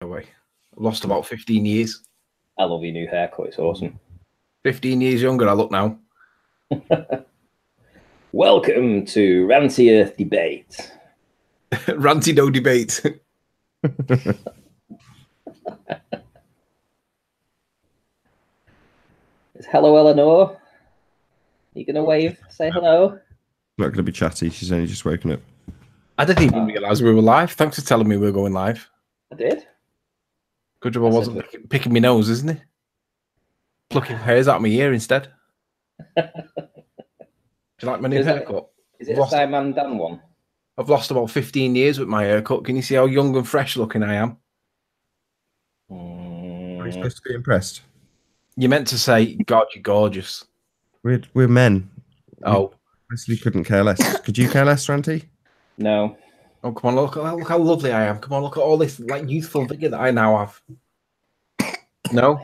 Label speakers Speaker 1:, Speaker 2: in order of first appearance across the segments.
Speaker 1: away. I've lost about 15 years.
Speaker 2: I love your new haircut. It's awesome.
Speaker 1: 15 years younger I look now.
Speaker 2: Welcome to Ranty Earth Debate.
Speaker 1: Ranty no debate.
Speaker 2: It's hello, Eleanor. You gonna wave? Say hello.
Speaker 3: Not going to be chatty. She's only just woken up.
Speaker 1: I didn't even realise we were live. Thanks for telling me we were going live.
Speaker 2: I did.
Speaker 1: Good job I wasn't picking my nose, isn't it? Plucking hairs out of my ear instead. Do you like my new haircut?
Speaker 2: Is it a SciManDan one?
Speaker 1: I've lost about 15 years with my haircut. Can you see how young and fresh looking I am?
Speaker 3: Are you supposed to be impressed?
Speaker 1: You meant to say, God, you're gorgeous.
Speaker 3: We're men.
Speaker 1: Oh.
Speaker 3: Honestly, couldn't care less. Could you care less, Ranty?
Speaker 2: No.
Speaker 1: Oh, come on, look how lovely I am. Come on, look at all this like youthful figure that I now have. No?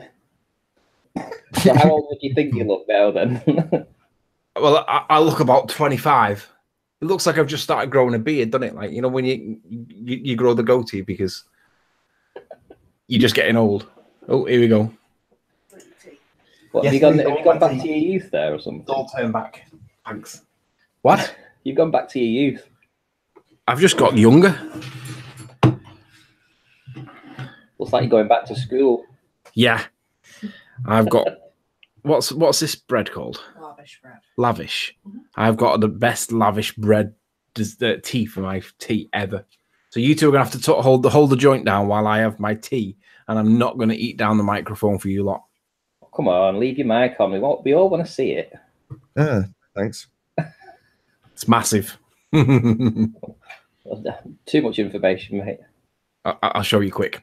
Speaker 2: So how old would you think you look now then?
Speaker 1: Well, I look about 25. It looks like I've just started growing a beard, doesn't it? Like, you know, when you grow the goatee because you're just getting old. Oh, here we go.
Speaker 2: What, yes, have you gone back to your youth there or something?
Speaker 1: All turn back. Thanks. What?
Speaker 2: You've gone back to your youth.
Speaker 1: I've just got younger.
Speaker 2: Looks like you're going back to school.
Speaker 1: Yeah. I've got what's this bread called?
Speaker 4: Lavish bread.
Speaker 1: Lavish. I've got the best lavish bread tea for my tea ever. So you two are gonna have to hold the joint down while I have my tea, and I'm not gonna eat down the microphone for you lot.
Speaker 2: Come on, leave your mic on. We all want to see it.
Speaker 3: Thanks.
Speaker 1: It's massive.
Speaker 2: Too much information, mate.
Speaker 1: I'll show you quick.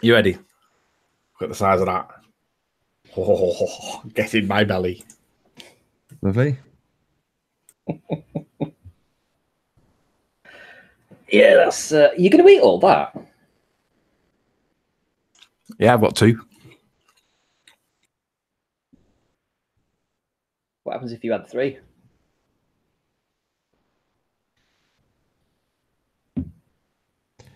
Speaker 1: You ready? Look at the size of that. Oh, get in my belly.
Speaker 3: Lovely.
Speaker 2: Yeah, that's. You're going to eat all that?
Speaker 1: Yeah, I've got two.
Speaker 2: What happens if you had three?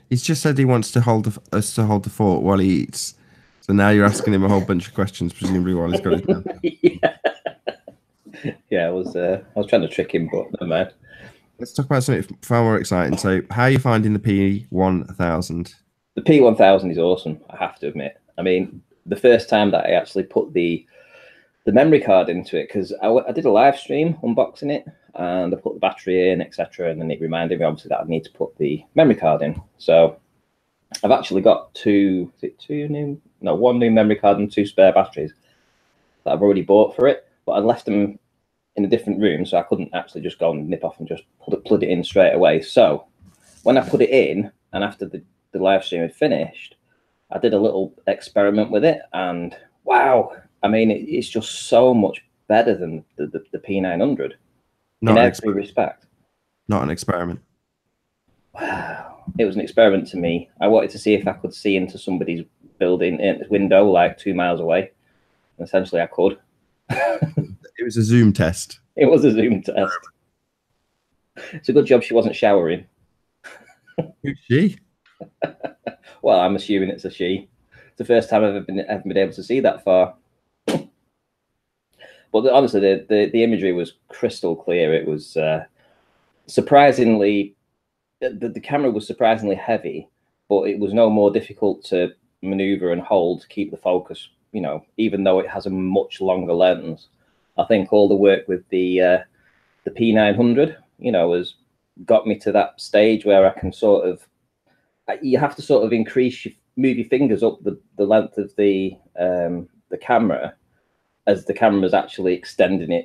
Speaker 3: He's just said he wants to hold us to hold the fort while he eats. So now you're asking him a whole bunch of questions, presumably while he's got his mouth.
Speaker 2: Yeah, I was trying to trick him, but never mind.
Speaker 3: Let's talk about something far more exciting. So, how are you finding the P1000?
Speaker 2: The P1000 is awesome, I have to admit. I mean, the first time that I actually put the memory card into it, because I did a live stream unboxing it, and I put the battery in, etc. And then it reminded me, obviously, that I need to put the memory card in. So I've actually got one new memory card and two spare batteries that I've already bought for it, but I left them in a different room, so I couldn't actually just go and nip off and just plug it in straight away. So when I put it in, and after the live stream had finished, I did a little experiment with it, and wow, I mean, it's just so much better than the P900 in every respect.
Speaker 3: Not an experiment.
Speaker 2: Wow, it was an experiment to me. I wanted to see if I could see into somebody's building window like 2 miles away. And essentially, I could.
Speaker 3: It was a Zoom test.
Speaker 2: It was a Zoom test. It's a good job she wasn't showering.
Speaker 3: Who's she?
Speaker 2: Well, I'm assuming it's a she. It's the first time I've ever been able to see that far. But honestly, the imagery was crystal clear. It was surprisingly, the camera was surprisingly heavy, but it was no more difficult to maneuver and hold to keep the focus, you know, even though it has a much longer lens. I think all the work with the P900, you know, has got me to that stage where I can sort of, you have to sort of move your fingers up the length of the camera as the camera's actually extending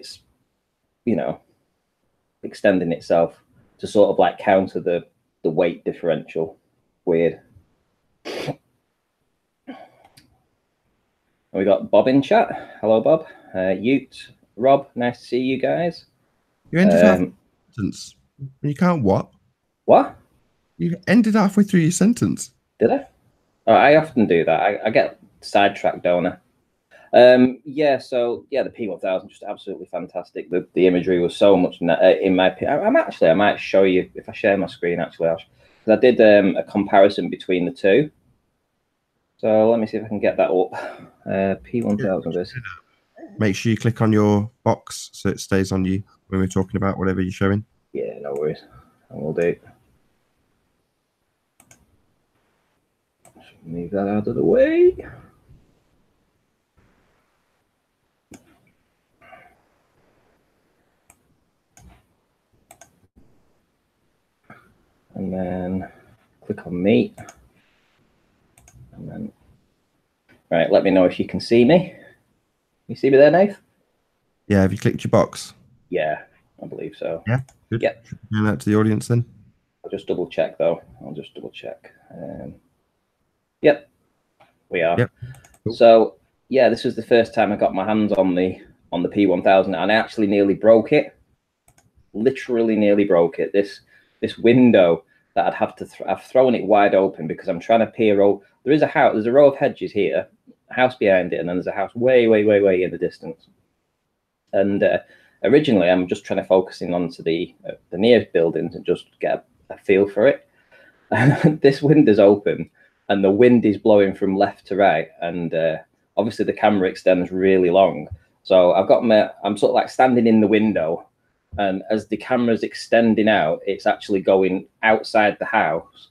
Speaker 2: extending itself to sort of like counter the weight differential. Weird. And we got Bob in chat. Hello, Bob. Ute, Rob, nice to see you guys.
Speaker 3: You ended that sentence. You can't what?
Speaker 2: What?
Speaker 3: You ended halfway through your sentence.
Speaker 2: Did I? Oh, I often do that. I get sidetracked, don't I? Yeah, so yeah, the P1000 just absolutely fantastic. The imagery was so much in my opinion. I might show you if I share my screen actually, because I did a comparison between the two. So let me see if I can get that up. P1000 versus.
Speaker 3: Make sure you click on your box so it stays on you when we're talking about whatever you're showing.
Speaker 2: Yeah, no worries. I will do. Move that out of the way. And then click on me. And then, right, let me know if you can see me. You see me there, Nath?
Speaker 3: Yeah, have you clicked your box?
Speaker 2: Yeah, I believe so.
Speaker 3: Yeah, good.
Speaker 2: Yep.
Speaker 3: Should that to the audience then?
Speaker 2: I'll just double check though. I'll just double check. Yep, we are.
Speaker 3: Yep. Cool.
Speaker 2: So yeah, this was the first time I got my hands on the P1000, and I actually nearly broke it. Literally nearly broke it. This window that I'd have to I've thrown it wide open because I'm trying to peer over. There is a house. There's a row of hedges here, a house behind it, and then there's a house way in the distance. And originally, I'm just trying to focus in onto the nearest buildings and just get a feel for it. And this window's open, and the wind is blowing from left to right, and obviously the camera extends really long. So I'm sort of like standing in the window, and as the camera's extending out, it's actually going outside the house,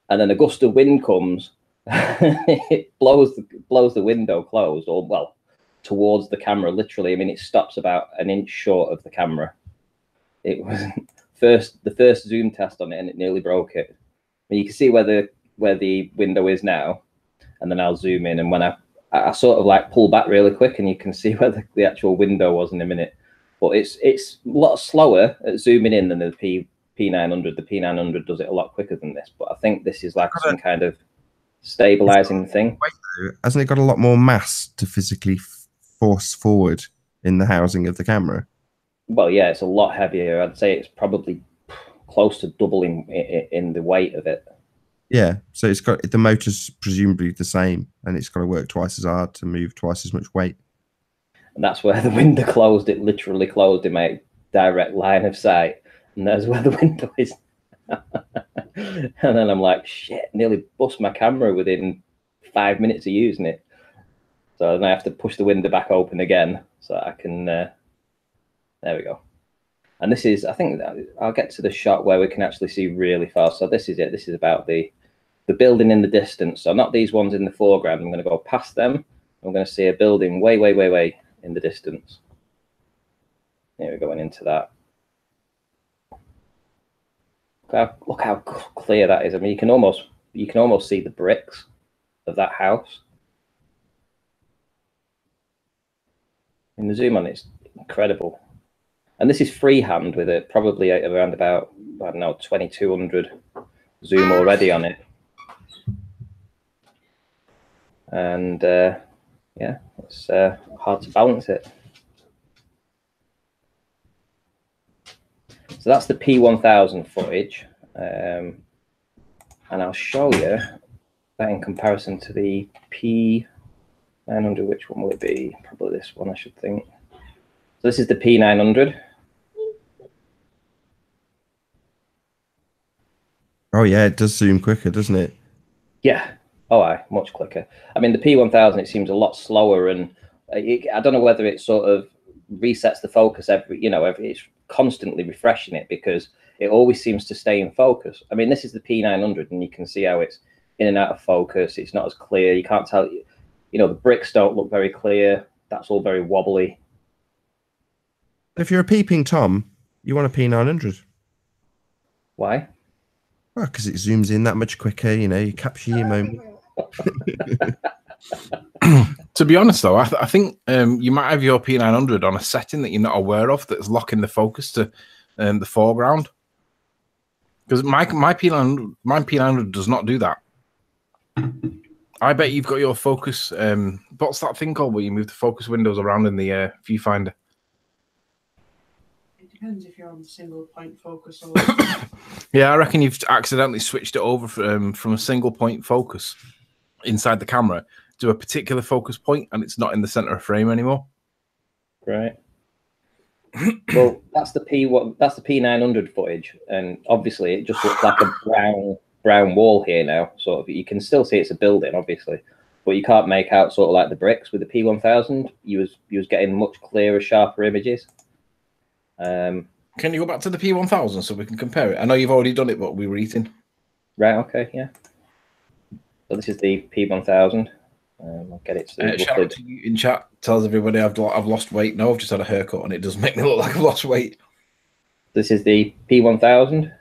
Speaker 2: and then a gust of wind comes, it blows the window closed, or well, towards the camera. Literally, I mean, it stops about an inch short of the camera. It was the first zoom test on it, and it nearly broke it. And you can see where the window is now, and then I'll zoom in, and when I sort of like pull back really quick, and you can see where the actual window was in a minute. But it's a lot slower at zooming in than the P900. The P900 does it a lot quicker than this, but I think this is like some kind of stabilizing thing.
Speaker 3: Hasn't it got a lot more mass to physically force forward in the housing of the camera?
Speaker 2: Well, yeah, it's a lot heavier. I'd say it's probably close to doubling in the weight of it.
Speaker 3: Yeah, so it's got the motor's presumably the same, and it's got to work twice as hard to move twice as much weight.
Speaker 2: And that's where the window closed. It literally closed in my direct line of sight, and there's where the window is. And then I'm like, shit, nearly bust my camera within 5 minutes of using it. So then I have to push the window back open again so I can. There we go. And this is, I think I'll get to the shot where we can actually see really far. So this is it. This is about the building in the distance. So not these ones in the foreground. I'm going to go past them. I'm going to see a building way in the distance. Here we're going into that. Look how clear that is. I mean, you can almost see the bricks of that house. In the zoom on it's incredible. And this is freehand with it, probably around about, I don't know, 2200 zoom already on it. And yeah, it's hard to balance it. So that's the P1000 footage. And I'll show you that in comparison to the P900. Which one will it be? Probably this one, I should think. So this is the P900.
Speaker 3: Oh yeah, it does zoom quicker, doesn't it?
Speaker 2: Yeah. Oh, much quicker. I mean, the P1000, it seems a lot slower, and I don't know whether it sort of resets the focus it's constantly refreshing it because it always seems to stay in focus. I mean, this is the P900, and you can see how it's in and out of focus. It's not as clear. You can't tell. The bricks don't look very clear. That's all very wobbly.
Speaker 3: If you're a peeping Tom, you want a P900.
Speaker 2: Why?
Speaker 3: Well, because it zooms in that much quicker. You capture your moment.
Speaker 1: To be honest, though, I think you might have your P900 on a setting that you're not aware of that's locking the focus to the foreground. Because my P900 does not do that. I bet you've got your focus. What's that thing called where you move the focus windows around in the viewfinder?
Speaker 4: It depends if you're on single point focus or.
Speaker 1: Yeah, I reckon you've accidentally switched it over from a single point focus inside the camera to a particular focus point, and it's not in the center of frame anymore.
Speaker 2: Right. Well, that's the P900 footage, and obviously it just looks like a brown wall here now. Sort of, you can still see it's a building, obviously, but you can't make out sort of like the bricks with the P1000. You was getting much clearer, sharper images.
Speaker 1: Can you go back to the P1000 so we can compare it? I know you've already done it, but we were eating.
Speaker 2: Right. Okay. Yeah. So this is the P1000. I'll get it to
Speaker 1: shout out to you in chat. Tells everybody I've lost weight. No, I've just had a haircut and it does make me look like I've lost weight.
Speaker 2: This is the P1000.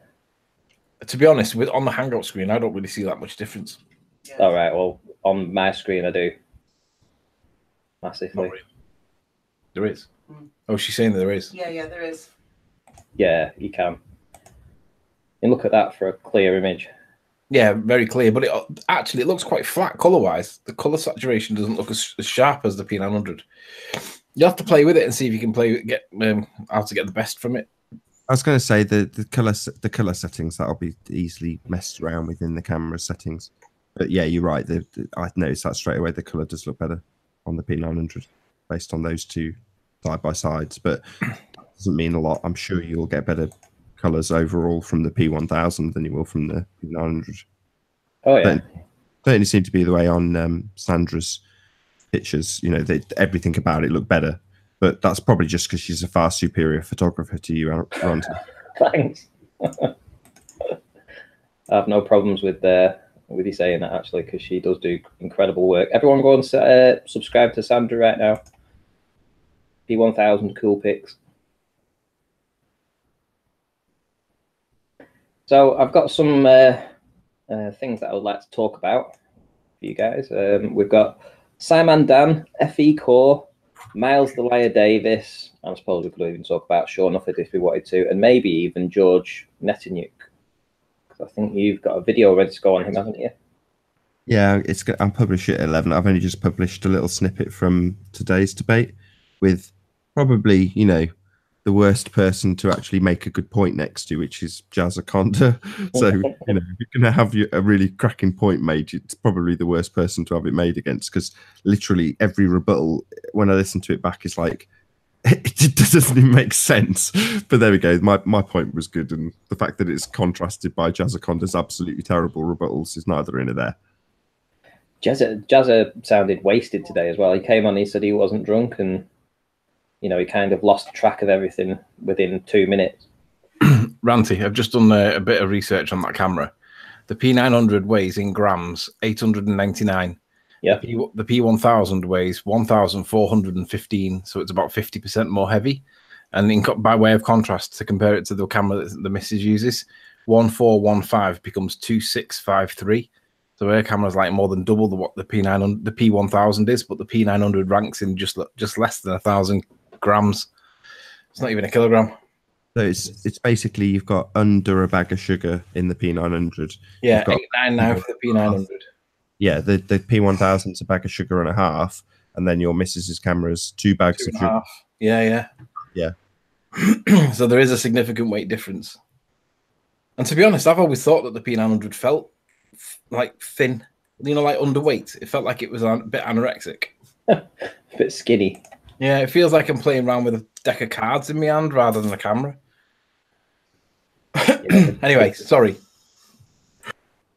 Speaker 1: To be honest, on the Hangout screen, I don't really see that much difference.
Speaker 4: Yeah.
Speaker 2: All right. Well, on my screen, I do massively.
Speaker 1: There is. Oh, she's saying there is.
Speaker 4: Yeah, there is.
Speaker 2: Yeah, you can. And look at that for a clear image.
Speaker 1: Yeah, very clear. But it looks quite flat color-wise. The color saturation doesn't look as sharp as the P900. You have to play with it and see if you can get how to get the best from it.
Speaker 3: I was going to say the color settings that'll be easily messed around within the camera settings. But yeah, you're right. I noticed that straight away. The color does look better on the P900 based on those two side by sides. But that doesn't mean a lot. I'm sure you'll get better colors overall from the P1000 than you will from the P900.
Speaker 2: Oh yeah,
Speaker 3: certainly seemed to be the way on Sandra's pictures. You know, everything about it looked better. But that's probably just because she's a far superior photographer to you, Ron.
Speaker 2: Thanks. I have no problems with you saying that, actually, because she does do incredible work. Everyone go and subscribe to Sandra right now. P1000 cool pics. So I've got some things that I would like to talk about for you guys. We've got SciManDan, FeCore, Miles the Liar Davis. I suppose we could even talk about Sean Ufford if we wanted to, and maybe even George Netanyahu. I think you've got a video ready to go on him, haven't you?
Speaker 3: Yeah, I'll publish it at 11. I've only just published a little snippet from today's debate with probably, you know, the worst person to actually make a good point next to, which is Jazzaconda. So, you know, if you're going to have a really cracking point made, it's probably the worst person to have it made against, because literally every rebuttal, when I listen to it back, is like, it doesn't even make sense. But there we go. My point was good, and the fact that it's contrasted by Jazzaconda's absolutely terrible rebuttals is neither in or there.
Speaker 2: Jazza sounded wasted today as well. He came on, he said he wasn't drunk, and you know, he kind of lost track of everything within 2 minutes.
Speaker 1: Ranty, I've just done a bit of research on that camera. The P900 weighs in grams 899.
Speaker 2: Yeah.
Speaker 1: The P1000 weighs 1,415, so it's about 50% more heavy. And by way of contrast, to compare it to the camera that the missus uses, 1415 becomes 2653. So her camera's like more than double what the P1000 is, but the P900 ranks in just less than 1,000 grams. It's not even a kilogram.
Speaker 3: So it's basically you've got under a bag of sugar in the P900.
Speaker 1: Yeah, 899 now for the P900.
Speaker 3: Yeah, the P1000's a bag of sugar and a half, and then your missus's camera's 2 bags of sugar.
Speaker 1: Yeah. So there is a significant weight difference. And to be honest, I've always thought that the P900 felt like thin, you know, like underweight. It felt like it was a bit anorexic.
Speaker 2: A bit skinny.
Speaker 1: Yeah, it feels like I'm playing around with a deck of cards in my hand rather than a camera. Anyway, sorry.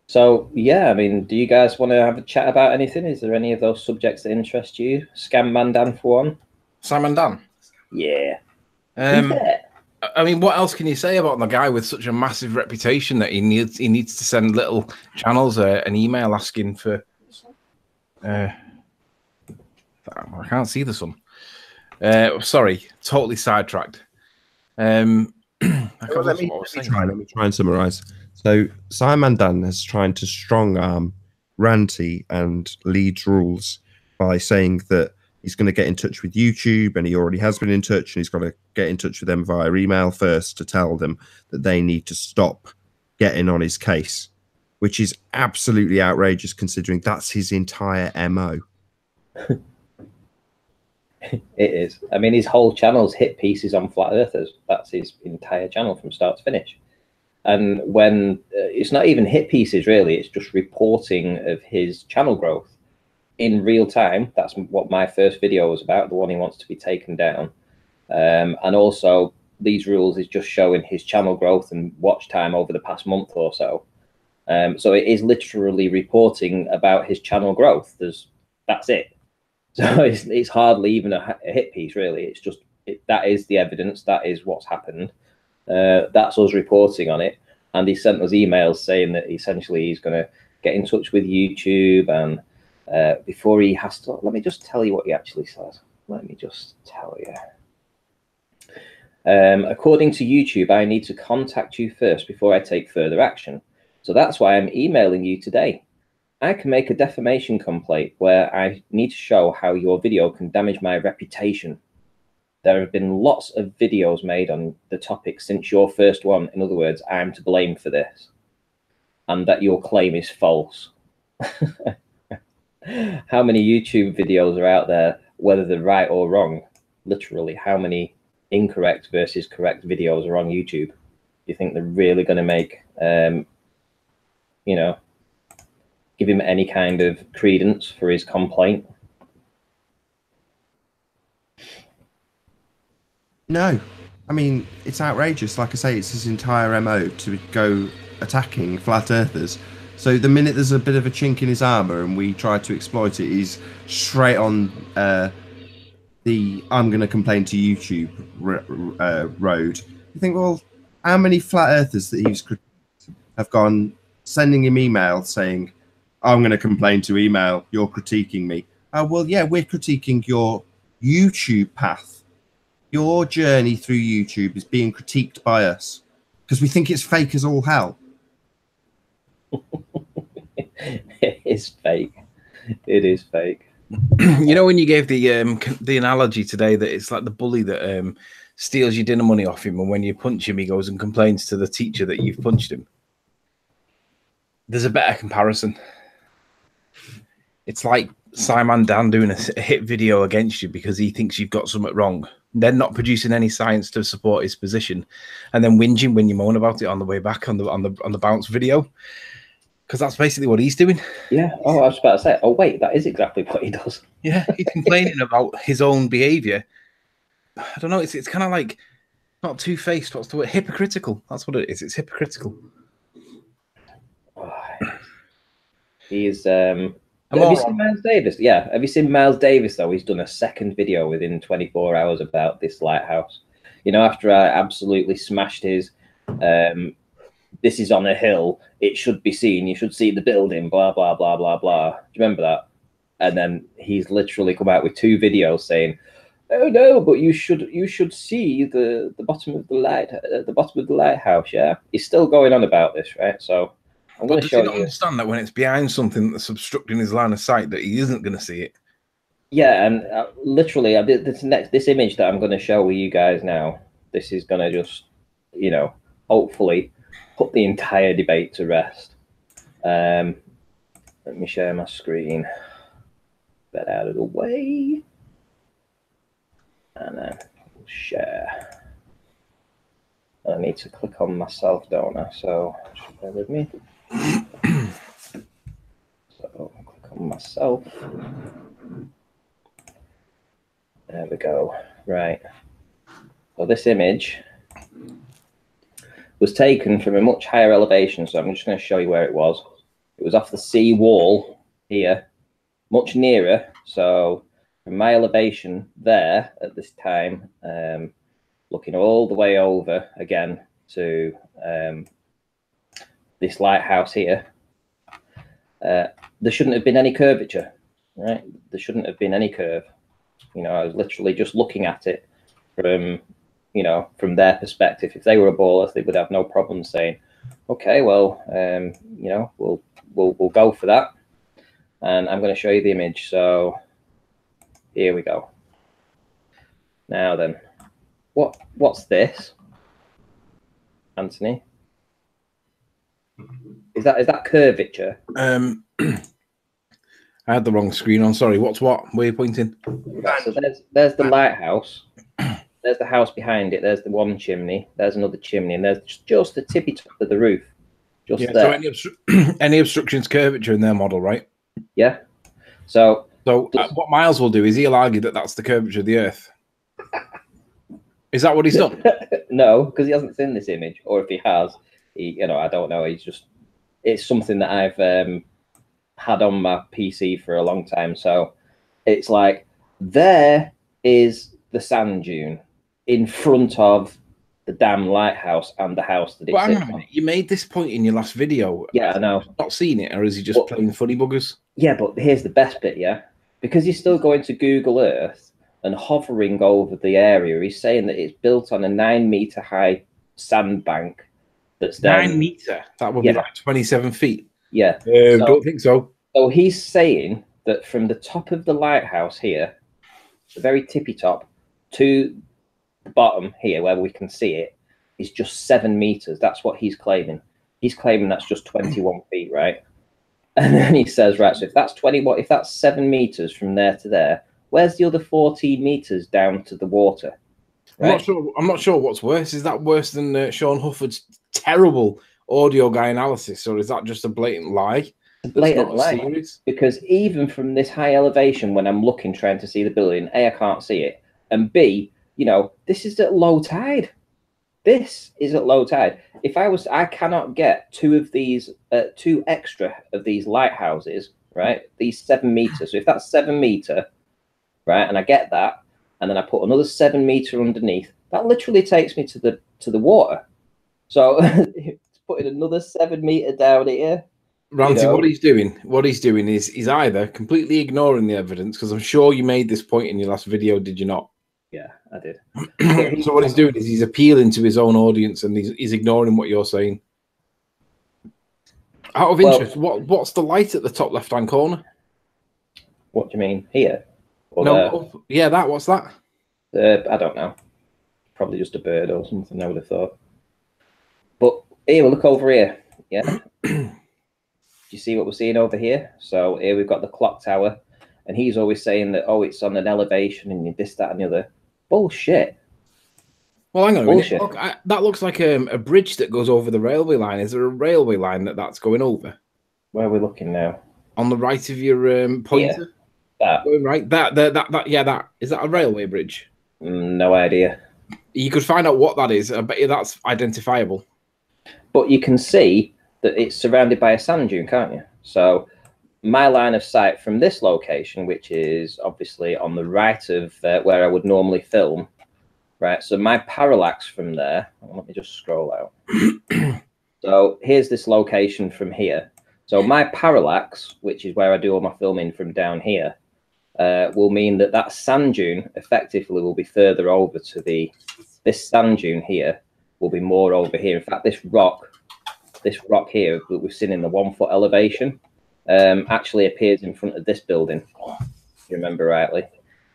Speaker 2: So, yeah, I mean, do you guys want to have a chat about anything? Is there any of those subjects that interest you? SciManDan for one.
Speaker 1: SciManDan?
Speaker 2: Yeah.
Speaker 1: I mean, what else can you say about the guy with such a massive reputation that he needs to send little channels an email asking for... I can't see the sun. Sorry, totally sidetracked.
Speaker 3: Let me try and summarize. So SciManDan is trying to strong arm Ranty and Leeds rules by saying that he's going to get in touch with YouTube, and he already has been in touch, and he's got to get in touch with them via email first to tell them that they need to stop getting on his case, which is absolutely outrageous considering that's his entire MO.
Speaker 2: It is. I mean, his whole channel's hit pieces on flat earthers. That's his entire channel from start to finish. And when it's not even hit pieces, really, it's just reporting of his channel growth in real time. That's what my first video was about, the one he wants to be taken down. And also, these rules is just showing his channel growth and watch time over the past month or so. So it is literally reporting about his channel growth. There's that's it. So it's hardly even a hit piece, really. It's just that is the evidence. That is what's happened. That's us reporting on it. And he sent us emails saying that essentially he's going to get in touch with YouTube, and before he has to, let me just tell you what he actually says. Let me just tell you. According to YouTube, I need to contact you first before I take further action. So that's why I'm emailing you today. I can make a defamation complaint where I need to show how your video can damage my reputation. There have been lots of videos made on the topic since your first one. In other words, I'm to blame for this, and that your claim is false. How many YouTube videos are out there, whether they're right or wrong? Literally, how many incorrect versus correct videos are on YouTube? Do you think they're really going to make, you know, give him any kind of credence for his complaint?
Speaker 3: No. I mean, it's outrageous. Like I say, it's his entire MO to go attacking flat earthers. So the minute there's a bit of a chink in his armour and we try to exploit it, he's straight on the I'm going to complain to YouTube road. You think, well, how many flat earthers that he's have gone sending him emails saying, I'm going to complain to email, you're critiquing me. Oh, well, yeah, we're critiquing your YouTube path. Your journey through YouTube is being critiqued by us because we think it's fake as all hell.
Speaker 2: It is fake. It is fake.
Speaker 1: You know, when you gave the analogy today that it's like the bully that steals your dinner money off him, and when you punch him, he goes and complains to the teacher that you've punched him. There's a better comparison. It's like SciManDan doing a hit video against you because he thinks you've got something wrong. Then not producing any science to support his position, and then whinging when you moan about it on the way back on the bounce video. Because that's basically what he's doing.
Speaker 2: Yeah. Oh, I was about to say, oh, wait, that is exactly what he does.
Speaker 1: Yeah, he's complaining about his own behaviour. I don't know. It's kind of like not two-faced. What's the word? Hypocritical. That's what it is. It's hypocritical.
Speaker 2: Oh, he is. Have you seen Miles Davis? Yeah. Have you seen Miles Davis, though? He's done a second video within 24 hours about this lighthouse. You know, after I absolutely smashed his... this is on a hill, it should be seen, you should see the building, blah, blah, blah, blah, blah. Do you remember that? And then he's literally come out with 2 videos saying, oh no, but you should see the bottom of the lighthouse, yeah? He's still going on about this, right? So I'm going to show you.
Speaker 1: Does he not understand that when it's behind something that's obstructing his line of sight that he isn't going to see it?
Speaker 2: Yeah, and literally, this image that I'm going to show you guys now, this is going to just, you know, hopefully put the entire debate to rest. Let me share my screen. Get out of the way. And then we'll share. I need to click on myself, don't I? So just bear with me. So click on myself. There we go. Right. So this image was taken from a much higher elevation, so I'm just going to show you where it was. It was off the sea wall here, much nearer. So from my elevation there at this time, looking all the way over again to this lighthouse here, there shouldn't have been any curvature, right? There shouldn't have been any curve. You know, I was literally just looking at it from, you know, from their perspective. If they were a baller, they would have no problem saying, okay, well, you know, we'll go for that. And I'm going to show you the image. So here we go. Now then, what's this, Anthony? Is that curvature?
Speaker 1: I had the wrong screen on. Sorry. What? Where are you pointing?
Speaker 2: So there's the lighthouse. There's the house behind it. There's the one chimney. There's another chimney, and there's just the tippy top of the roof. Just there.
Speaker 1: So any obstructions, curvature in their model, right?
Speaker 2: Yeah. So
Speaker 1: what Miles will do is he'll argue that that's the curvature of the Earth. Is that what he's done?
Speaker 2: No, because he hasn't seen this image, or if he has, you know, I don't know. It's something that I've had on my PC for a long time. So It's like, there is the sand dune in front of the damn lighthouse and the house that it
Speaker 1: But hang
Speaker 2: sits
Speaker 1: on a
Speaker 2: on.
Speaker 1: minute, you made this point in your last video.
Speaker 2: Yeah, I know.
Speaker 1: Not seen it, or is he just playing funny buggers?
Speaker 2: Yeah, but here's the best bit, yeah? Because he's still going to Google Earth and hovering over the area, he's saying that it's built on a 9-meter high sandbank that's down
Speaker 1: 9 meter. That would be like 27 feet.
Speaker 2: Yeah.
Speaker 1: Don't think so.
Speaker 2: So he's saying that from the top of the lighthouse here, the very tippy top, to the bottom here where we can see it, is just 7 meters. That's what he's claiming. He's claiming that's just 21 feet, right? And then he says, right, so if that's 7 meters from there to there, where's the other 14 meters down to the water? Right?
Speaker 1: I'm not sure what's worse. Is that worse than Sean Hufford's terrible audio guy analysis, or is that just a blatant lie?
Speaker 2: A blatant lie. Because even from this high elevation, when I'm looking, trying to see the building, A, I can't see it, and B, you know, this is at low tide. This is at low tide. If I cannot get two extra of these lighthouses, right? These 7 meters. So if that's 7 meter, right, and I get that, and then I put another 7 meter underneath, that literally takes me to the water. So putting another 7 meter down here.
Speaker 1: Ranty, what he's doing is he's either completely ignoring the evidence, because I'm sure you made this point in your last video, did you not?
Speaker 2: Yeah, I did.
Speaker 1: So what he's doing is he's appealing to his own audience, and he's ignoring what you're saying. Out of interest, what's the light at the top left-hand corner?
Speaker 2: What do you mean? Here? Or
Speaker 1: no, yeah, that. What's that?
Speaker 2: I don't know. Probably just a bird or something, I would have thought. But here, we'll look over here. Yeah. Do you see what we're seeing over here? So here we've got the clock tower, and he's always saying that, oh, it's on an elevation and this, that, and the other. Bullshit.
Speaker 1: Well, hang on a minute. Look, that looks like a bridge that goes over the railway line. Is there a railway line that's going over?
Speaker 2: Where are we looking now?
Speaker 1: On the right of your pointer?
Speaker 2: That.
Speaker 1: Right. That. Yeah, that. Is that a railway bridge?
Speaker 2: No idea.
Speaker 1: You could find out what that is. I bet you that's identifiable.
Speaker 2: But you can see that it's surrounded by a sand dune, can't you? So my line of sight from this location, which is obviously on the right of where I would normally film, right? So my parallax from there, let me just scroll out. So here's this location from here. So my parallax, which is where I do all my filming from down here, will mean that sand dune effectively will be further over to this sand dune here will be more over here. In fact, this rock here that we've seen in the 1 foot elevation actually appears in front of this building, if you remember rightly.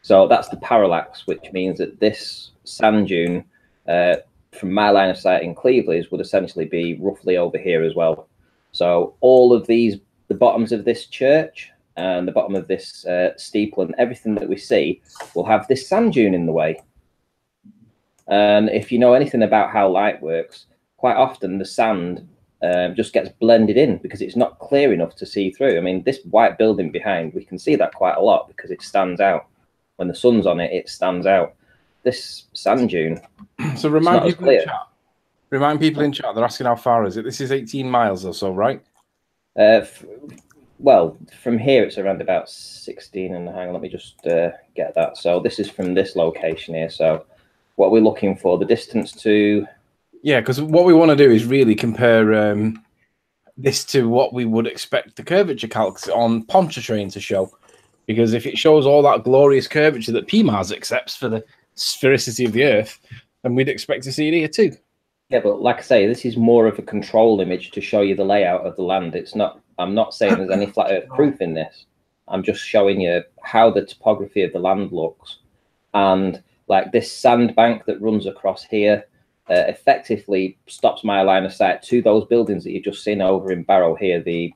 Speaker 2: So that's the parallax, which means that this sand dune from my line of sight in Cleveland would essentially be roughly over here as well. So all of these, the bottoms of this church and the bottom of this steeple and everything that we see will have this sand dune in the way. And if you know anything about how light works, quite often the sand just gets blended in because it's not clear enough to see through. I mean, this white building behind, we can see that quite a lot because it stands out. When the sun's on it, it stands out. This sand dune.
Speaker 1: So remind people in chat. Remind people in chat. They're asking how far is it. This is 18 miles or so, right?
Speaker 2: Well, from here it's around about 16. And hang on, let me just get that. So this is from this location here. So what we're looking for, the distance to.
Speaker 1: Yeah, because what we want to do is really compare this to what we would expect the curvature calcs on Pontchartrain to show. Because if it shows all that glorious curvature that PMARS accepts for the sphericity of the Earth, then we'd expect to see it here too.
Speaker 2: Yeah, but like I say, this is more of a control image to show you the layout of the land. It's not. I'm not saying there's any flat Earth proof in this. I'm just showing you how the topography of the land looks, and like this sandbank that runs across here effectively stops my line of sight to those buildings that you've just seen over in Barrow here. The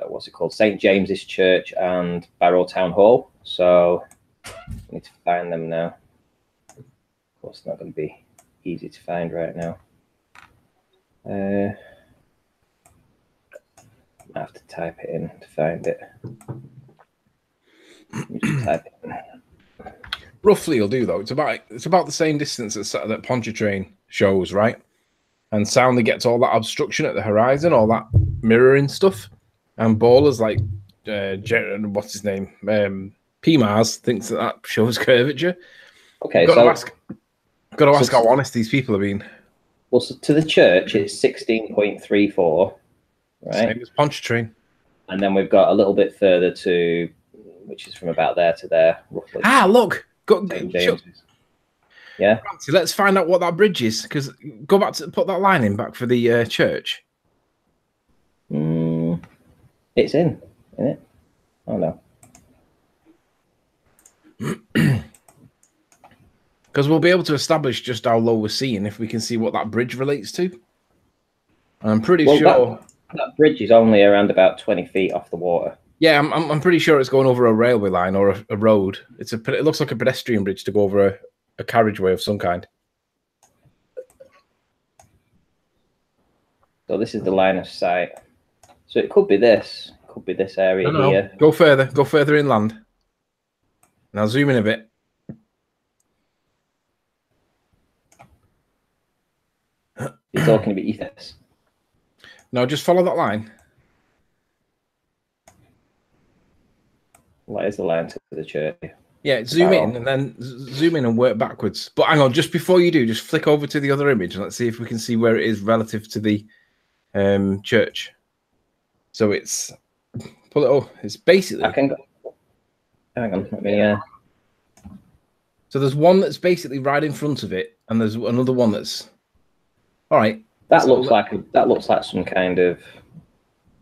Speaker 2: what's it called? St. James's Church and Barrow Town Hall. So I need to find them now. Of course, it's not going to be easy to find right now. I have to type it in to find it. Just type it in.
Speaker 1: Roughly, you'll do though. It's about the same distance that Pontchartrain shows, right? And Soundly gets all that obstruction at the horizon, all that mirroring stuff, and Baller's like what's his name? P-Mars thinks that shows curvature.
Speaker 2: Okay,
Speaker 1: Got
Speaker 2: so
Speaker 1: to ask how honest these people have been.
Speaker 2: well, so to the church, it's 16.34, right?
Speaker 1: Same as Pontchartrain.
Speaker 2: And then we've got a little bit further to, which is from about there to there, roughly.
Speaker 1: Ah, look.
Speaker 2: Yeah.
Speaker 1: So let's find out what that bridge is. Because go back to put that line in back for the church.
Speaker 2: It's in it? Oh no.
Speaker 1: Because we'll be able to establish just how low we're seeing if we can see what that bridge relates to. And I'm pretty sure
Speaker 2: that bridge is only around about 20 feet off the water.
Speaker 1: Yeah, I'm pretty sure it's going over a railway line or a road. It looks like a pedestrian bridge to go over a carriageway of some kind.
Speaker 2: So this is the line of sight. So it could be this. It could be this area here.
Speaker 1: Go further inland. Now zoom in a bit.
Speaker 2: You're talking about this.
Speaker 1: No, just follow that line.
Speaker 2: What is the line to the church?
Speaker 1: Yeah, zoom in and then zoom in and work backwards. But hang on, just before you do, just flick over to the other image and let's see if we can see where it is relative to the church. So it's pull it up. It's basically.
Speaker 2: I can go. Hang on, let me.
Speaker 1: So there's one that's basically right in front of it, and there's another one that's. All right.
Speaker 2: That looks like some kind of.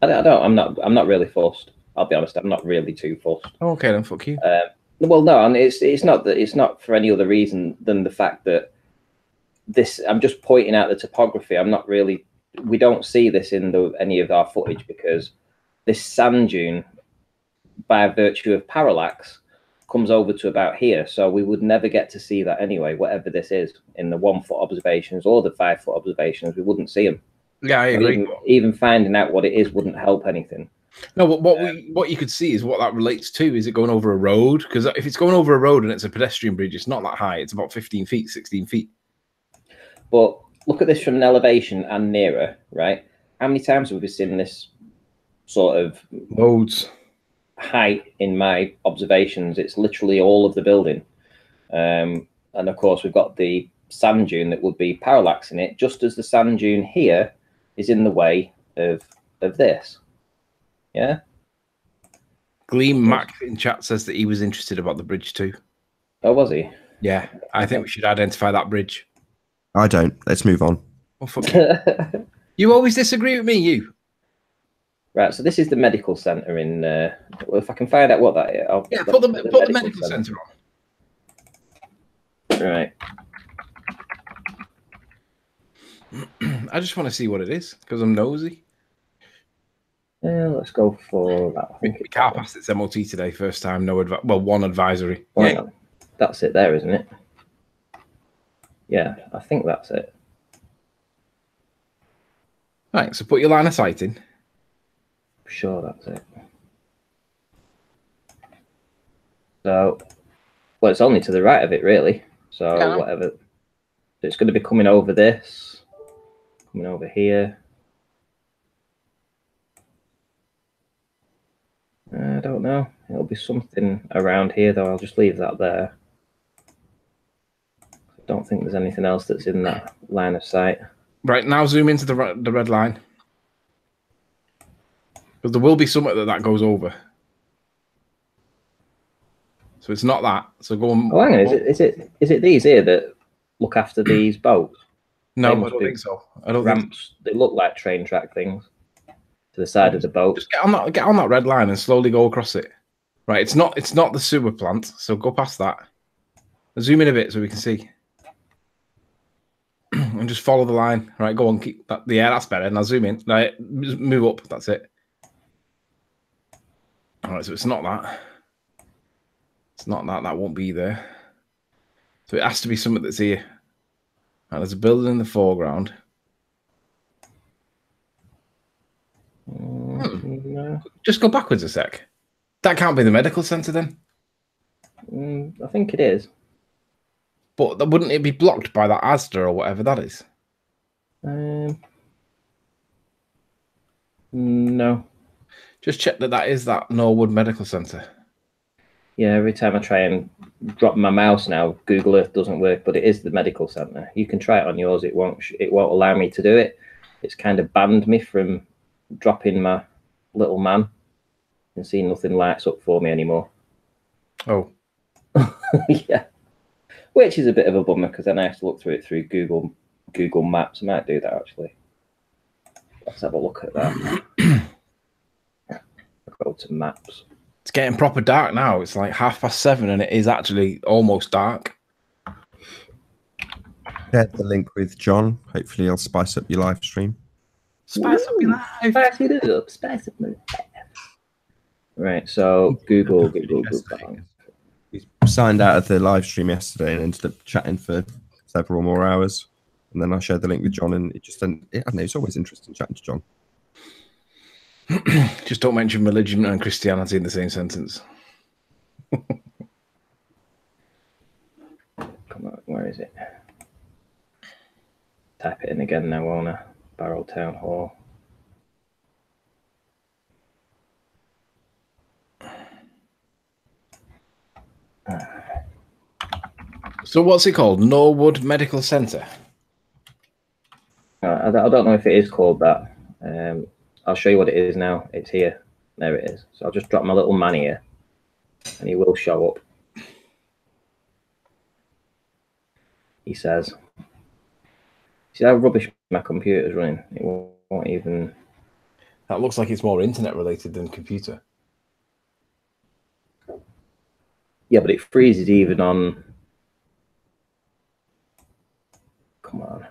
Speaker 2: I'm not really fussed. I'll be honest. I'm not really too fussed.
Speaker 1: Okay, then fuck you.
Speaker 2: Well, no, and it's not that. It's not for any other reason than the fact that this. I'm just pointing out the topography. I'm not really. We don't see this in any of our footage because this sand dune, by virtue of parallax, comes over to about here. So we would never get to see that anyway, whatever this is, in the 1 foot observations or the 5 foot observations, we wouldn't see them.
Speaker 1: Yeah, I agree.
Speaker 2: Even finding out what it is wouldn't help anything.
Speaker 1: No, but what you could see is what that relates to. Is it going over a road? Because if it's going over a road and it's a pedestrian bridge, it's not that high. It's about 15 feet, 16 feet.
Speaker 2: But look at this from an elevation and nearer, right? How many times have we seen this sort of
Speaker 1: loads
Speaker 2: height in my observations? It's literally all of the building. And of course, we've got the sand dune that would be parallaxing it, just as the sand dune here is in the way of this. Yeah.
Speaker 1: Gleam Mac in chat says that he was interested about the bridge too.
Speaker 2: Oh, was he?
Speaker 1: Yeah, I think we should identify that bridge.
Speaker 3: I don't. Let's move on.
Speaker 1: Oh, fuck you. You always disagree with me, you.
Speaker 2: Right, so this is the medical centre in. Well, if I can find out what that is,
Speaker 1: put the medical centre on.
Speaker 2: Right.
Speaker 1: I just want to see what it is because I'm nosy.
Speaker 2: Yeah, let's go for that.
Speaker 1: I think the car passed its MOT today, first time. No, one advisory.
Speaker 2: Yeah. That's it there, isn't it? Yeah, I think that's it.
Speaker 1: Right, so put your line of sight in.
Speaker 2: Sure, that's it. So, well, it's only to the right of it, really. So, yeah. Whatever. So it's going to be coming over this, coming over here. I don't know. It'll be something around here, though. I'll just leave that there. I don't think there's anything else that's in that line of sight.
Speaker 1: Right, now zoom into the red line. Because there will be something that goes over. So it's not that. So go on.
Speaker 2: Oh, hang on. Is it these here that look after these boats?
Speaker 1: No, I don't think so. I don't
Speaker 2: ramps. They look like train track things to the side of the boat.
Speaker 1: Just get on that red line and slowly go across it. Right, it's not the sewer plant, so go past that. Zoom in a bit so we can see. And just follow the line. Right, go on, keep that. Yeah, that's better. Now zoom in. Right, move up. That's it. All right, so it's not that. It's not that. That won't be there. So it has to be something that's here. Right, there's a building in the foreground.
Speaker 2: No.
Speaker 1: Just go backwards a sec. That can't be the medical centre then.
Speaker 2: I think it is.
Speaker 1: But wouldn't it be blocked by that Asda or whatever that is?
Speaker 2: No.
Speaker 1: Just check that is that Norwood Medical Centre.
Speaker 2: Yeah, every time I try and drop my mouse now, Google Earth doesn't work, but it is the medical centre. You can try it on yours. It won't allow me to do it. It's kind of banned me from dropping my little man and seeing nothing lights up for me anymore.
Speaker 1: Oh.
Speaker 2: Yeah. Which is a bit of a bummer because then I have to look through it through Google Maps. I might do that actually. Let's have a look at that. Go to maps.
Speaker 1: It's getting proper dark now. It's like 7:30 and it is actually almost dark.
Speaker 3: Share the link with John. Hopefully he'll spice up your live stream.
Speaker 1: Spice up your life.
Speaker 2: Spice it up. Spice up my life. Right, so Google.
Speaker 3: He signed out of the live stream yesterday and ended up chatting for several more hours. And then I shared the link with John, and I don't know, it's always interesting chatting to John.
Speaker 1: Just don't mention religion and Christianity in the same sentence.
Speaker 2: Come on, where is it? Type it in again now, won't I? Barrow Town Hall.
Speaker 1: So what's it called? Norwood Medical Centre?
Speaker 2: I don't know if it is called that. I'll show you what it is now. It's here. There it is. So I'll just drop my little man here and he will show up. He says, see how rubbish my computer's running? It won't even...
Speaker 1: That looks like it's more internet related than computer.
Speaker 2: Yeah, but it freezes even on... Come on.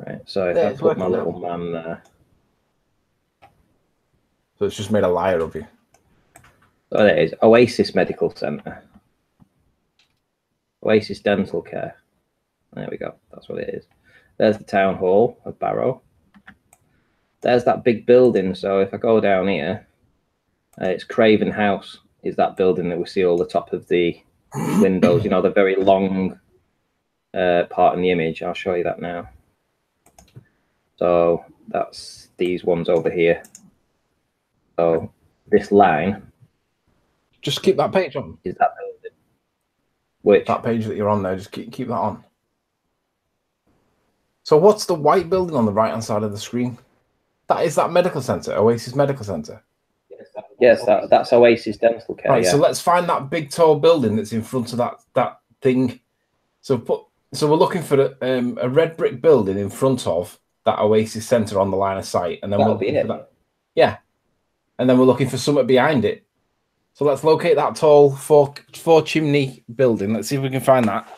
Speaker 2: Right, so if I put my little man there...
Speaker 1: So it's just made a liar of you.
Speaker 2: So there it is. Oasis Medical Centre. Oasis Dental Care. There we go. That's what it is. There's the town hall of Barrow. There's that big building. So if I go down here, it's Craven House. Is that building that we see all the top of the windows? You know, the very long part in the image. I'll show you that now. So that's these ones over here. So this line.
Speaker 1: Just keep that page on.
Speaker 2: Is that building? Which?
Speaker 1: That page that you're on there, just keep that on. So what's the white building on the right-hand side of the screen? That is that medical centre, Oasis Medical Centre.
Speaker 2: Yes, that's Oasis Dental Care.
Speaker 1: Right,
Speaker 2: yeah.
Speaker 1: so let's find that big tall building that's in front of that thing. So we're looking for a red brick building in front of that Oasis Centre on the line of sight, and then we're looking for that. Yeah, and then we're looking for something behind it. So let's locate that tall four chimney building. Let's see if we can find that.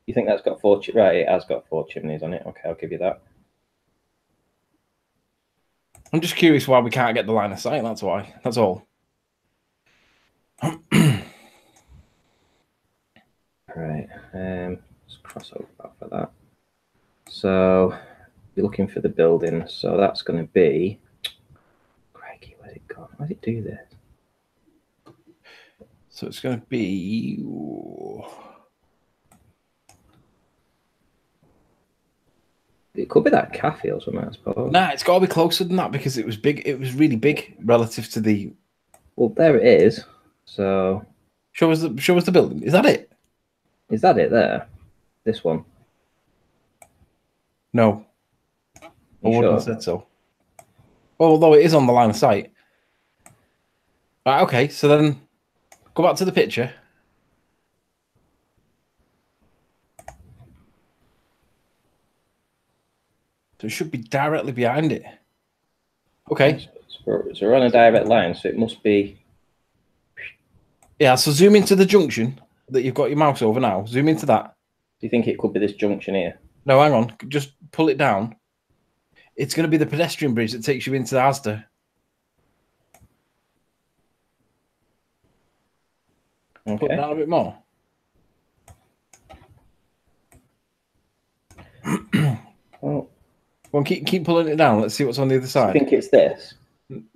Speaker 2: You think that's got four? Right, it has got 4 chimneys on it. Okay, I'll give you that.
Speaker 1: I'm just curious why we can't get the line of sight. That's why. That's all.
Speaker 2: Right. Let's cross over for that. So you're looking for the building. So that's going to be. Crikey, where's it gone? Why does it do this?
Speaker 1: So it's going to be.
Speaker 2: It could be that cafe or something, I suppose.
Speaker 1: Nah, it's got to be closer than that because it was big. It was really big relative to the.
Speaker 2: Well, there it is. So
Speaker 1: show us the building. Is that it?
Speaker 2: Is that it there? This one?
Speaker 1: No. I wouldn't have
Speaker 2: Sure?
Speaker 1: said so. Although it is on the line of sight. Right. Okay. So then, go back to the picture. So it should be directly behind it. Okay.
Speaker 2: So we're on a direct line, so it must be.
Speaker 1: Yeah, so zoom into the junction that you've got your mouse over now. Zoom into that.
Speaker 2: Do you think it could be this junction here?
Speaker 1: No, hang on. Just pull it down. It's going to be the pedestrian bridge that takes you into the Asda.
Speaker 2: Okay.
Speaker 1: Put it down a bit more.
Speaker 2: Well,
Speaker 1: Well, keep pulling it down. Let's see what's on the other side.
Speaker 2: I think it's this.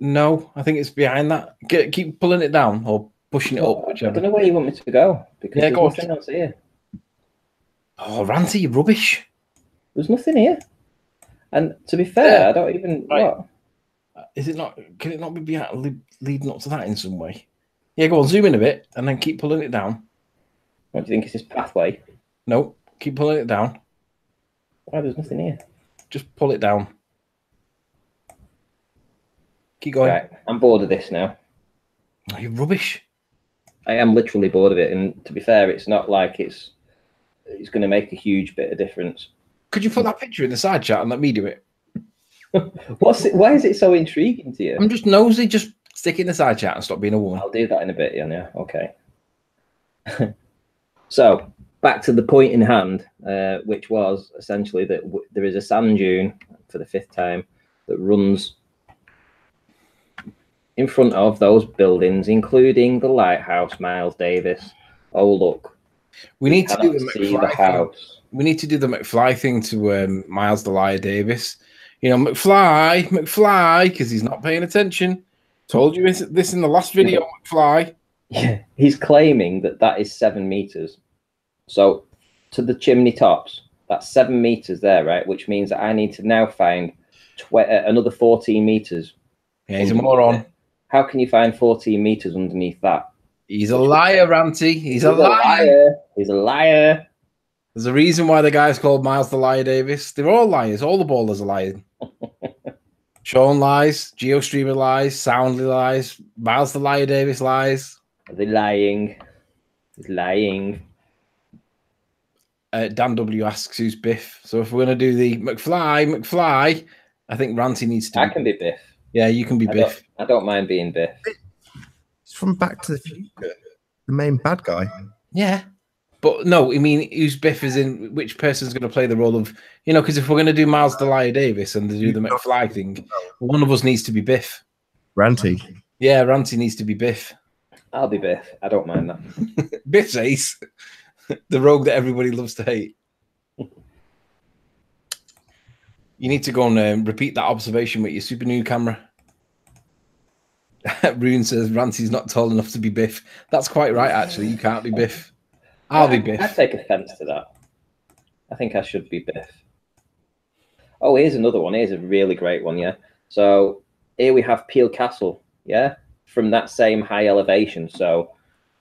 Speaker 1: No, I think it's behind that. Keep pulling it down or pushing it up,
Speaker 2: I
Speaker 1: whichever.
Speaker 2: don't know where you want me to go because
Speaker 1: Yeah,
Speaker 2: there's
Speaker 1: go on.
Speaker 2: nothing else here.
Speaker 1: Oh, Ranty, you rubbish.
Speaker 2: There's nothing here. And to be fair,
Speaker 1: Yeah.
Speaker 2: I don't even.
Speaker 1: Right.
Speaker 2: What?
Speaker 1: Is it not? Can it not be leading up to that in some way? Yeah, go on, zoom in a bit and then keep pulling it down.
Speaker 2: What do you think is this pathway?
Speaker 1: No, keep pulling it down.
Speaker 2: Why, there's nothing here.
Speaker 1: Just pull it down. Keep going.
Speaker 2: Right, I'm bored of this now.
Speaker 1: Oh, you're rubbish.
Speaker 2: I am literally bored of it, and to be fair, it's not like it's going to make a huge bit of difference.
Speaker 1: Could you put that picture in the side chat and let me do it?
Speaker 2: Why is it so intriguing to you?
Speaker 1: I'm just nosy. Just stick it in the side chat and stop being a woman.
Speaker 2: I'll do that in a bit, yeah. Okay. So back to the point in hand, which was essentially that there is a sand dune for the 5th time that runs in front of those buildings, including the lighthouse, Miles Davis. Oh, look.
Speaker 1: We need to do the
Speaker 2: McFly house.
Speaker 1: We need to do the McFly thing to Miles the Liar Davis. You know, McFly, because he's not paying attention. Told you this in the last video, McFly.
Speaker 2: Yeah, he's claiming that is 7 meters. So to the chimney tops, that's 7 meters there, right? Which means that I need to now find another 14 meters.
Speaker 1: Yeah, he's a moron.
Speaker 2: How can you find 14 meters underneath that?
Speaker 1: He's a liar, Ranty. He's a liar.
Speaker 2: He's a liar.
Speaker 1: There's a reason why the guy's called Miles the Liar Davis. They're all liars. All the ballers are lying. Sean lies. GeoStreamer lies. Soundly lies. Miles the Liar Davis lies.
Speaker 2: They're lying. He's lying.
Speaker 1: Dan W asks who's Biff. So if we're going to do the McFly, I think Ranty needs to.
Speaker 2: I can be Biff.
Speaker 1: Yeah, you can be Biff.
Speaker 2: I don't mind being Biff.
Speaker 3: It's from Back to the Future, the main bad guy.
Speaker 1: Yeah. But no, I mean, who's Biff is in which person's going to play the role of, you know, because if we're going to do Miles the Liar Davis and do the McFly thing, one of us needs to be Biff.
Speaker 3: Ranty.
Speaker 1: Yeah, Ranty needs to be Biff.
Speaker 2: I'll be Biff. I don't mind that.
Speaker 1: Biff's ace. The rogue that everybody loves to hate. You need to go and repeat that observation with your super new camera. Rune says Ranty's not tall enough to be Biff. That's quite right, actually. You can't be Biff. I'll be Biff.
Speaker 2: I take offense to that. I think I should be Biff. Oh, here's another one. Here's a really great one, yeah. So here we have Peel Castle, yeah, from that same high elevation. So,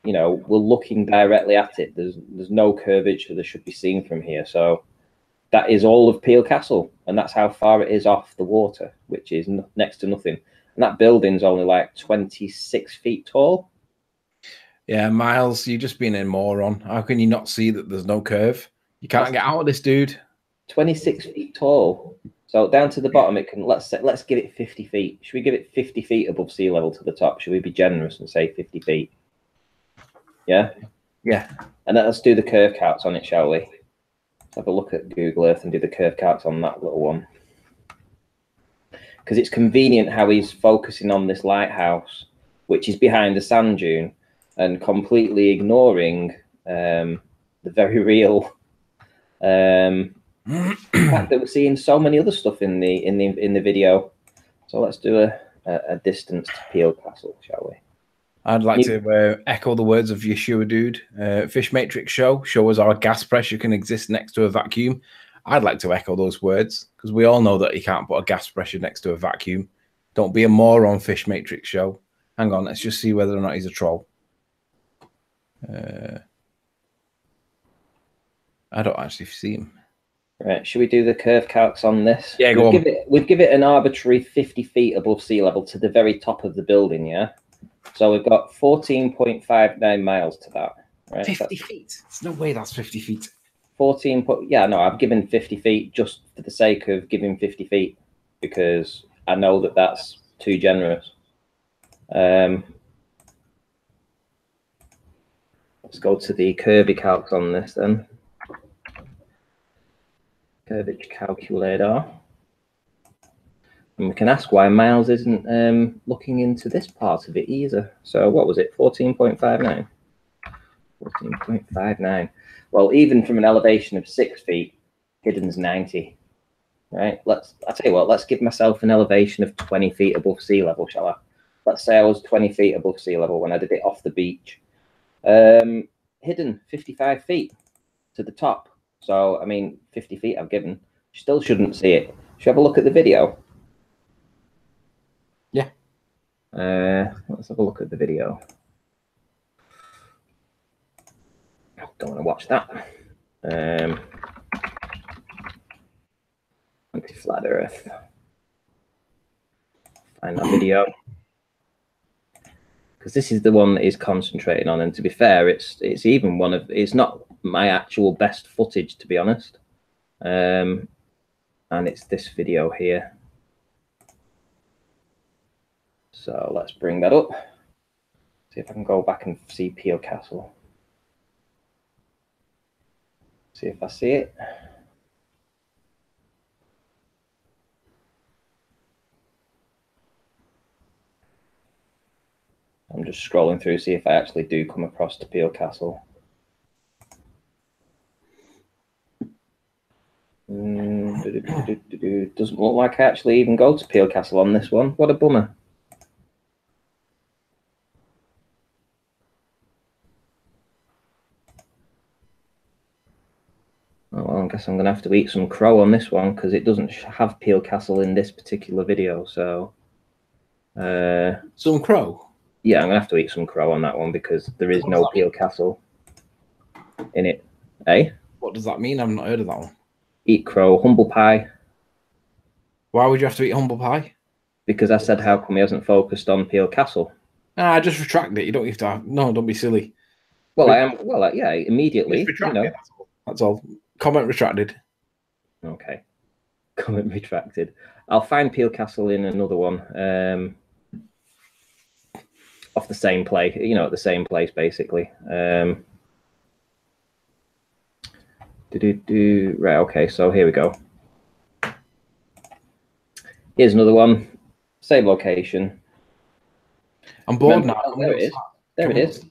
Speaker 2: you know, we're looking directly at it. There's no curvature that should be seen from here. So that is all of Peel Castle, and that's how far it is off the water, which is next to nothing. And that building's only like 26 feet tall.
Speaker 1: Yeah, Miles, you're just being a moron. How can you not see that there's no curve? You can't get out of this, dude.
Speaker 2: 26 feet tall. So down to the bottom, it can. Let's give it 50 feet. Should we give it 50 feet above sea level to the top? Should we be generous and say 50 feet? Yeah.
Speaker 1: Yeah.
Speaker 2: And then let's do the curve counts on it, shall we? Let's have a look at Google Earth and do the curve counts on that little one. Because it's convenient how he's focusing on this lighthouse, which is behind the sand dune, and completely ignoring the very real fact that we're seeing so many other stuff in the video. So let's do a distance to Peel Castle, shall we?
Speaker 1: I'd like to echo the words of Yeshua Dude. Fish Matrix show us how gas pressure can exist next to a vacuum. I'd like to echo those words because we all know that you can't put a gas pressure next to a vacuum. Don't be a moron, Fish Matrix show. Hang on, let's just see whether or not he's a troll. I don't actually see him.
Speaker 2: Right, should we do the curve calcs on this?
Speaker 1: Yeah, go on.
Speaker 2: We'd give it an arbitrary 50 feet above sea level to the very top of the building, yeah? So we've got 14.59 miles to that. Right?
Speaker 1: 50 feet? There's no way that's 50 feet.
Speaker 2: 14. Yeah, no, I've given 50 feet just for the sake of giving 50 feet because I know that that's too generous. Let's go to the curvy calcs on this then. Curvature calculator. And we can ask why Miles isn't looking into this part of it either. So what was it? 14.59. 14.59. Well, even from an elevation of 6 feet, hidden's 90. Right? I'll tell you what, let's give myself an elevation of 20 feet above sea level, shall I? Let's say I was 20 feet above sea level when I did it off the beach. Hidden 55 feet to the top. So, I mean, 50 feet I've given. Still shouldn't see it. Should we have a look at the video? Let's have a look at the video. Don't want to watch that. Anti-flat Earth. Find that video. Because this is the one that he's concentrating on, and to be fair, it's even one of, it's not my actual best footage, to be honest. And it's this video here. So let's bring that up. See if I can go back and see Peel Castle. See if I see it. I'm just scrolling through, see if I actually do come across to Peel Castle. Doesn't look like I actually even go to Peel Castle on this one. What a bummer. Oh, well, I guess I'm going to have to eat some crow on this one because it doesn't have Peel Castle in this particular video. So,
Speaker 1: some crow?
Speaker 2: Yeah, I'm going to have to eat some crow on that one because there is no Peel Castle in it. Eh?
Speaker 1: What does that mean? I've not heard of that one.
Speaker 2: Eat crow, humble pie.
Speaker 1: Why would you have to eat humble pie?
Speaker 2: Because I said, how come he hasn't focused on Peel Castle?
Speaker 1: Ah, just retract it. You don't have to have... No, don't be silly.
Speaker 2: Well, I am... Well, yeah, immediately.
Speaker 1: You know. That's all. Comment retracted.
Speaker 2: Okay. Comment retracted. I'll find Peel Castle in another one. Off the same play, you know, at the same place, basically. Right, okay, so here we go. Here's another one. Same location.
Speaker 1: I'm bored now.
Speaker 2: Oh, there it is. There it is.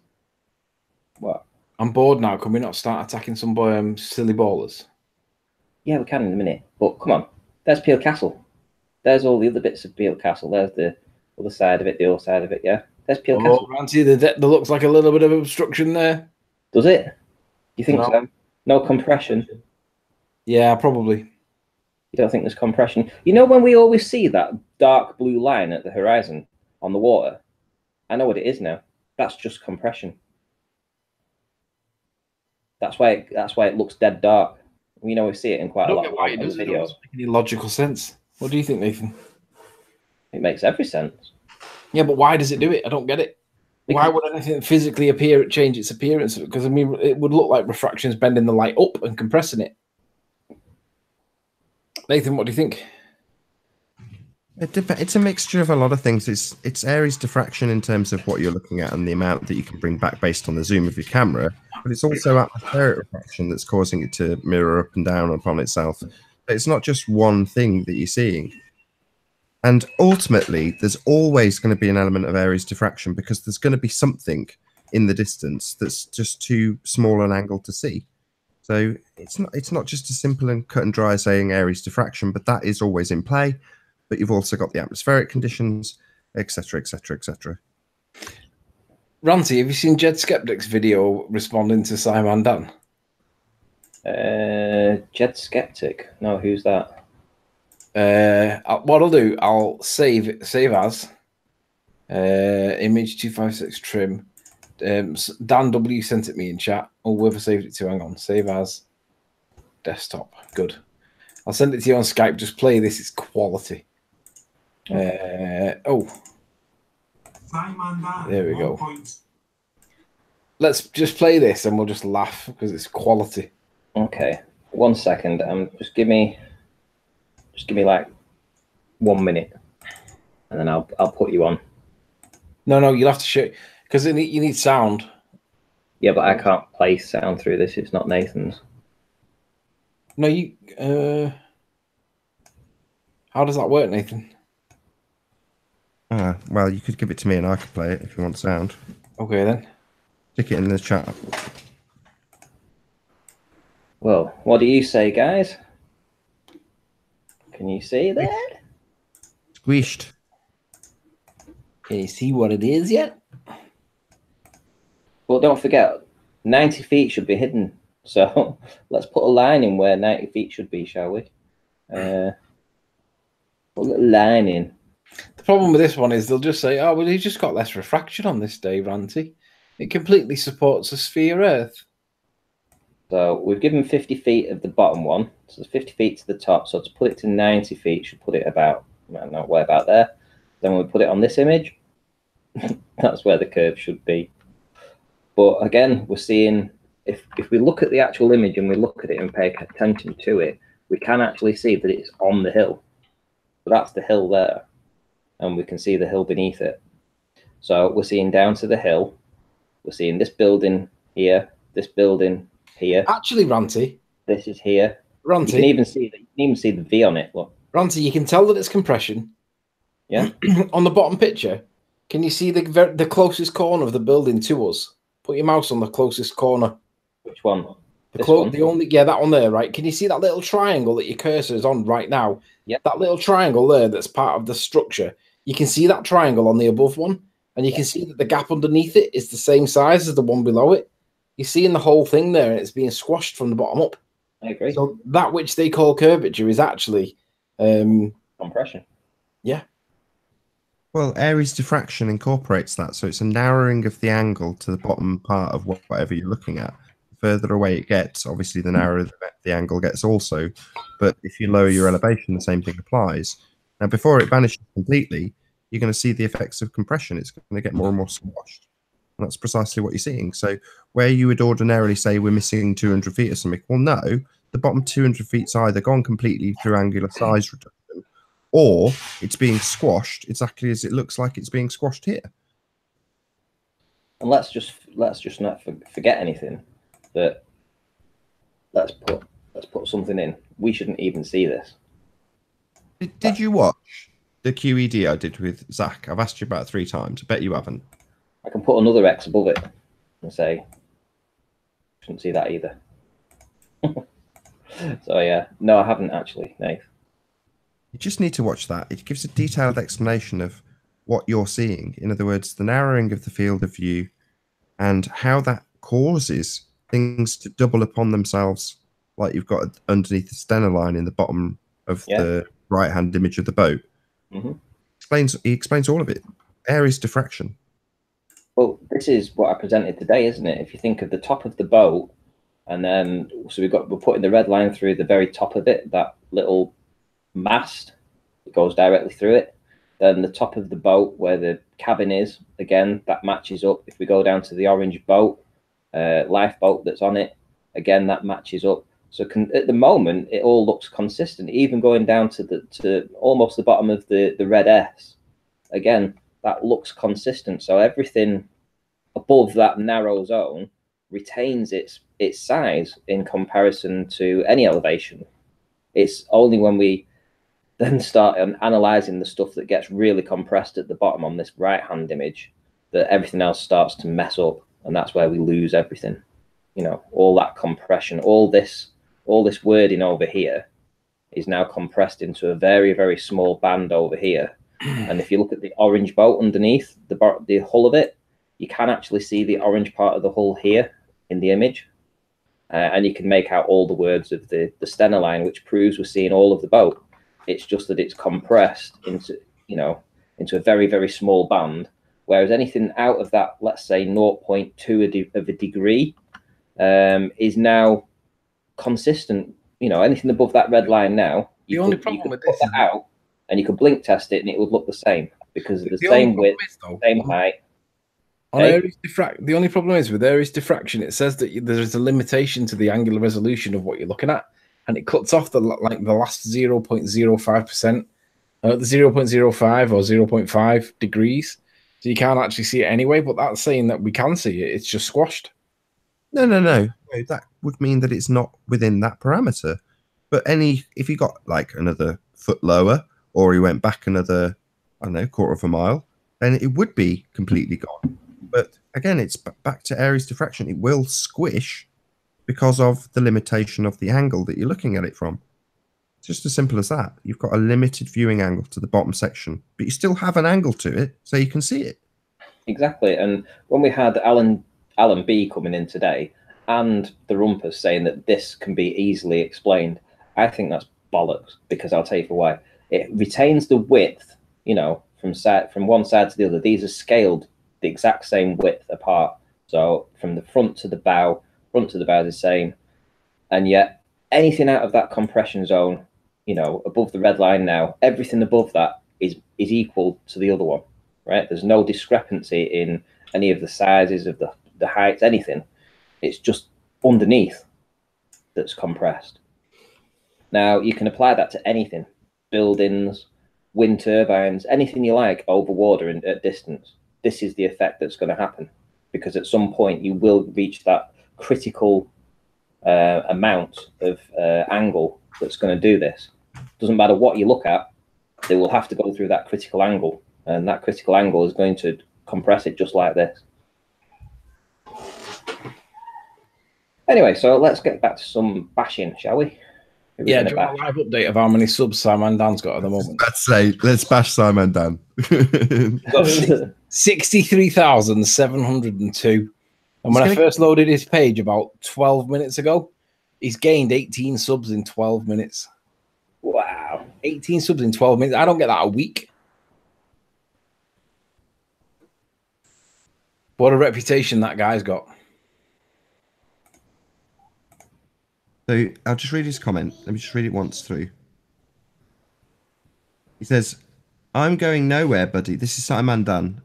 Speaker 2: What?
Speaker 1: I'm bored now. Can we not start attacking some silly ballers?
Speaker 2: Yeah, we can in a minute. But come on. There's Peel Castle. There's all the other bits of Peel Castle. There's the other side of it, the other side of it, yeah. There's Peel Castle.
Speaker 1: Ranty, there looks like a little bit of obstruction there.
Speaker 2: Does it? You think so? No compression?
Speaker 1: Yeah, probably.
Speaker 2: You don't think there's compression? You know when we always see that dark blue line at the horizon on the water? I know what it is now. That's just compression. That's why it looks dead dark. We know we see it in quite a lot of videos.
Speaker 1: It doesn't make any logical sense. What do you think, Nathan?
Speaker 2: It makes every sense.
Speaker 1: Yeah, but why does it do it? I don't get it. Because why would anything physically change its appearance? Because, I mean, it would look like refraction's bending the light up and compressing it. Nathan, what do you think?
Speaker 3: It's a mixture of a lot of things. It's Aries diffraction in terms of what you're looking at and the amount that you can bring back based on the zoom of your camera, but it's also atmospheric refraction that's causing it to mirror up and down upon itself. But it's not just one thing that you're seeing. And ultimately, there's always going to be an element of Aries diffraction because there's going to be something in the distance that's just too small an angle to see. So it's not just as simple and cut and dry as saying Aries diffraction, but that is always in play. But you've also got the atmospheric conditions, etc., etc., etc.
Speaker 1: Ranty, have you seen Jed Skeptic's video responding to SciManDan?
Speaker 2: Jed Skeptic? No, who's that?
Speaker 1: What I'll do, I'll save as image 256 trim. Dan W sent it me in chat. Oh, whoever saved it to, hang on. Save as desktop. Good. I'll send it to you on Skype. Just play this. It's quality. There we go. Let's just play this and we'll just laugh because it's quality.
Speaker 2: Okay. 1 second. Just give me like 1 minute and then I'll put you on.
Speaker 1: No, you'll have to show because you need sound.
Speaker 2: Yeah, but I can't play sound through this. It's not Nathan's.
Speaker 1: No, you. How does that work, Nathan?
Speaker 3: Well, you could give it to me and I could play it if you want sound.
Speaker 1: Okay, then.
Speaker 3: Stick it in the chat.
Speaker 2: Well, what do you say, guys? Can you see that?
Speaker 3: Squished.
Speaker 1: Can you see what it is yet?
Speaker 2: Well, don't forget, 90 feet should be hidden. So let's put a line in where 90 feet should be, shall we? Put a little line in.
Speaker 1: The problem with this one is they'll just say, oh, well, he's just got less refraction on this day, Ranty. It completely supports a sphere Earth.
Speaker 2: So we've given 50 feet of the bottom one. So there's 50 feet to the top. So to put it to 90 feet, should put it about, I don't know, way about there. Then when we put it on this image, that's where the curve should be. But again, we're seeing, if we look at the actual image and we look at it and pay attention to it, we can actually see that it's on the hill. So that's the hill there. And we can see the hill beneath it. So we're seeing down to the hill. We're seeing this building here, this building here.
Speaker 1: Actually, Ranty.
Speaker 2: This is here.
Speaker 1: Ranty.
Speaker 2: You can even see the V on it. Look.
Speaker 1: Ranty, you can tell that it's compression.
Speaker 2: Yeah.
Speaker 1: On the bottom picture, can you see the closest corner of the building to us? Put your mouse on the closest corner.
Speaker 2: Which one?
Speaker 1: The only, yeah, that one there, right? Can you see that little triangle that your cursor is on right now?
Speaker 2: Yeah. That
Speaker 1: little triangle there that's part of the structure. You can see that triangle on the above one, and you can see that the gap underneath it is the same size as the one below it. You're seeing the whole thing there, and it's being squashed from the bottom up.
Speaker 2: I agree.
Speaker 1: So that which they call curvature is actually
Speaker 2: compression.
Speaker 1: Yeah.
Speaker 3: Well, Aries diffraction incorporates that, so it's a narrowing of the angle to the bottom part of whatever you're looking at. The further away it gets, obviously, the narrower the angle gets also. But if you lower your elevation, the same thing applies. Now, before it vanishes completely, you're going to see the effects of compression. It's going to get more and more squashed. And that's precisely what you're seeing. So where you would ordinarily say we're missing 200 feet or something, well, no, the bottom 200 feet's either gone completely through angular size reduction, or it's being squashed exactly as it looks like it's being squashed here.
Speaker 2: And let's just not forget anything. That let's put something in. We shouldn't even see this.
Speaker 3: Did you watch the QED I did with Zach? I've asked you about 3 times. I bet you haven't.
Speaker 2: I can put another X above it and say, shouldn't see that either. So yeah, no, I haven't actually, Nate.
Speaker 3: You just need to watch that. It gives a detailed explanation of what you're seeing. In other words, the narrowing of the field of view and how that causes things to double upon themselves, like you've got underneath the stena line in the bottom of the right-hand image of the boat. He explains all of it. Aries diffraction.
Speaker 2: Well, this is what I presented today, isn't it? If you think of the top of the boat, and then so we're putting the red line through the very top of it, that little mast that goes directly through it. Then the top of the boat where the cabin is, again, that matches up. If we go down to the orange boat, lifeboat that's on it, again, that matches up. So at the moment, it all looks consistent, even going down to almost the bottom of the red S. Again, that looks consistent. So everything above that narrow zone retains its size in comparison to any elevation. It's only when we then start analyzing the stuff that gets really compressed at the bottom on this right-hand image that everything else starts to mess up, and that's where we lose everything. You know, all that compression, all this wording over here is now compressed into a very, very small band over here. And if you look at the orange boat underneath the hull of it, you can actually see the orange part of the hull here in the image. And you can make out all the words of the stena line, which proves we're seeing all of the boat. It's just that it's compressed into a very, very small band. Whereas anything out of that, let's say 0.2 of a degree, is now consistent. You know, anything above that red line now, you could put that out and you could blink test it and it would look the same because of the same width, same height.
Speaker 1: On Aries the only problem is with Aries diffraction, it says that there is a limitation to the angular resolution of what you're looking at, and it cuts off the last 0.05%, the 0.05 or 0.5 degrees. So you can't actually see it anyway, but that's saying that we can see it. It's just squashed.
Speaker 3: No. That would mean that it's not within that parameter. But if you got like another foot lower, or you went back another, I don't know, quarter of a mile, then it would be completely gone. But again, it's back to Aries diffraction. It will squish because of the limitation of the angle that you're looking at it from. It's just as simple as that. You've got a limited viewing angle to the bottom section, but you still have an angle to it, so you can see it.
Speaker 2: Exactly. And when we had Alan B coming in today, and the Rumpus saying that this can be easily explained, I think that's bollocks, because I'll tell you for why. It retains the width, you know, from one side to the other. These are scaled the exact same width apart. So from the front to the bow is the same. And yet anything out of that compression zone, you know, above the red line now, everything above that is equal to the other one, right? There's no discrepancy in any of the sizes of the heights, anything. It's just underneath that's compressed. Now you can apply that to anything, buildings, wind turbines, anything you like over water and at distance. This is the effect that's going to happen, because at some point you will reach that critical amount of angle that's going to do this. Doesn't matter what you look at, they will have to go through that critical angle, and that critical angle is going to compress it just like this. Anyway, so let's get back to some bashing, shall we?
Speaker 1: Yeah, do you want a live update of how many subs SciManDan's got at the moment?
Speaker 3: Let's say, let's bash SciManDan.
Speaker 1: 63,702. And when I first loaded his page about 12 minutes ago, he's gained 18 subs in 12 minutes.
Speaker 2: Wow.
Speaker 1: 18 subs in 12 minutes. I don't get that a week. What a reputation that guy's got.
Speaker 3: So I'll just read his comment. Let me just read it once through. He says, "I'm going nowhere, buddy." This is SciManDan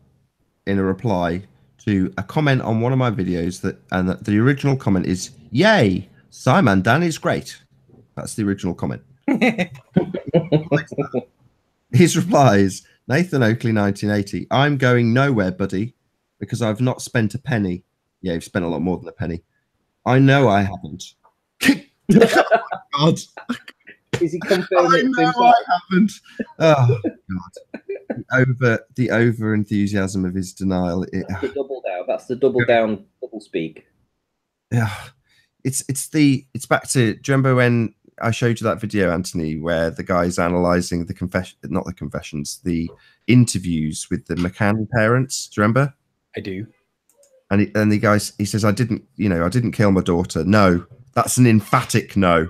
Speaker 3: in a reply to a comment on one of my videos and the original comment is, "Yay, SciManDan is great." That's the original comment. His reply is, "Nathan Oakley 1980, I'm going nowhere, buddy, because I've not spent a penny." Yeah, you've spent a lot more than a penny. "I know I haven't." Oh my God.
Speaker 2: Is he confirming?
Speaker 3: I know I haven't. Oh God. The over enthusiasm of his denial.
Speaker 2: The double down. That's the double down, double speak.
Speaker 3: Yeah. It's back to, do you remember when I showed you that video, Anthony, where the guy's analysing the the interviews with the McCann parents? Do you remember?
Speaker 1: I do.
Speaker 3: And the guy, he says, I didn't kill my daughter. No, that's an emphatic no.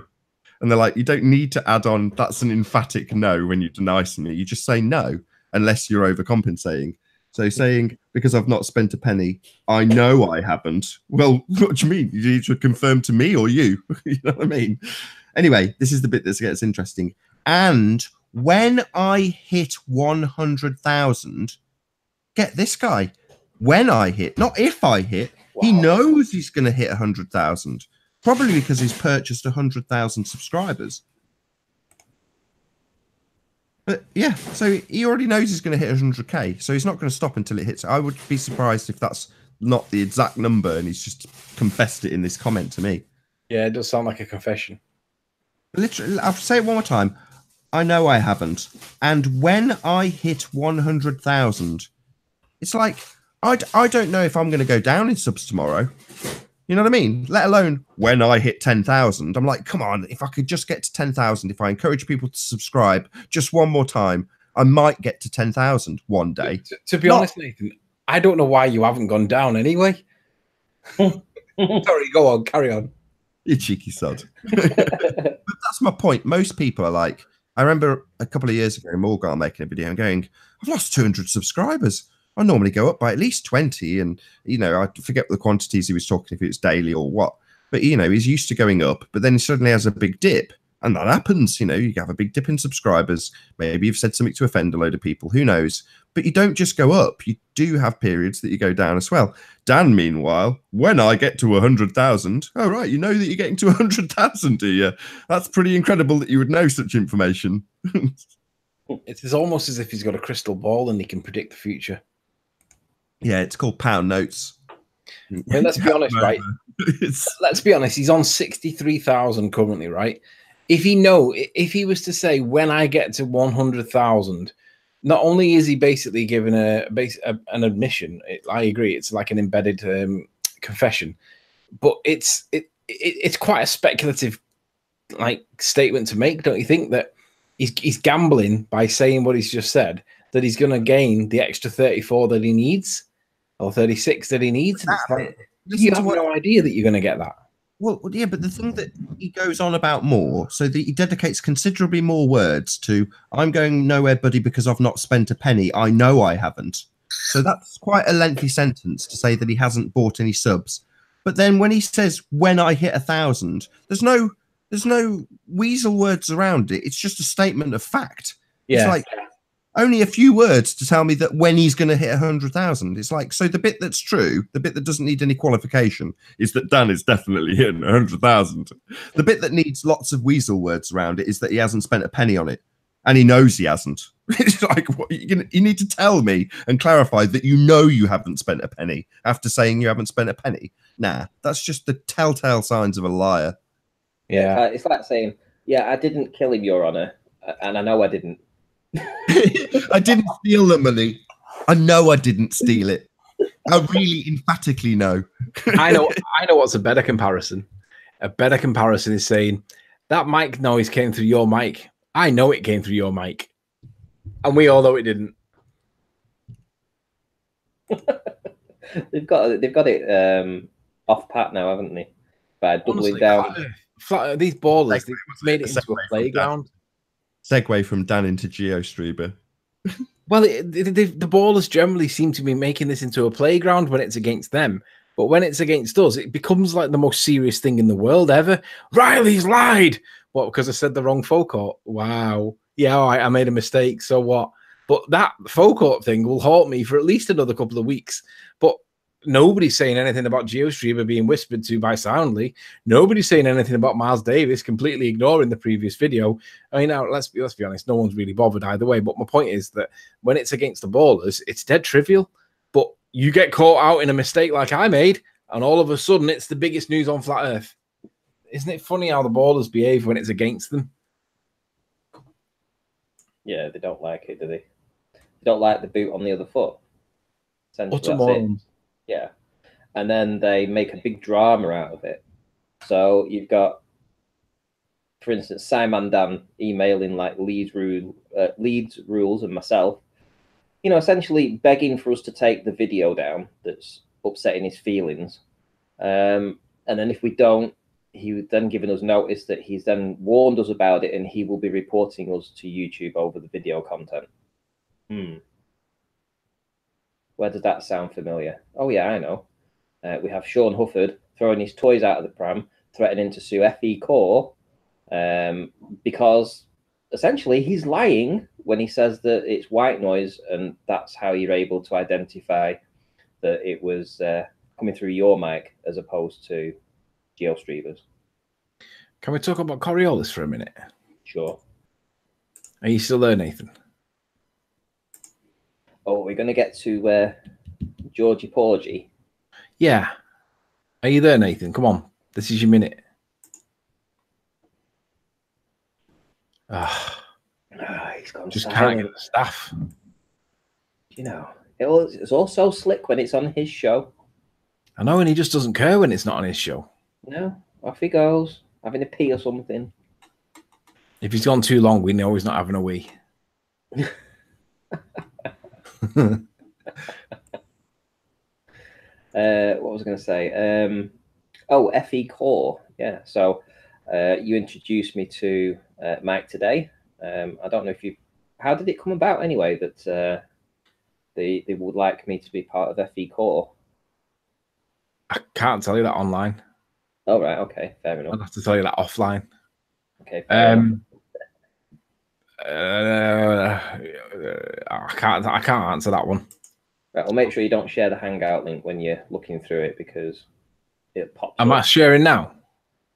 Speaker 3: And they're like, you don't need to add on, that's an emphatic no when you deny something. You just say no, unless you're overcompensating. So saying, because I've not spent a penny, I know I haven't. Well, what do you mean? You need to confirm to me or you? You know what I mean? Anyway, this is the bit that gets interesting. And when I hit 100,000, get this guy. When I hit, not if I hit, he knows he's going to hit 100,000. Probably because he's purchased 100,000 subscribers. But yeah, so he already knows he's going to hit 100K. So he's not going to stop until it hits. I would be surprised if that's not the exact number and he's just confessed it in this comment to me.
Speaker 1: Yeah, it does sound like a confession.
Speaker 3: Literally, I'll say it one more time. I know I haven't. And when I hit 100,000, it's like, I don't know if I'm going to go down in subs tomorrow. You know what I mean? Let alone when I hit 10,000. I'm like, come on, if I could just get to 10,000, if I encourage people to subscribe just one more time, I might get to 10,000 one day.
Speaker 1: To be honest, Nathan, I don't know why you haven't gone down anyway. Sorry, go on, carry on.
Speaker 3: You cheeky sod. But that's my point. Most people are like, I remember a couple of years ago, Morgan making a video and going, I've lost 200 subscribers. I normally go up by at least 20. And, you know, I forget the quantities he was talking, if it was daily or what. But, you know, he's used to going up, but then he suddenly has a big dip. And that happens, you know, you have a big dip in subscribers. Maybe you've said something to offend a load of people. Who knows? But you don't just go up. You do have periods that you go down as well. Dan, meanwhile, when I get to 100,000, oh, right, you know that you're getting to 100,000, do you? That's pretty incredible that you would know such information.
Speaker 1: It's almost as if he's got a crystal ball and he can predict the future.
Speaker 3: Yeah, it's called pound notes.
Speaker 1: I mean, let's be honest, right? Let's be honest. He's on 63,000 currently, right? If he was to say, when I get to 100,000, not only is he basically giving an admission, I agree, it's like an embedded confession, but it's quite a speculative like statement to make, don't you think? That he's gambling by saying what he's just said, that he's going to gain the extra 34 that he needs, or 36 that he needs. You have no idea that you're going to get that.
Speaker 3: Well, yeah, but the thing that he goes on about more, so that he dedicates considerably more words to, I'm going nowhere, buddy, because I've not spent a penny. I know I haven't. So that's quite a lengthy sentence to say that he hasn't bought any subs. But then when he says, when I hit 1,000, there's no weasel words around it. It's just a statement of fact.
Speaker 1: Yeah.
Speaker 3: It's like only a few words to tell me that when he's going to hit 100,000. It's like, so the bit that's true, the bit that doesn't need any qualification, is that Dan is definitely hitting 100,000. The bit that needs lots of weasel words around it is that he hasn't spent a penny on it, and he knows he hasn't. It's like, what, you need to tell me and clarify that you know you haven't spent a penny after saying you haven't spent a penny. Nah, that's just the telltale signs of a liar.
Speaker 1: Yeah.
Speaker 2: It's like saying, yeah, I didn't kill him, Your Honor, and I know I didn't.
Speaker 3: I didn't steal the money. I know I didn't steal it. I really emphatically know.
Speaker 1: I know what's a better comparison. A better comparison is saying that mic noise came through your mic. I know it came through your mic, and we all know it didn't.
Speaker 2: They've got it off pat now, haven't they? By doubling down.
Speaker 1: These ballers, they made it into a playground.
Speaker 3: Segue from Dan into GeoStreamer.
Speaker 1: Well, the ballers generally seem to be making this into a playground when it's against them. But when it's against us, it becomes like the most serious thing in the world ever. Riley's lied. What, because I said the wrong FeCore? Wow. Yeah, all right, I made a mistake. So what? But that FeCore thing will haunt me for at least another couple of weeks. But nobody's saying anything about GeoStreamer being whispered to by Soundly. Nobody's saying anything about Miles Davis, completely ignoring the previous video. I mean, now let's be honest, no one's really bothered either way. But my point is that when it's against the ballers, it's dead trivial. But you get caught out in a mistake like I made, and all of a sudden it's the biggest news on flat Earth. Isn't it funny how the ballers behave when it's against them?
Speaker 2: Yeah, they don't like it, do they? They don't like the boot on the other foot. Essentially, that's it. Yeah. And then they make a big drama out of it. So you've got, for instance, SciManDan emailing like Leeds Rules and myself, you know, essentially begging for us to take the video down that's upsetting his feelings. And then if we don't, he would then given us notice that he's then warned us about it and he will be reporting us to YouTube over the video content. Where does that sound familiar? Oh, yeah, I know. We have Sean Hufford throwing his toys out of the pram, threatening to sue FeCore because essentially he's lying when he says that it's white noise, and that's how you're able to identify that it was coming through your mic as opposed to GeoStreamer's.
Speaker 1: Can we talk about Coriolis for a minute?
Speaker 2: Sure.
Speaker 1: Are you still there, Nathan?
Speaker 2: Oh, we're going to get to Georgie Porgy.
Speaker 1: Yeah. Are you there, Nathan? Come on. This is your minute.
Speaker 2: He's gone
Speaker 1: just
Speaker 2: silent.
Speaker 1: can't get the staff.
Speaker 2: You know, it's all so slick when it's on his show.
Speaker 1: I know, and he just doesn't care when it's not on his show. No,
Speaker 2: off he goes, having a pee or something.
Speaker 1: If he's gone too long, we know he's not having a wee.
Speaker 2: What was I going to say? Oh, FeCore. Yeah. So you introduced me to Mike today. I don't know if you. How did it come about anyway that they would like me to be part of FeCore?
Speaker 1: I can't tell you that online.
Speaker 2: Oh, right. Okay. Fair enough.
Speaker 1: I'll have to tell you that offline.
Speaker 2: Okay. Fair enough.
Speaker 1: I can't answer that one.
Speaker 2: Right, well, make sure you don't share the Hangout link when you're looking through it because it pops.
Speaker 1: Am I sharing now?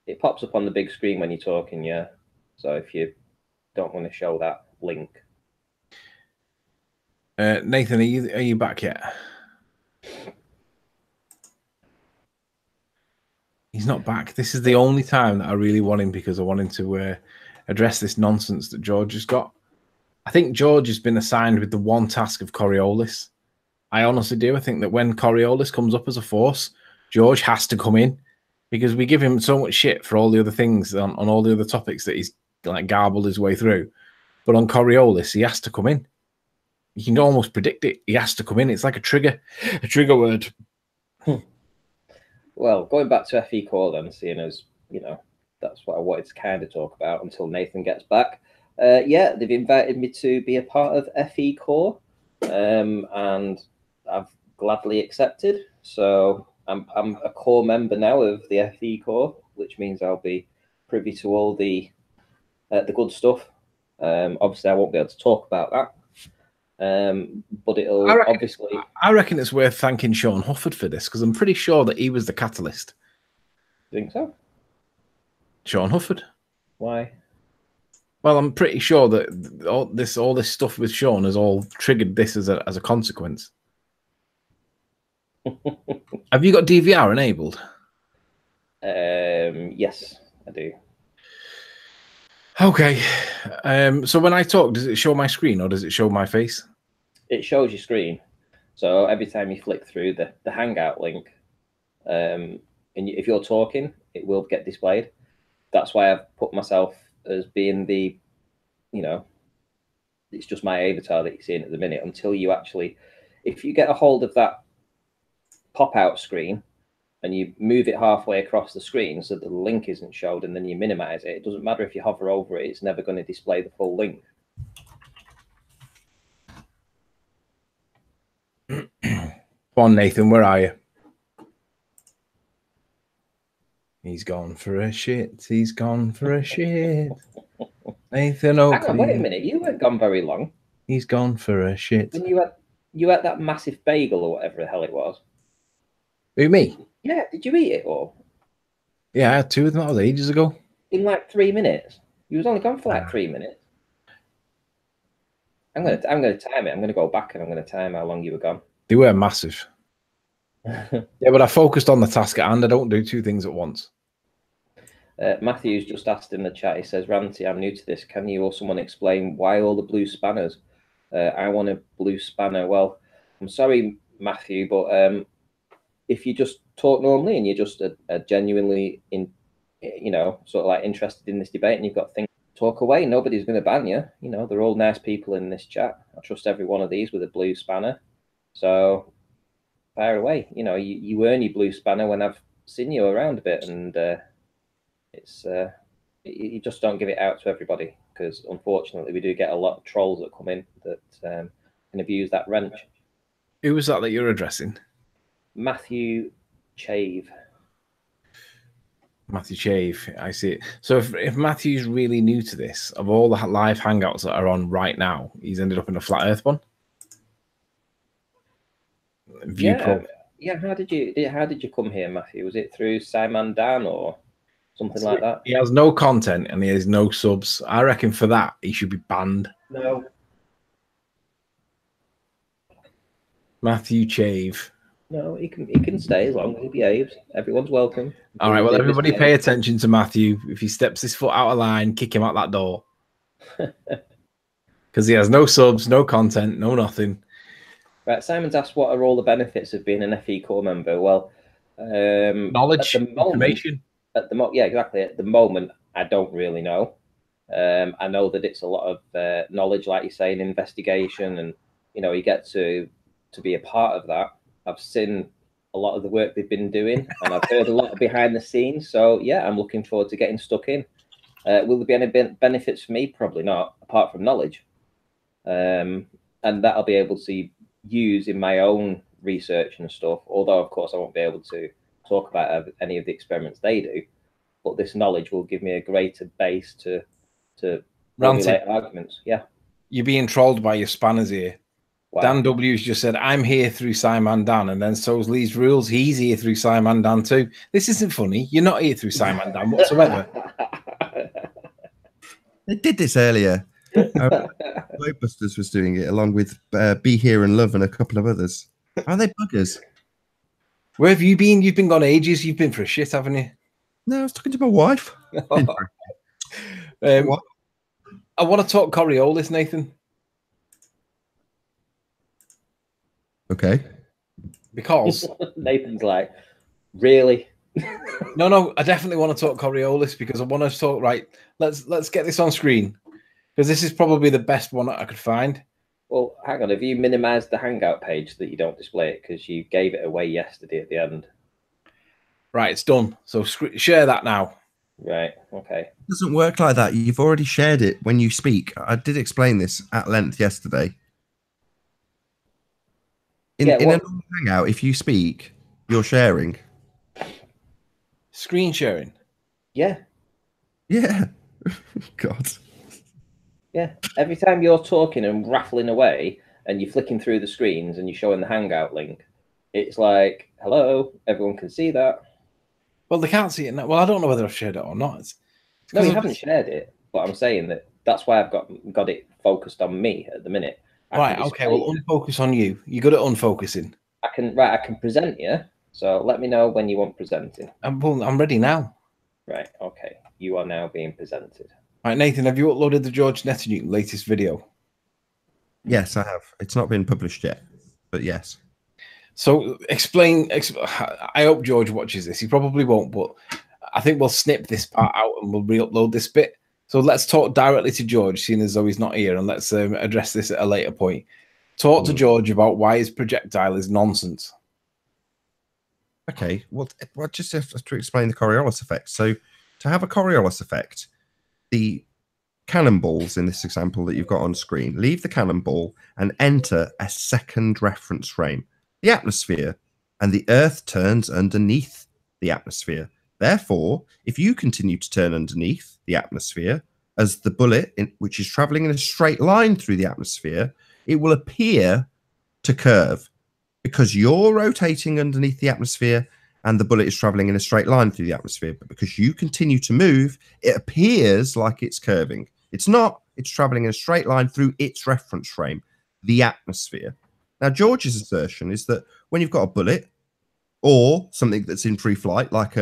Speaker 2: It pops up on the big screen when you're talking, yeah. So if you don't want to show that link.
Speaker 1: Nathan, are you back yet? He's not back. This is the only time that I really want him because I want him to address this nonsense that George has got. I think George has been assigned with the one task of Coriolis. I honestly do. I think that when Coriolis comes up as a force, George has to come in because we give him so much shit for all the other things on all the other topics that he's like garbled his way through. But on Coriolis, he has to come in. You can almost predict it. He has to come in. It's like a trigger word.
Speaker 2: Well, going back to FeCore then, seeing as, you know, that's what I wanted to kind of talk about until Nathan gets back. Yeah, they've invited me to be a part of FeCore, and I've gladly accepted. So I'm a core member now of the FeCore, which means I'll be privy to all the good stuff. Obviously, I won't be able to talk about that. But it'll obviously.
Speaker 1: I reckon it's worth thanking Sean Hufford for this, because I'm pretty sure that he was the catalyst.
Speaker 2: Think so?
Speaker 1: Sean Hufford.
Speaker 2: Why?
Speaker 1: Well, I'm pretty sure that all this stuff with Sean has all triggered this as a consequence. Have you got DVR enabled?
Speaker 2: Yes, I do.
Speaker 1: Okay. So when I talk, does it show my screen or does it show my face?
Speaker 2: It shows your screen. So every time you flick through the Hangout link, and if you're talking, it will get displayed. That's why I've put myself as being the, you know, it's just my avatar that you're seeing at the minute until you actually, if you get a hold of that pop-out screen and you move it halfway across the screen so that the link isn't showed and then you minimize it, it doesn't matter if you hover over it, it's never going to display the full link.
Speaker 1: Come on, Nathan, where are you? He's gone for a shit. He's gone for a shit. Nathan Oakley.
Speaker 2: Hang on, wait a minute. You weren't gone very long.
Speaker 1: He's gone for a shit.
Speaker 2: When you had that massive bagel or whatever the hell it was.
Speaker 1: Who, me?
Speaker 2: Yeah, did you eat it all?
Speaker 1: Yeah, I had two of them. That was ages ago.
Speaker 2: In like 3 minutes. You was only gone for like 3 minutes. I'm gonna time it. I'm gonna go back and I'm gonna time how long you were gone.
Speaker 1: They were massive. Yeah, but I focused on the task at hand. I don't do two things at once.
Speaker 2: Matthew's just asked in the chat. He says, "Ranty, I'm new to this. Can you or someone explain why all the blue spanners? I want a blue spanner." Well, I'm sorry, Matthew, but if you just talk normally and you're just a genuinely sort of like interested in this debate and you've got things, talk away. Nobody's going to ban you. You know, they're all nice people in this chat. I trust every one of these with a blue spanner. So fire away. You know, you earn your blue spanner when I've seen you around a bit, and it's you just don't give it out to everybody, because unfortunately we do get a lot of trolls that come in that can abuse that wrench.
Speaker 1: Who was that you're addressing?
Speaker 2: Matthew Chave.
Speaker 1: Matthew Chave, I see it. So if Matthew's really new to this, of all the live hangouts that are on right now, he's ended up in a flat Earth one.
Speaker 2: Yeah. How did you come here, Matthew? Was it through SciManDan or something like that?
Speaker 1: He has no content and he has no subs. I reckon for that he should be banned.
Speaker 2: No.
Speaker 1: Matthew Chave.
Speaker 2: No, he can stay as long as he behaves. Everyone's welcome.
Speaker 1: All right, well, everybody pay attention to Matthew. If he steps his foot out of line, kick him out that door. Because he has no subs, no content, no nothing.
Speaker 2: Right, Simon's asked what are all the benefits of being an FeCore member. Well,
Speaker 1: knowledge, information.
Speaker 2: Yeah, exactly. At the moment, I don't really know. I know that it's a lot of knowledge, like you say, in investigation, and you get to be a part of that. I've seen a lot of the work they've been doing, and I've heard a lot of behind the scenes. So yeah, I'm looking forward to getting stuck in. Will there be any benefits for me? Probably not, apart from knowledge, and that I'll be able to use in my own research and stuff. Although, of course, I won't be able to talk about any of the experiments they do. But this knowledge will give me a greater base to formulate arguments. Yeah,
Speaker 1: you're being trolled by your spanners here. Wow. Dan W's just said, "I'm here through SciManDan," and then so's Lee's Rules. He's here through SciManDan too. This isn't funny. You're not here through SciManDan whatsoever.
Speaker 3: They did this earlier. Globebusters was doing it along with Be Here and Love and a couple of others. Are they buggers?
Speaker 1: Where have you been? You've been gone ages. You've been for a shit, haven't you?
Speaker 3: No, I was talking to my wife.
Speaker 1: I want to talk Coriolis, Nathan.
Speaker 3: Okay.
Speaker 1: Because
Speaker 2: Nathan's like, really?
Speaker 1: No, I definitely want to talk Coriolis because I want to talk. Right, let's get this on screen because this is probably the best one that I could find.
Speaker 2: Well, hang on. Have you minimized the Hangout page so that you don't display it because you gave it away yesterday at the end?
Speaker 1: Right, it's done. So share that now.
Speaker 2: Right. Okay.
Speaker 3: It doesn't work like that. You've already shared it when you speak. I did explain this at length yesterday. In a normal hangout, if you speak, you're sharing.
Speaker 1: Screen sharing.
Speaker 2: Yeah.
Speaker 3: Yeah. God.
Speaker 2: Yeah. Every time you're talking and rattling away and you're flicking through the screens and you're showing the Hangout link, it's like, hello, everyone can see that.
Speaker 1: Well, they can't see it now. Well, I don't know whether I've shared it or not.
Speaker 2: No, you haven't shared it, but I'm saying that's why I've got it focused on me at the minute.
Speaker 1: Right, okay, well, unfocus on you. You're good at unfocusing.
Speaker 2: I can present you, so let me know when you want presenting.
Speaker 1: I'm ready now.
Speaker 2: Right, okay. You are now being presented.
Speaker 1: Right, Nathan, have you uploaded the George Netanyahu latest video?
Speaker 3: Yes, I have. It's not been published yet, but yes.
Speaker 1: So explain. I hope George watches this. He probably won't, but I think we'll snip this part out and we'll re-upload this bit. So let's talk directly to George, seeing as though he's not here, and let's address this at a later point. Talk to George about why his projectile is nonsense.
Speaker 3: Okay, well, just have to explain the Coriolis effect. So to have a Coriolis effect, the cannonballs in this example that you've got on screen, leave the cannonball and enter a second reference frame, the atmosphere, and the Earth turns underneath the atmosphere. Therefore, if you continue to turn underneath the atmosphere as the bullet, which is traveling in a straight line through the atmosphere, it will appear to curve because you're rotating underneath the atmosphere and the bullet is traveling in a straight line through the atmosphere. But because you continue to move, it appears like it's curving. It's not. It's traveling in a straight line through its reference frame, the atmosphere. Now, George's assertion is that when you've got a bullet or something that's in free flight, like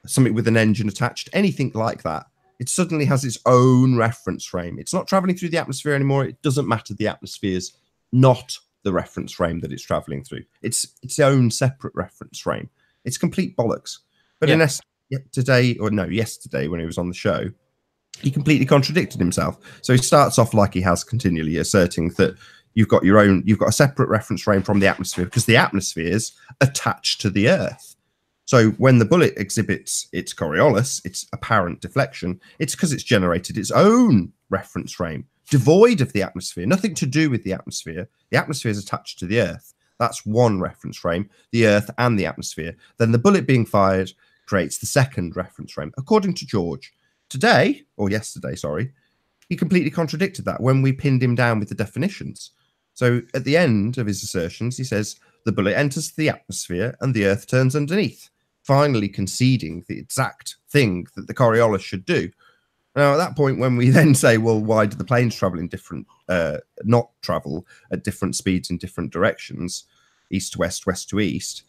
Speaker 3: something with an engine attached, anything like that, it suddenly has its own reference frame. It's not traveling through the atmosphere anymore. It doesn't matter. The atmosphere's not the reference frame that it's traveling through. It's its own separate reference frame. It's complete bollocks. But yesterday, when he was on the show, he completely contradicted himself. So he starts off like he has continually, asserting that you've got a separate reference frame from the atmosphere because the atmosphere's attached to the Earth. So when the bullet exhibits its Coriolis, its apparent deflection, it's because it's generated its own reference frame, devoid of the atmosphere, nothing to do with the atmosphere. The atmosphere is attached to the Earth. That's one reference frame, the Earth and the atmosphere. Then the bullet being fired creates the second reference frame, according to George. Yesterday, he completely contradicted that when we pinned him down with the definitions. So at the end of his assertions, he says the bullet enters the atmosphere and the Earth turns underneath, finally conceding the exact thing that the Coriolis should do. Now, at that point, when we then say, well, why do the planes travel in not travel at different speeds in different directions, east to west, west to east,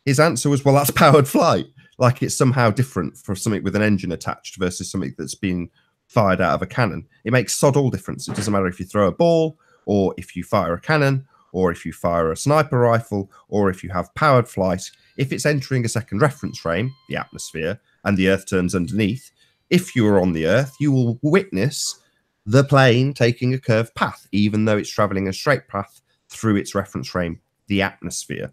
Speaker 3: his answer was, well, that's powered flight. Like it's somehow different for something with an engine attached versus something that's been fired out of a cannon. It makes sod all difference. It doesn't matter if you throw a ball or if you fire a cannon or if you fire a sniper rifle or if you have powered flight. If it's entering a second reference frame, the atmosphere, and the Earth turns underneath, if you are on the Earth, you will witness the plane taking a curved path, even though it's traveling a straight path through its reference frame, the atmosphere.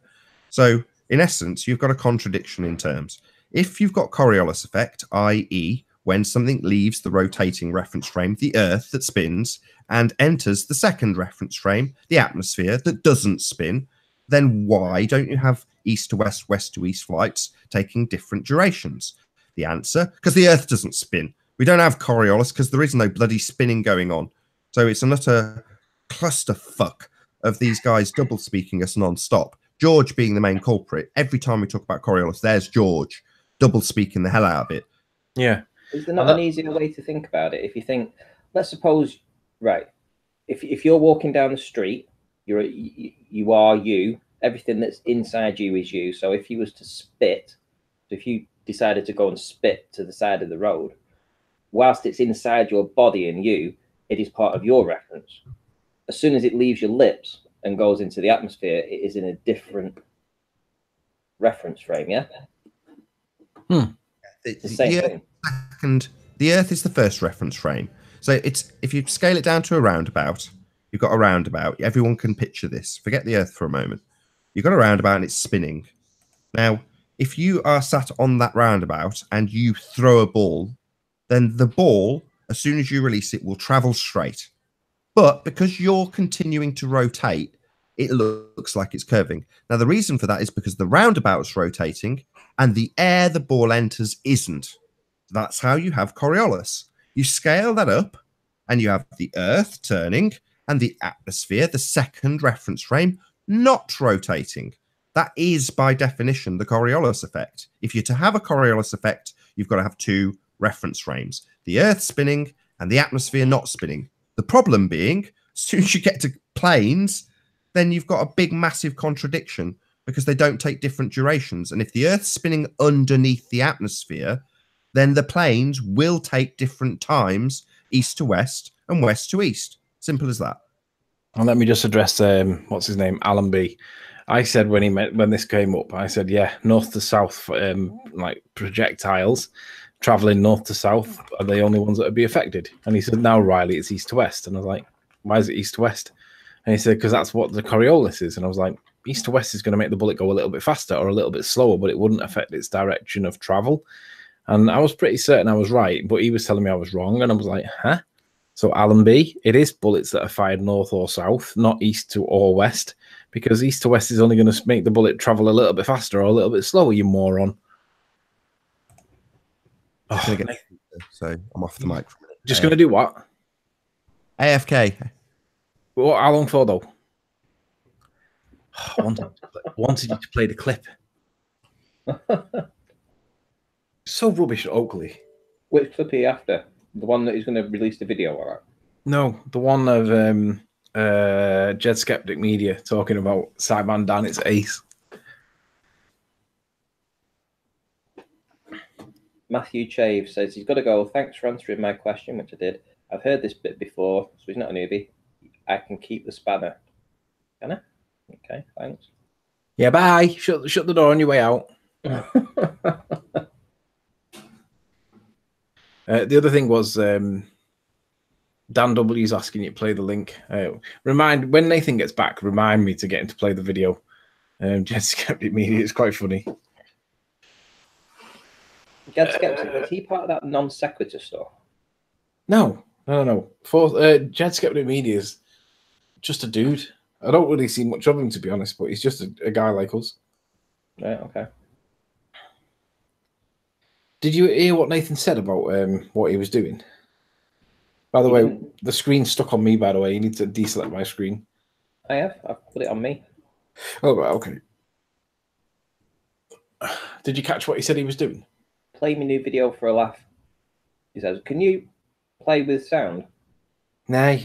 Speaker 3: So, in essence, you've got a contradiction in terms. If you've got Coriolis effect, i.e., when something leaves the rotating reference frame, the Earth that spins, and enters the second reference frame, the atmosphere that doesn't spin, then why don't you have east to west, west to east flights taking different durations? The answer, because the Earth doesn't spin. We don't have Coriolis because there is no bloody spinning going on. So it's an utter clusterfuck of these guys double speaking us non-stop. George being the main culprit. Every time we talk about Coriolis, there's George double speaking the hell out of it.
Speaker 1: Yeah.
Speaker 2: Is there not an easier way to think about it? If you think, let's suppose, right, if you're walking down the street, you are you. Everything that's inside you is you. So if you was to spit, if you decided to go and spit to the side of the road, whilst it's inside your body and you, it is part of your reference. As soon as it leaves your lips and goes into the atmosphere, it is in a different reference frame, yeah? It's the same thing.
Speaker 3: And the Earth is the first reference frame. So it's, if you scale it down to a roundabout, you've got a roundabout. Everyone can picture this. Forget the Earth for a moment. You've got a roundabout and it's spinning. Now, if you are sat on that roundabout and you throw a ball, then the ball, as soon as you release it, will travel straight. But because you're continuing to rotate, it looks like it's curving. Now, the reason for that is because the roundabout's rotating and the air the ball enters isn't. That's how you have Coriolis. You scale that up and you have the Earth turning and the atmosphere, the second reference frame, not rotating. That is, by definition, the Coriolis effect. If you're to have a Coriolis effect, you've got to have two reference frames. The Earth spinning and the atmosphere not spinning. The problem being, as soon as you get to planes, then you've got a big, massive contradiction because they don't take different durations. And if the Earth's spinning underneath the atmosphere, then the planes will take different times, east to west and west to east. Simple as that.
Speaker 1: And let me just address what's his name, Alan B. I said when this came up, I said, yeah, north to south, like projectiles traveling north to south are the only ones that would be affected. And he said, now, Riley, it's east to west. And I was like, why is it east to west? And he said, because that's what the Coriolis is. And I was like, east to west is going to make the bullet go a little bit faster or a little bit slower, but it wouldn't affect its direction of travel. And I was pretty certain I was right, but he was telling me I was wrong. And I was like, huh? So Alan B, it is bullets that are fired north or south, not east to or west, because east to west is only going to make the bullet travel a little bit faster or a little bit slower, you moron.
Speaker 3: Oh, so I'm off the mic for a minute.
Speaker 1: Just going to do what?
Speaker 3: AFK.
Speaker 1: What? How long for, though? I wanted you to play the clip. So rubbish at Oakley.
Speaker 2: Which clip are you after? The one that he's going to release the video, all right?
Speaker 1: No, the one of Jed Skeptic Media talking about SciManDan, it's ace.
Speaker 2: Matthew Chave says he's got to go. Thanks for answering my question, which I did. I've heard this bit before, so he's not a newbie. I can keep the spanner. Can I? Okay, thanks. Yeah,
Speaker 1: bye. Shut the door on your way out. The other thing was Dan W's asking you to play the link. When Nathan gets back, remind me to get him to play the video. Jed Skeptic Media, it's quite funny.
Speaker 2: Jed Skeptic, is he part of that non sequitur stuff?
Speaker 1: No. Jed Skeptic Media is just a dude. I don't really see much of him, to be honest, but he's just a guy like us.
Speaker 2: Right, okay.
Speaker 1: Did you hear what Nathan said about what he was doing? By the way, the screen's stuck on me, by the way. You need to deselect my screen.
Speaker 2: I have. I've put it on me.
Speaker 1: Oh, right, okay. Did you catch what he said he was doing?
Speaker 2: Play me new video for a laugh. He says, can you play with sound?
Speaker 1: Nah,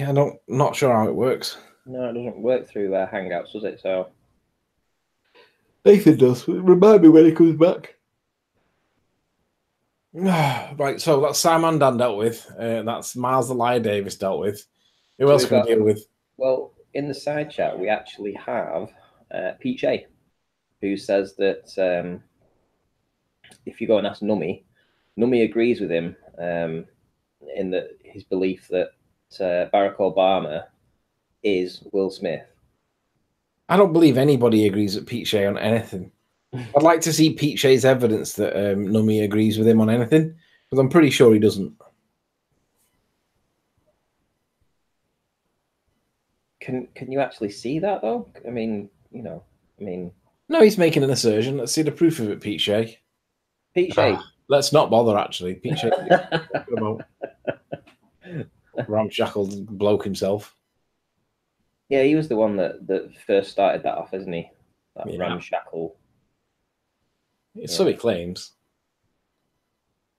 Speaker 1: not sure how it works.
Speaker 2: No, it doesn't work through Hangouts, does it? So
Speaker 1: Nathan does. Remind me when he comes back. Right, so that's SciManDan dealt with. That's Miles the Liar Davis dealt with. Who else can we deal with?
Speaker 2: Well, in the side chat, we actually have Peach A, who says that if you go and ask Nummy agrees with him in his belief that Barack Obama is Will Smith.
Speaker 1: I don't believe anybody agrees with Pete Shea on anything. I'd like to see Pete Shea's evidence that Nummy agrees with him on anything, because I'm pretty sure he doesn't.
Speaker 2: Can you actually see that though? I mean,
Speaker 1: no, he's making an assertion. Let's see the proof of it, Pete Shea.
Speaker 2: Pete Shea.
Speaker 1: Let's not bother. Actually, Pete Shea. Ramshackled bloke himself.
Speaker 2: Yeah, he was the one that first started that off, isn't he? That ramshackle.
Speaker 1: So he claims.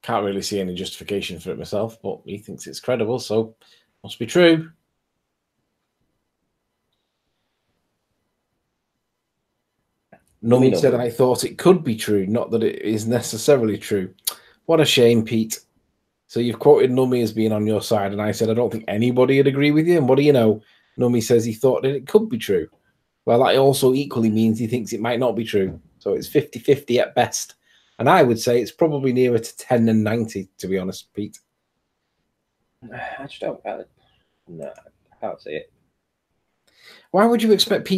Speaker 1: Can't really see any justification for it myself, but he thinks it's credible, so must be true. Nummy said, I thought it could be true, not that it is necessarily true. What a shame, Pete. So you've quoted Nummy as being on your side, and I said, I don't think anybody would agree with you. And what do you know? Nummy says he thought that it could be true. Well, that also equally means he thinks it might not be true. So it's 50-50 at best. And I would say it's probably nearer to 10 than 90, to be honest, Pete.
Speaker 2: I just don't. No, I can't see it.
Speaker 1: Why would you expect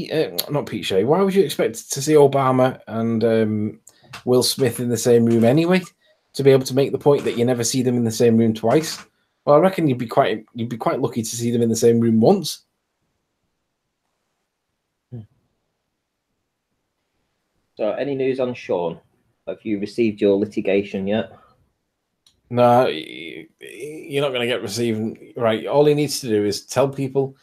Speaker 1: not Pete Shea? Why would you expect to see Obama and Will Smith in the same room anyway, to be able to make the point that you never see them in the same room twice. Well, I reckon you'd be quite lucky to see them in the same room once.
Speaker 2: So, any news on Sean? Have you received your litigation yet?
Speaker 1: No, you're not going to get receiving right. All he needs to do is tell people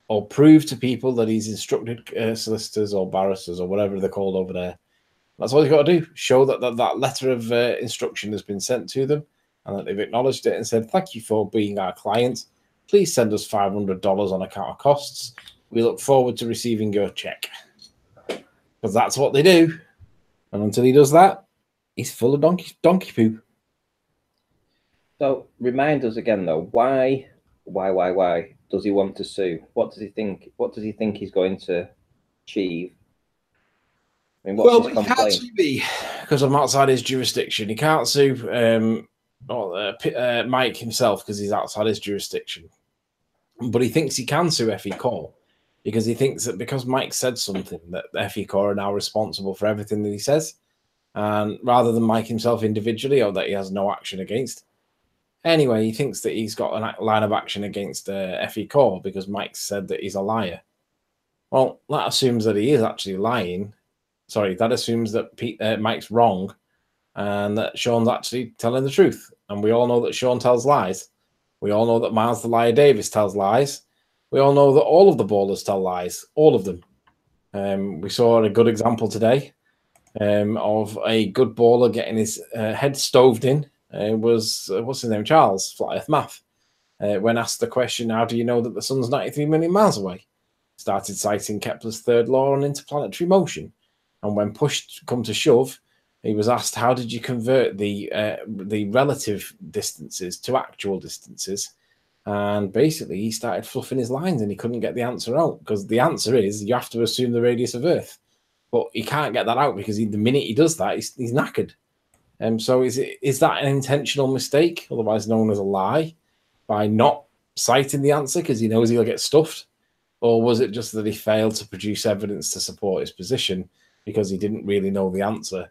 Speaker 1: or prove to people that he's instructed solicitors or barristers or whatever they're called over there. That's all he's got to do. Show that that letter of instruction has been sent to them and that they've acknowledged it and said, thank you for being our client. Please send us $500 on account of costs. We look forward to receiving your check. Because that's what they do. And until he does that, he's full of donkey poop.
Speaker 2: So remind us again, though, why does he want to sue? What does he think? What does he think he's going to achieve? I mean, what's his complaint?
Speaker 1: He can't sue me because I'm outside his jurisdiction. He can't sue Mike himself because he's outside his jurisdiction. But he thinks he can sue FeCore because he thinks that because Mike said something that FeCore are now responsible for everything that he says, and rather than Mike himself individually or that he has no action against. Anyway, he thinks that he's got a line of action against FeCore because Mike said that he's a liar. Well, that assumes that he is actually lying. Sorry, that assumes that Mike's wrong and that Sean's actually telling the truth. And we all know that Sean tells lies. We all know that Miles the Liar Davis tells lies. We all know that all of the ballers tell lies. All of them. We saw a good example today of a good baller getting his head stoved in. Was what's his name? Charles, Flat Earth Math. When asked the question, how do you know that the sun's 93 million miles away? Started citing Kepler's third law on interplanetary motion. And when pushed come to shove, he was asked, how did you convert the relative distances to actual distances? And basically, he started fluffing his lines and he couldn't get the answer out because the answer is you have to assume the radius of Earth. But he can't get that out because the minute he does that, he's knackered. So is that an intentional mistake, otherwise known as a lie, by not citing the answer because he knows he'll get stuffed? Or was it just that he failed to produce evidence to support his position because he didn't really know the answer?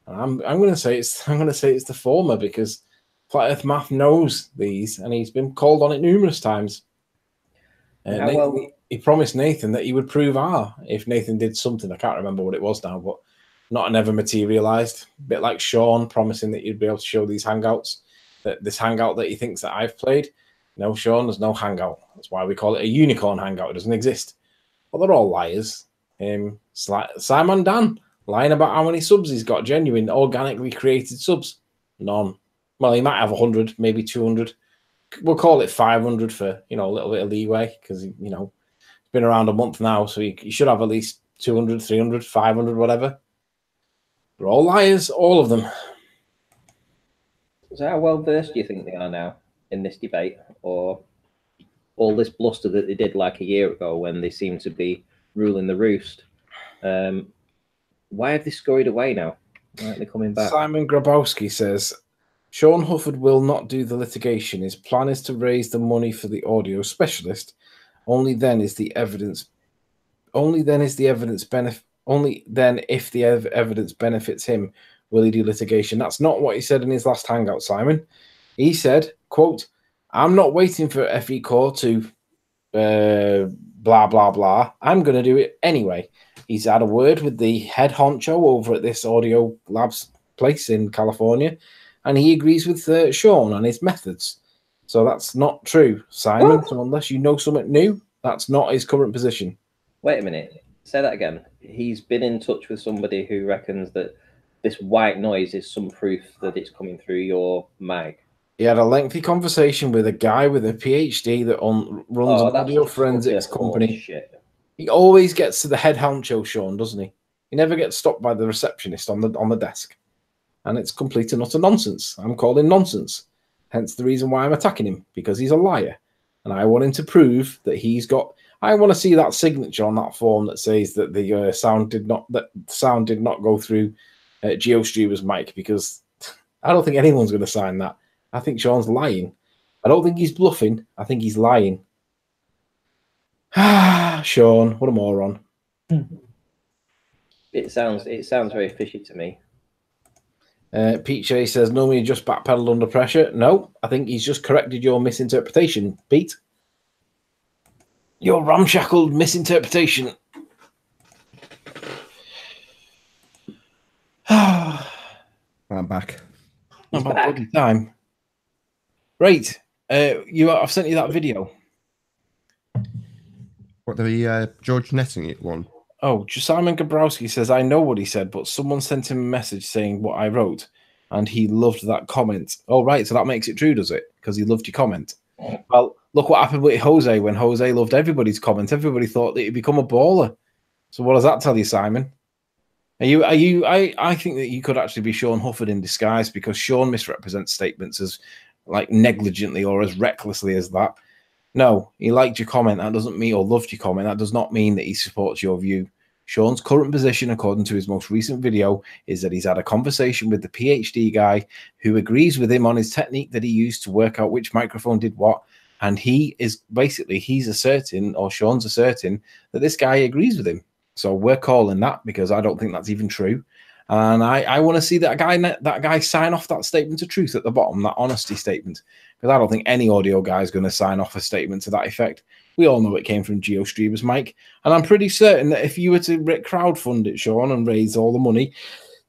Speaker 1: And I'm going to say it's the former because Flat Earth Math knows these and he's been called on it numerous times. He promised Nathan that he would prove R if Nathan did something. I can't remember what it was now, but not never materialized. A bit like Sean promising that you'd be able to show these hangouts, that this hangout that he thinks that I've played. No, Sean, there's no hangout. That's why we call it a unicorn hangout. It doesn't exist. Well, they're all liars. SciManDan lying about how many subs he's got, genuine, organically created subs. None. Well, he might have 100, maybe 200. We'll call it 500 for, a little bit of leeway because, it's been around a month now, so he should have at least 200, 300, 500, whatever. They're all liars, all of them.
Speaker 2: So how well versed do you think they are now in this debate, or all this bluster that they did like a year ago when they seemed to be ruling the roost? Why have they scurried away now? Why aren't they coming back?
Speaker 1: Simon Grabowski says, Sean Hufford will not do the litigation. His plan is to raise the money for the audio specialist. Only then if the evidence benefits him, will he do litigation. That's not what he said in his last hangout, Simon. He said, quote, I'm not waiting for FeCore to blah, blah, blah. I'm going to do it anyway. He's had a word with the head honcho over at this audio labs place in California, and he agrees with Sean and his methods. So that's not true, Simon. What? So unless you know something new, that's not his current position.
Speaker 2: Wait a minute. Say that again. He's been in touch with somebody who reckons that this white noise is some proof that it's coming through your mic.
Speaker 1: He had a lengthy conversation with a guy with a PhD that runs an audio forensics company.
Speaker 2: Shit.
Speaker 1: He always gets to the head honcho, Sean, doesn't he? He never gets stopped by the receptionist on the desk. And it's complete and utter nonsense. I'm calling nonsense. Hence the reason why I'm attacking him, because he's a liar. And I want him to prove that he's got... I want to see that signature on that form that says that the sound did not go through GeoStreamer's mic, because I don't think anyone's going to sign that. I think Sean's lying. I don't think he's bluffing. I think he's lying. Sean, what a moron.
Speaker 2: It sounds very fishy to me.
Speaker 1: Pete Shea says, no, he just backpedaled under pressure. No, I think he's just corrected your misinterpretation, Pete. Your ramshackled misinterpretation.
Speaker 3: I'm back.
Speaker 1: About bloody time. Right. I've sent you that video.
Speaker 3: What, the George Netting it one?
Speaker 1: Oh, Simon Gabrowski says, I know what he said, but someone sent him a message saying what I wrote, and he loved that comment. Oh, right, so that makes it true, does it? Because he loved your comment. Well, look what happened with Jose when Jose loved everybody's comment. Everybody thought that he'd become a baller. So what does that tell you, Simon? I think that you could actually be Sean Hufford in disguise, because Sean misrepresents statements as like negligently or as recklessly as that. No, he liked your comment. That doesn't mean, or loved your comment. That does not mean that he supports your view. Sean's current position, according to his most recent video, is that he's had a conversation with the PhD guy who agrees with him on his technique that he used to work out which microphone did what. And he's asserting, or Sean's asserting, that this guy agrees with him. So we're calling that, because I don't think that's even true. And I want to see that guy sign off that statement of truth at the bottom, that honesty statement, because I don't think any audio guy is going to sign off a statement to that effect. We all know it came from GeoStreamer's mic, and I'm pretty certain that if you were to crowdfund it, Sean, and raise all the money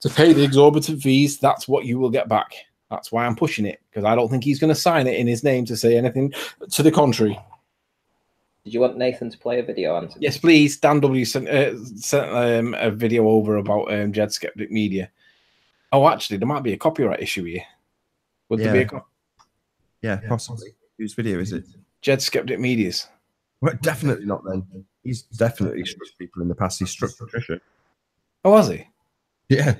Speaker 1: to pay the exorbitant fees, that's what you will get back. That's why I'm pushing it, because I don't think he's going to sign it in his name to say anything to the contrary.
Speaker 2: Did you want Nathan to play a video, Anthony?
Speaker 1: Yes, please. Dan W sent a video over about Jed Skeptic Media. Oh, actually, there might be a copyright issue here. Would there be a
Speaker 3: Yeah, possibly. Whose video is it?
Speaker 1: Jed Skeptic Media's.
Speaker 3: Well, definitely not then. He's definitely struck people in the past. He struck Patricia.
Speaker 1: Oh, has he?
Speaker 3: Yeah.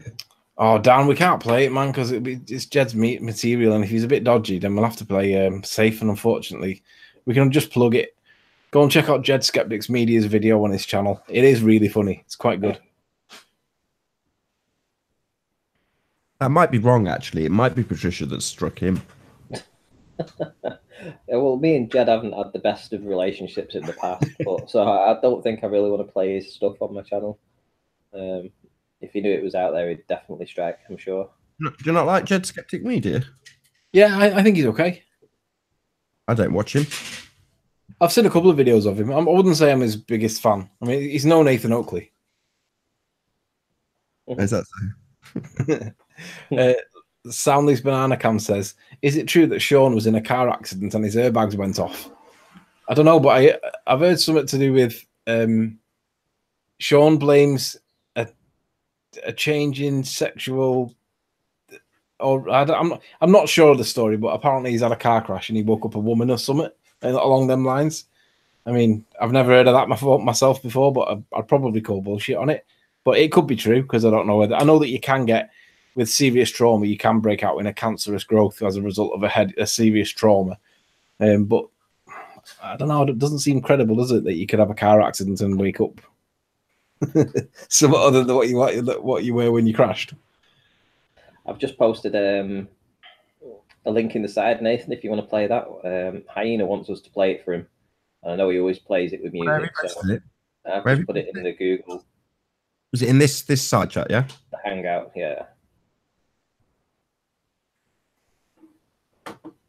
Speaker 1: Oh, Dan, we can't play it, man, because it's Jed's material, and if he's a bit dodgy, then we'll have to play safe, and unfortunately, we can just plug it. Go and check out Jed Skeptic's Media's video on his channel. It is really funny. It's quite good.
Speaker 3: That might be wrong, actually. It might be Patricia that struck him.
Speaker 2: Yeah, well, me and Jed haven't had the best of relationships in the past, but so I don't think I really want to play his stuff on my channel. If he knew it was out there, he'd definitely strike, I'm sure.
Speaker 3: Do you not like Jed Skeptic Media?
Speaker 1: Yeah, I think he's okay.
Speaker 3: I don't watch him.
Speaker 1: I've seen a couple of videos of him. I wouldn't say I'm his biggest fan. I mean, he's no Nathan Oakley.
Speaker 3: Is that so?
Speaker 1: Soundless Banana Cam says, is it true that Sean was in a car accident and his airbags went off? I don't know, but I've heard something to do with Sean blames a change in sexual, or I'm not sure of the story, but apparently he's had a car crash and he woke up a woman or something along them lines. I mean, I've never heard of that myself before, but I'd probably call bullshit on it. But it could be true, because I don't know whether. I know that you can get, with serious trauma, you can break out in a cancerous growth as a result of a serious trauma. But I don't know. It doesn't seem credible, does it, that you could have a car accident and wake up somewhat other than what you were when you crashed?
Speaker 2: I've just posted a link in the side, Nathan, if you want to play that. Hyena wants us to play it for him. I know he always plays it with music. So I've just put it in the Google.
Speaker 3: Was it in this side chat, yeah?
Speaker 2: The Hangout, yeah.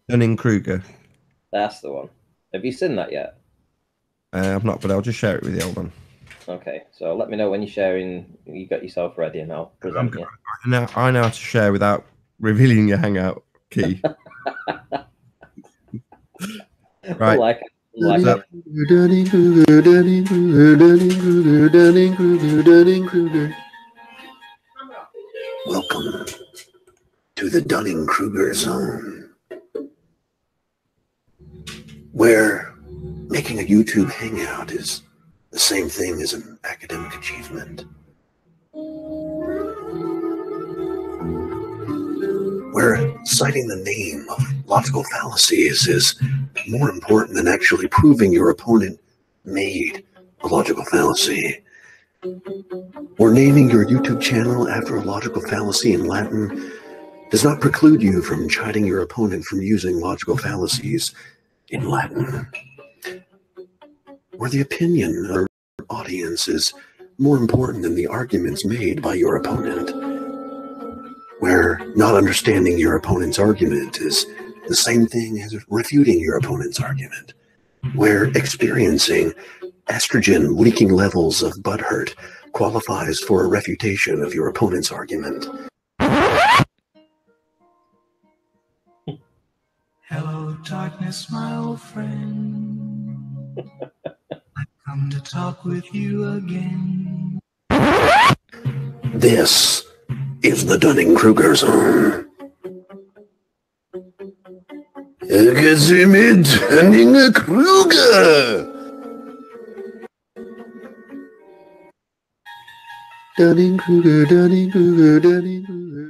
Speaker 3: Dunning-Kruger.
Speaker 2: That's the one. Have you seen that yet?
Speaker 3: I've not, but I'll just share it with you. Hold on.
Speaker 2: Okay, so let me know when you're sharing. You got yourself ready, and I'll present you.
Speaker 3: I know how to share without revealing your Hangout key. Right.
Speaker 2: Like
Speaker 5: Welcome to the Dunning-Kruger zone, where making a YouTube hangout is the same thing as an academic achievement, where citing the name of logical fallacies is more important than actually proving your opponent made a logical fallacy, or naming your YouTube channel after a logical fallacy in Latin does not preclude you from chiding your opponent from using logical fallacies in Latin, where the opinion of your audience is more important than the arguments made by your opponent, where not understanding your opponent's argument is the same thing as refuting your opponent's argument, where experiencing estrogen leaking levels of butthurt qualifies for a refutation of your opponent's argument.
Speaker 6: Hello, darkness, my old friend. I've come to talk with you again.
Speaker 5: This is the Dunning-Kruger zone. Dunning-Kruger! Dunning-Kruger, Dunning-Kruger, Dunning-Kruger.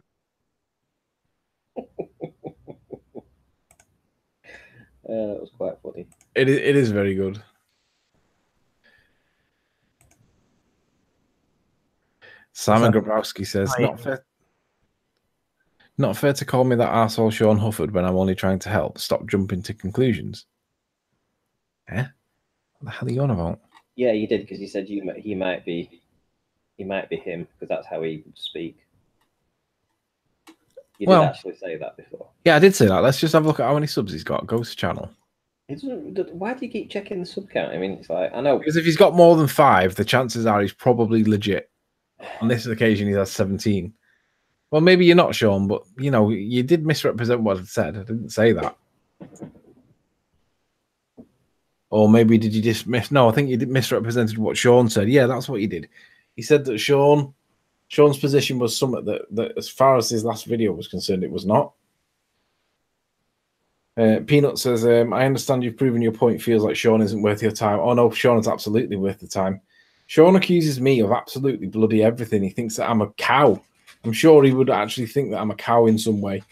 Speaker 2: That was quite funny.
Speaker 1: It is very good. Simon Grabowski says, not fair to call me that arsehole Sean Hufford when I'm only trying to help. Stop jumping to conclusions. Eh? What the hell are you on about?
Speaker 2: Yeah, you did, because you said he might be him, because that's how he would speak. You did actually say that before.
Speaker 1: Yeah, I did say that. Let's just have a look at how many subs he's got. Go to channel.
Speaker 2: Why do you keep checking the sub count? I mean, it's like, I know.
Speaker 1: Because if he's got more than 5, the chances are he's probably legit. On this occasion, he has 17. Well, maybe you're not, Sean, but, you know, you did misrepresent what I said. I didn't say that. Or maybe did you just No, I think you misrepresented what Sean said. Yeah, that's what you did. He said that Sean's position was something that, as far as his last video was concerned, it was not. Peanut says, I understand you've proven your point. Feels like Sean isn't worth your time. Oh, no, Sean is absolutely worth the time. Sean accuses me of absolutely bloody everything. He thinks that I'm a cow. I'm sure he would actually think that I'm a cow in some way.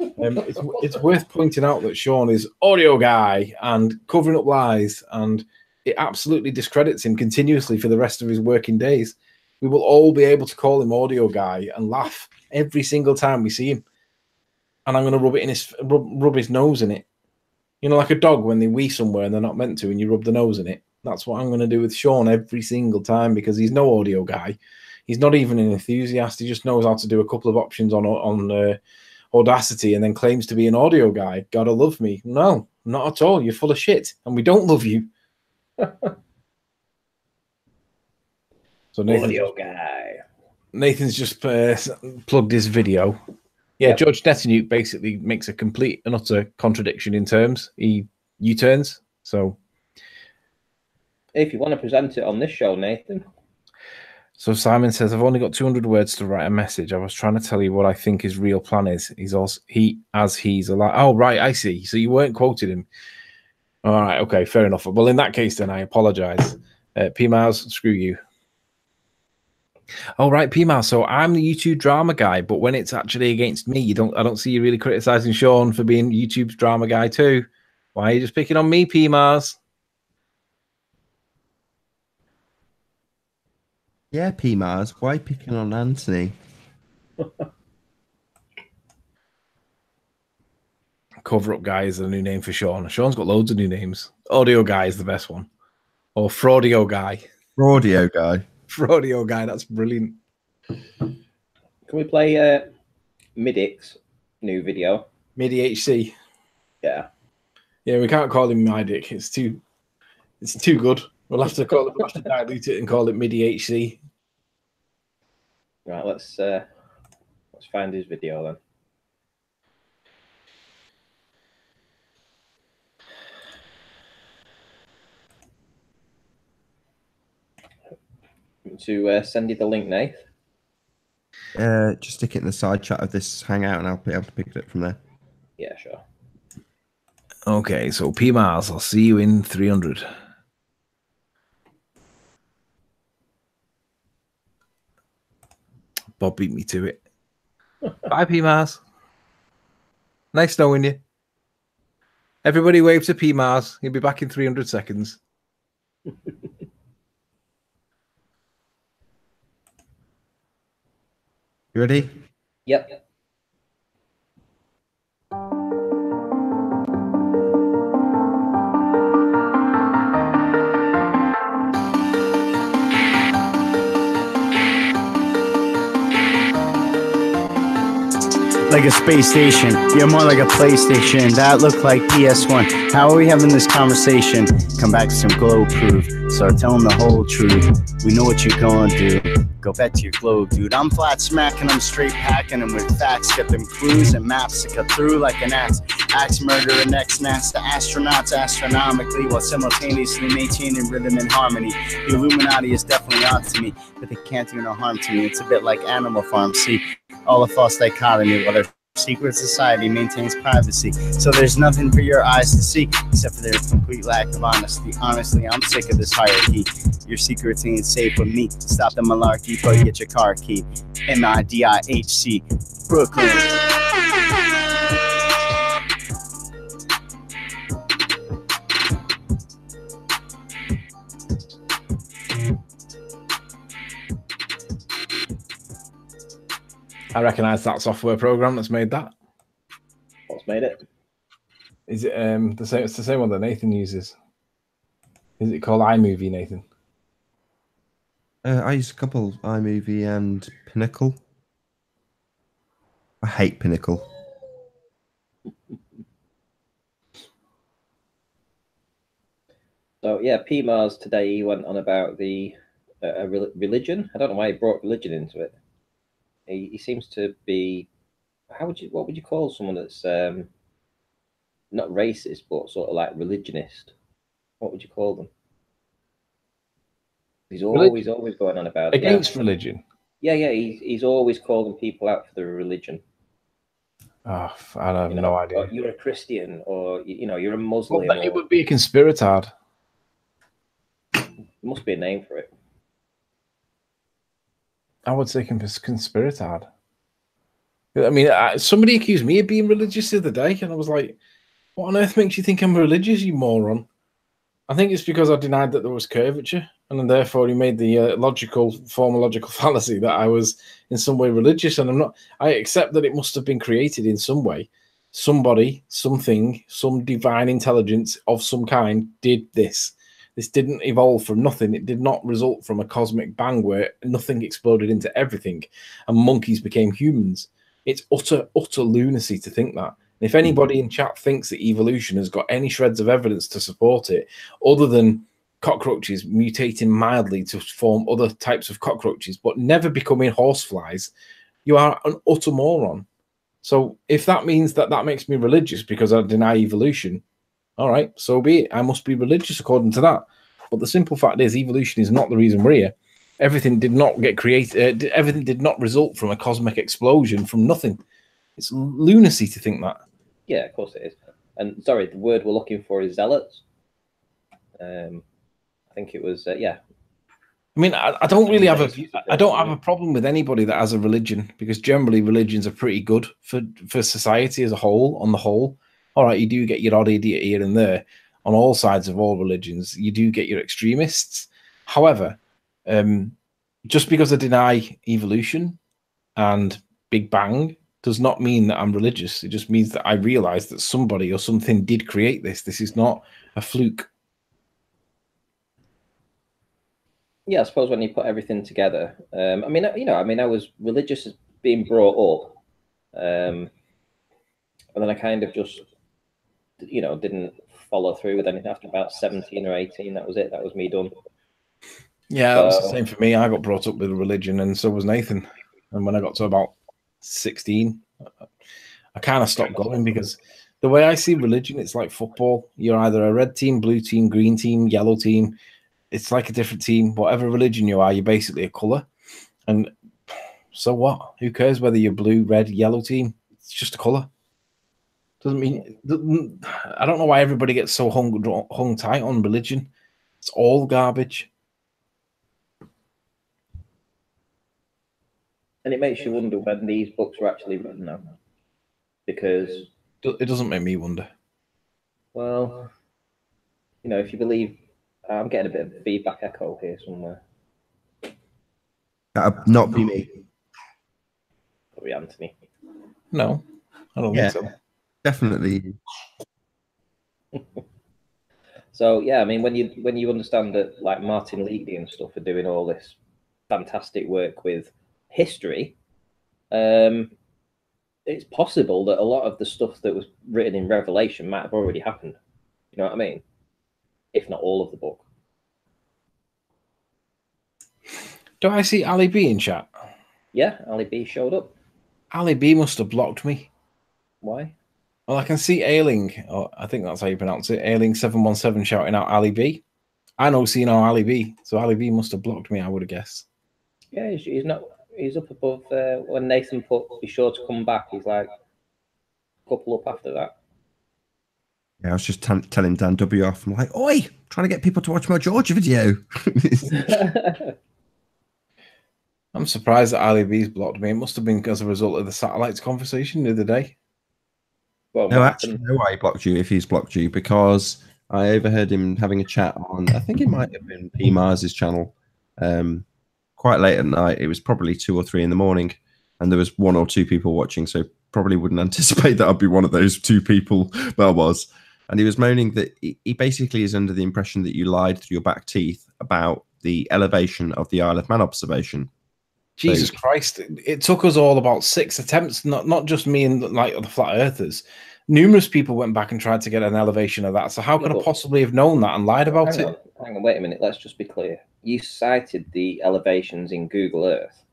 Speaker 1: It's worth pointing out that Sean is audio guy and covering up lies, and it absolutely discredits him continuously for the rest of his working days. We will all be able to call him audio guy and laugh every single time we see him. And I'm going to rub it in rub his nose in it. You know, like a dog when they wee somewhere and they're not meant to, and you rub the nose in it. That's what I'm going to do with Sean every single time, because he's no audio guy. He's not even an enthusiast. He just knows how to do a couple of options on Audacity and then claims to be an audio guy. Gotta love me. No, not at all. You're full of shit, and we don't love you. So
Speaker 2: Audio guy.
Speaker 1: Nathan's just plugged his video. Yeah, yep. George Netanyahu basically makes a complete and utter contradiction in terms. He U-turns. So
Speaker 2: if you want to present it on this show, Nathan.
Speaker 1: So Simon says, I've only got 200 words to write a message. I was trying to tell you what I think his real plan is. He's alive. Oh, right, I see. So you weren't quoting him. All right, okay, fair enough. Well, in that case, then I apologize. P-Mouse, screw you. Oh, right, P-Mouse. So I'm the YouTube drama guy, but when it's actually against me, I don't see you really criticizing Sean for being YouTube's drama guy too. Why are you just picking on me, P-Mouse?
Speaker 3: Yeah, P-Mars, why picking on Anthony?
Speaker 1: Cover-up guy is the new name for Sean. Sean's got loads of new names. Audio guy is the best one. Or Fraudio guy.
Speaker 3: Fraudio guy.
Speaker 1: Fraudio guy, that's brilliant.
Speaker 2: Can we play Midix new video?
Speaker 1: Midi-HC.
Speaker 2: Yeah.
Speaker 1: Yeah, we can't call him Midic. It's too good. We'll have to dilute it and call it Midi-HC.
Speaker 2: Right, let's find his video then. To send you the link, Nath.
Speaker 3: Just stick it in the side chat of this hangout and I'll be able to pick it up from there.
Speaker 2: Yeah, sure.
Speaker 1: Okay, so P-Mars, I'll see you in 300. Bob beat me to it. Bye, P-Mars. Nice knowing you. Everybody wave to P-Mars. He'll be back in 300 seconds.
Speaker 3: You ready?
Speaker 2: Yep.
Speaker 7: like a space station. You're more like a PlayStation. That looked like PS1. How are we having this conversation? Come back with some glow proof. Start telling the whole truth. We know what you're gonna do. Go back to your globe, dude. I'm flat smacking them, straight packing them with facts. Get them clues and maps to cut through like an axe. Axe murderer, next NASA astronauts astronomically while simultaneously maintaining rhythm and harmony. The Illuminati is definitely on to me, but they can't do no harm to me. It's a bit like Animal Farm. See, all a false dichotomy, while their secret society maintains privacy. So there's nothing for your eyes to see except for their complete lack of honesty. Honestly, I'm sick of this hierarchy. Your secrets ain't safe with me. Stop the malarkey, but get your car key. MIDIHC, Brooklyn.
Speaker 1: I recognise that software program that's made that.
Speaker 2: What's made it?
Speaker 1: Is it the same? It's the same one that Nathan uses. Is it called iMovie, Nathan?
Speaker 3: I use a couple, iMovie and Pinnacle. I hate Pinnacle.
Speaker 2: So yeah, PMars today he went on about the religion. I don't know why he brought religion into it. He seems to be, what would you call someone that's not racist but sort of like religionist? What would you call them? He's always going on about
Speaker 1: against religion.
Speaker 2: Yeah, he's always calling people out for their religion.
Speaker 1: Oh, I have no idea.
Speaker 2: You're a Christian, or you're a Muslim.
Speaker 1: Well, it would be a conspiratard.
Speaker 2: There must be a name for it.
Speaker 1: I would say conspiratard. I mean, somebody accused me of being religious the other day, and I was like, what on earth makes you think I'm religious, you moron? I think it's because I denied that there was curvature, and then therefore he made the logical fallacy that I was in some way religious, and I'm not. I accept that it must have been created in some way. Somebody, something, some divine intelligence of some kind did this. This didn't evolve from nothing. It did not result from a cosmic bang where nothing exploded into everything and monkeys became humans. It's utter lunacy to think that. And if anybody in chat thinks that evolution has got any shreds of evidence to support it, other than cockroaches mutating mildly to form other types of cockroaches, but never becoming horseflies, you are an utter moron. So if that means that makes me religious because I deny evolution, all right, so be it. I must be religious according to that. But the simple fact is, evolution is not the reason we're here. Everything did not get created. Everything did not result from a cosmic explosion from nothing. It's lunacy to think that.
Speaker 2: Yeah, of course it is. And sorry, the word we're looking for is zealots. I think it was yeah.
Speaker 1: I mean, I don't really have a problem with anybody that has a religion, because generally religions are pretty good for society as a whole. On the whole, all right, you do get your odd idiot here and there. On all sides of all religions, you do get your extremists. However, just because I deny evolution and Big Bang does not mean that I'm religious. It just means that I realize that somebody or something did create this. This is not a fluke.
Speaker 2: Yeah, I suppose when you put everything together, I mean, I was religious as being brought up, and then I kind of just, didn't follow through with anything after about 17 or 18. That was it. That was me done.
Speaker 1: Yeah, that was the same for me. I got brought up with a religion, and so was Nathan. And when I got to about 16, I kind of stopped going, because the way I see religion, it's like football. You're either a red team, blue team, green team, yellow team. It's like a different team. Whatever religion you are, you're basically a color. And so what? Who cares whether you're blue, red, yellow team? It's just a color. Doesn't mean. I don't know why everybody gets so hung tight on religion. It's all garbage.
Speaker 2: And it makes you wonder when these books were actually written now, because
Speaker 1: it doesn't make me wonder.
Speaker 2: Well, if you believe, I'm getting a bit of feedback echo here somewhere.
Speaker 3: That'd not be me.
Speaker 2: Probably Anthony.
Speaker 1: No, I don't think so.
Speaker 3: Definitely.
Speaker 2: So yeah, I mean, when you understand that, like, Martin Leakey and stuff are doing all this fantastic work with history, it's possible that a lot of the stuff that was written in Revelation might have already happened. You know what I mean? If not all of the book.
Speaker 1: Do I see Ali B in chat?
Speaker 2: Yeah, Ali B showed up.
Speaker 1: Ali B must have blocked me.
Speaker 2: Why?
Speaker 1: Well, I can see Ailing, or I think that's how you pronounce it, Ailing717 shouting out Ali B. I know see no Ali B, so Ali B must have blocked me, I would have guessed.
Speaker 2: Yeah, he's not. He's up above. When Nathan put, "Be sure to come back," he's like a couple up after that.
Speaker 3: Yeah, I was just telling Dan W off. I'm like, oi, trying to get people to watch my Georgia video.
Speaker 1: I'm surprised that Ali B's blocked me. It must have been as a result of the satellites conversation the other day.
Speaker 2: Well,
Speaker 3: no, actually, I know why he blocked you if he's blocked you, because I overheard him having a chat on, I think it might have been P. Mars's channel, quite late at night. It was probably 2 or 3 in the morning, and there was 1 or 2 people watching, so probably wouldn't anticipate that I'd be one of those 2 people, but I was. And he was moaning that he basically is under the impression that you lied through your back teeth about the elevation of the Isle of Man observation.
Speaker 1: Jesus Christ. It took us all about 6 attempts, not just me and like the flat earthers. Numerous people went back and tried to get an elevation of that. So how could I possibly have known that and lied about it?
Speaker 2: Hang on, wait a minute. Let's just be clear. You cited the elevations in Google Earth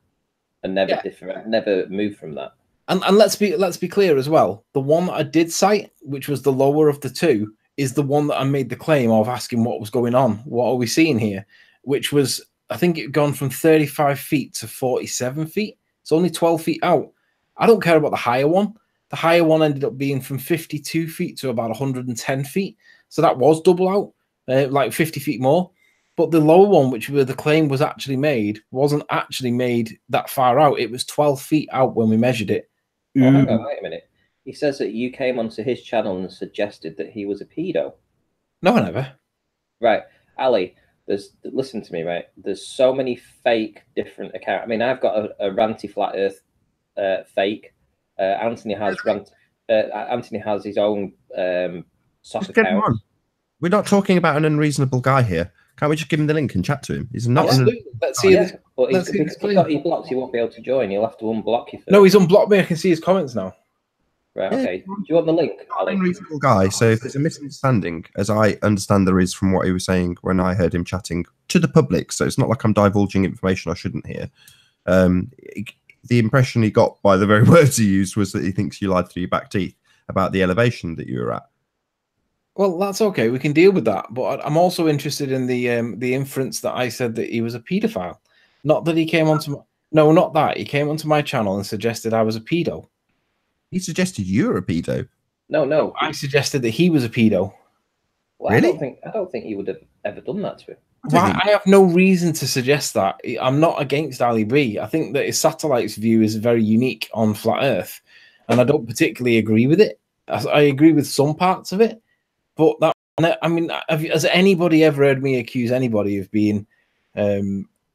Speaker 2: and never moved from that.
Speaker 1: And let's be clear as well. The one that I did cite, which was the lower of the 2, is the one that I made the claim of asking what was going on. What are we seeing here? Which was, I think it had gone from 35 feet to 47 feet. It's only 12 feet out. I don't care about the higher one. The higher one ended up being from 52 feet to about 110 feet. So that was double out, like 50 feet more. But the lower one, which where the claim was actually made, wasn't actually made that far out. It was 12 feet out when we measured it.
Speaker 2: Oh, hang on, wait a minute. He says that you came onto his channel and suggested that he was a pedo.
Speaker 1: No, I never.
Speaker 2: Right. Ali, listen to me, right? There's so many fake different accounts. I mean, I've got a ranty flat earth fake. Anthony has his own sock account.
Speaker 3: We're not talking about an unreasonable guy here. Can't we just give him the link and chat to him? He's not.
Speaker 1: Let's see.
Speaker 2: But because he blocks, he won't be able to join. You'll have to unblock you first.
Speaker 1: No, he's unblocked me. I can see his comments now.
Speaker 2: Right. Okay. Do you want the link?
Speaker 3: Unreasonable guy. So if there's a misunderstanding, as I understand there is from what he was saying when I heard him chatting to the public, so it's not like I'm divulging information I shouldn't hear. The impression he got by the very words he used was that he thinks you lied through your back teeth about the elevation that you were at.
Speaker 1: Well, that's okay. We can deal with that. But I'm also interested in the inference that I said that he was a paedophile. Not that he came onto my... No, not that. He came onto my channel and suggested I was a pedo.
Speaker 3: He suggested you were a pedo.
Speaker 2: No.
Speaker 1: I suggested that he was a pedo.
Speaker 2: Well,
Speaker 3: really?
Speaker 2: I don't think you would have ever done that to him.
Speaker 1: Well, I have no reason to suggest that. I'm not against Ali B. I think that his satellite's view is very unique on flat Earth, and I don't particularly agree with it. I agree with some parts of it, but that, I mean, has anybody ever heard me accuse anybody of being a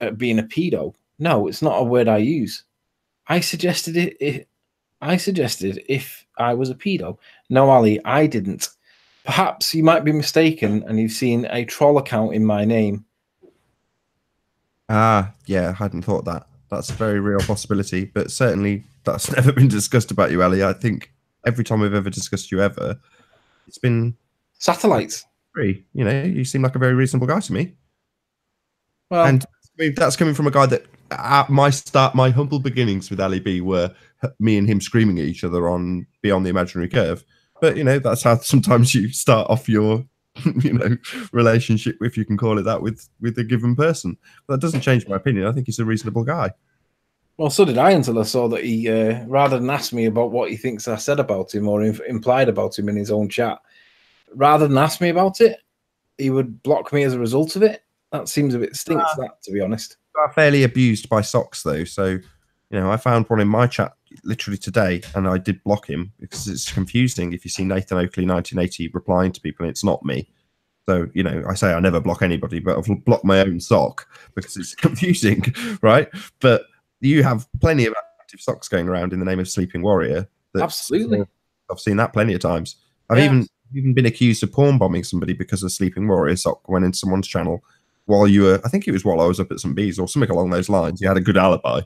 Speaker 1: pedo? No, it's not a word I use. I suggested it. I suggested if I was a pedo. No, Ali, I didn't. Perhaps you might be mistaken and you've seen a troll account in my name.
Speaker 3: Ah, yeah, I hadn't thought that. That's a very real possibility, but certainly that's never been discussed about you, Ali. I think every time we've ever discussed you ever, it's been...
Speaker 1: Satellites.
Speaker 3: You know, you seem like a very reasonable guy to me.
Speaker 1: Well,
Speaker 3: and I mean, that's coming from a guy that at my humble beginnings with Ali B were me and him screaming at each other on Beyond the Imaginary Curve. But, you know, that's how sometimes you start off your, you know, relationship, if you can call it that, with a given person. But that doesn't change my opinion. I think he's a reasonable guy.
Speaker 1: Well, so did I until I saw that he, rather than ask me about what he thinks I said about him or implied about him in his own chat, rather than ask me about it, he would block me as a result of it. That seems a bit stinks, that, to be honest.
Speaker 3: I'm fairly abused by socks, though. So, you know, I found one in my chat literally today, and I did block him because it's confusing if you see Nathan Oakley 1980 replying to people and it's not me. So, you know, I say I never block anybody, but I've blocked my own sock because it's confusing, right? But you have plenty of active socks going around in the name of Sleeping Warrior.
Speaker 1: Absolutely.
Speaker 3: I've seen that plenty of times. I've even been accused of porn bombing somebody because of Sleeping Warrior sock went in someone's channel while you were, I think it was while I was up at some bees or something along those lines. You had a good alibi.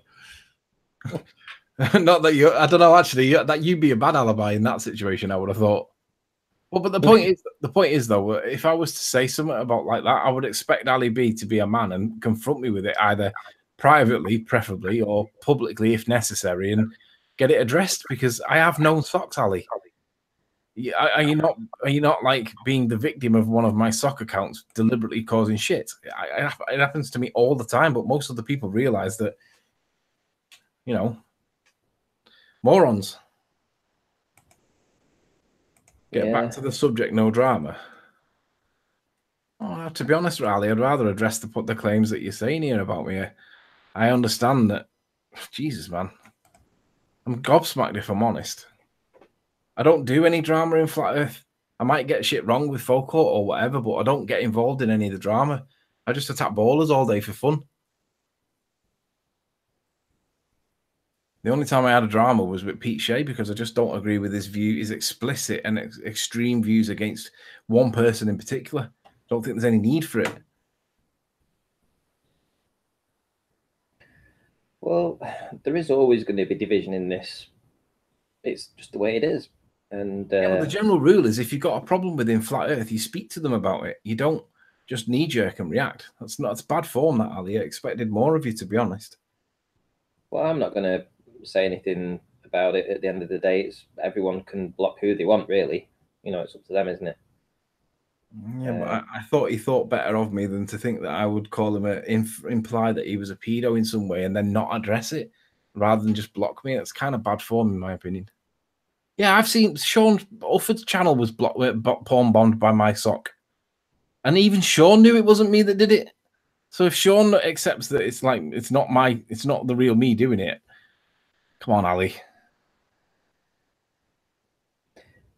Speaker 1: Not that you. I don't know. Actually, that you'd be a bad alibi in that situation. I would have thought. Well, but the point is though, if I was to say something about like that, I would expect Ali B to be a man and confront me with it either privately, preferably, or publicly if necessary, and get it addressed because I have known socks, Ali. Are you not? Are you not like being the victim of one of my sock accounts deliberately causing shit? It happens to me all the time, but most of the people realize that, you know, morons. Get back to the subject, no drama. Oh, to be honest, Riley, I'd rather address the claims that you're saying here about me. I understand that. Jesus, man. I'm gobsmacked if I'm honest. I don't do any drama in Flat Earth. I might get shit wrong with FeCore or whatever, but I don't get involved in any of the drama. I just attack ballers all day for fun. The only time I had a drama was with Pete Shea because I just don't agree with his view, his explicit and extreme views against one person in particular. Don't think there's any need for it.
Speaker 2: Well, there is always going to be division in this. It's just the way it is. And
Speaker 1: the general rule is if you've got a problem within Flat Earth, you speak to them about it. You don't just knee-jerk and react. It's bad form, that, Ali. I expected more of you, to be honest.
Speaker 2: Well, I'm not going to say anything about it at the end of the day. It's everyone can block who they want, really. You know, it's up to them, isn't it?
Speaker 1: Yeah, but I thought he thought better of me than to think that I would call him imply that he was a pedo in some way and then not address it rather than just block me. It's kind of bad form, in my opinion. Yeah, I've seen Sean Ufford's channel was porn bombed by my sock, and even Sean knew it wasn't me that did it. So if Sean accepts that it's not the real me doing it, come on, Ali.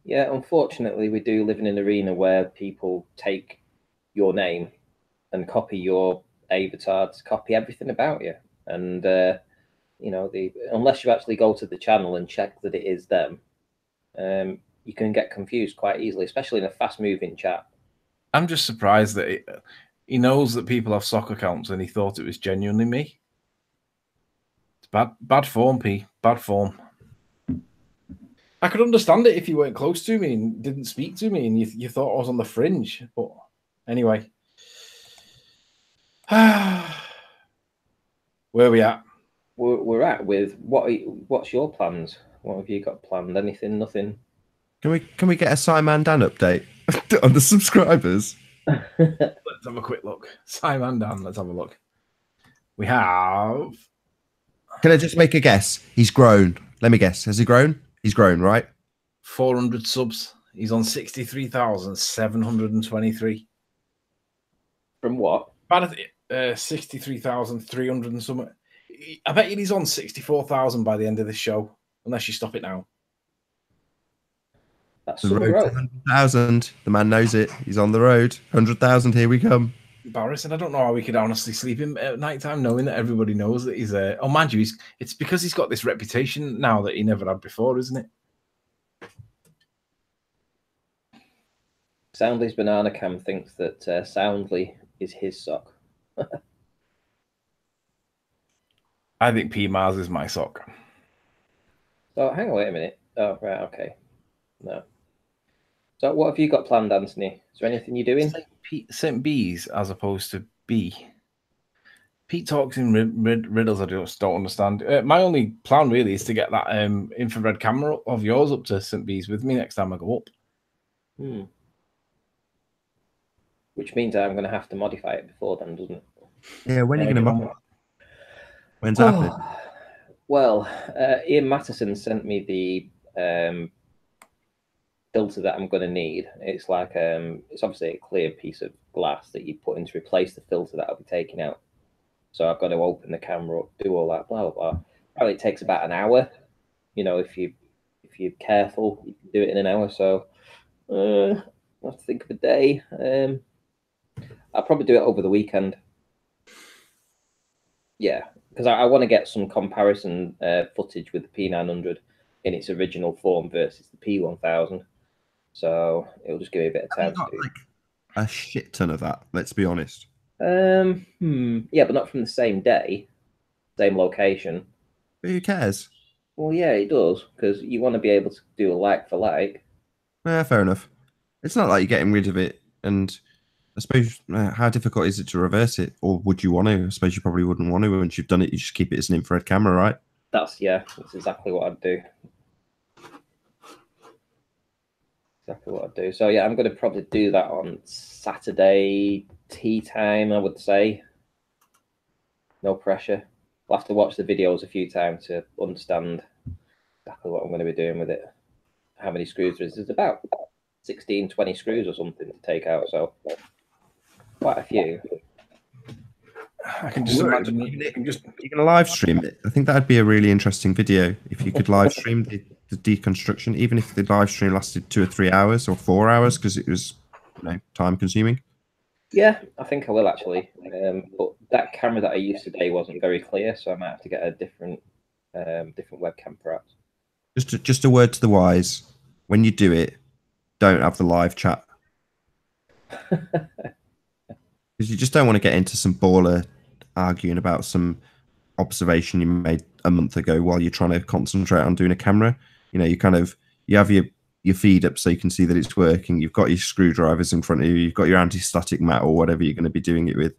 Speaker 2: Yeah, unfortunately, we do live in an arena where people take your name and copy your avatars, copy everything about you. And, you know, unless you actually go to the channel and check that it is them, you can get confused quite easily, especially in a fast-moving chat.
Speaker 1: I'm just surprised that he knows that people have sock accounts and he thought it was genuinely me. It's bad form, P. Bad form. I could understand it if you weren't close to me and didn't speak to me and you thought I was on the fringe. But anyway. Where are we at?
Speaker 2: We're at with what's your plans? What have you got planned? Anything? Nothing?
Speaker 3: Can we get a SciManDan update on the subscribers?
Speaker 1: Let's have a quick look. SciManDan, let's have a look. We have...
Speaker 3: Can I just make a guess? He's grown. Let me guess. Has he grown? He's grown, right?
Speaker 1: 400 subs. He's on 63,723.
Speaker 2: From what?
Speaker 1: About 63,300 and something. I bet you he's on 64,000 by the end of this show, unless you stop it now.
Speaker 2: That's
Speaker 3: the road to 100,000. The man knows it. He's on the road. 100,000. Here we come.
Speaker 1: Embarrassing. I don't know how we could honestly sleep in at night time knowing that everybody knows that he's oh, mind you, it's because he's got this reputation now that he never had before, isn't it?
Speaker 2: Soundly's banana cam thinks that Soundly is his sock.
Speaker 1: I think P Mars is my sock.
Speaker 2: Oh, hang on, wait a minute. Oh, right, okay. No. So what have you got planned, Anthony? Is there anything you're doing?
Speaker 1: St. B's as opposed to B. Pete talks in riddles I just don't understand. My only plan really is to get that infrared camera of yours up to St. B's with me next time I go up.
Speaker 2: Which means I'm going to have to modify it before then, doesn't it?
Speaker 3: Yeah, when are you going to modify? When's that happening?
Speaker 2: Well, Ian Matteson sent me the filter that I'm going to need. It's like it's obviously a clear piece of glass that you put in to replace the filter that I'll be taking out. So I've got to open the camera up, do all that, blah blah blah. Probably takes about an hour. You know, if you're careful, you can do it in an hour. So I have to think of a day. I'll probably do it over the weekend. Yeah, because I want to get some comparison footage with the P900 in its original form versus the P1000. So it'll just give me a bit of time to do.
Speaker 3: Like a shit ton of that, let's be honest.
Speaker 2: Yeah, but not from the same day, same location.
Speaker 3: But who cares?
Speaker 2: Well, yeah, it does, because you want to be able to do a like for like.
Speaker 3: Yeah, fair enough. It's not like you're getting rid of it, and I suppose how difficult is it to reverse it, or would you want to? I suppose you probably wouldn't want to. Once you've done it, you just keep it as an infrared camera, right?
Speaker 2: That's exactly what I'd do. Exactly what I'd do. So yeah, I'm going to probably do that on Saturday tea time, I would say. No pressure. I'll have to watch the videos a few times to understand exactly what I'm going to be doing with it. How many screws there is? There's about 16, 20 screws or something to take out, so quite a few.
Speaker 1: I can just imagine you can just
Speaker 3: You're gonna live stream it. I think that'd be a really interesting video if you could live stream the deconstruction, even if the live stream lasted 2 or 3 hours or 4 hours, because it was, time consuming.
Speaker 2: Yeah, I think I will actually. But that camera that I used today wasn't very clear, so I might have to get a different webcam perhaps.
Speaker 3: Just a word to the wise: when you do it, don't have the live chat, because you just don't want to get into some baller arguing about some observation you made a month ago while you're trying to concentrate on doing a camera. You have your feed up so you can see that it's working. You've got your screwdrivers in front of you. You've got your anti-static mat or whatever you're going to be doing it with,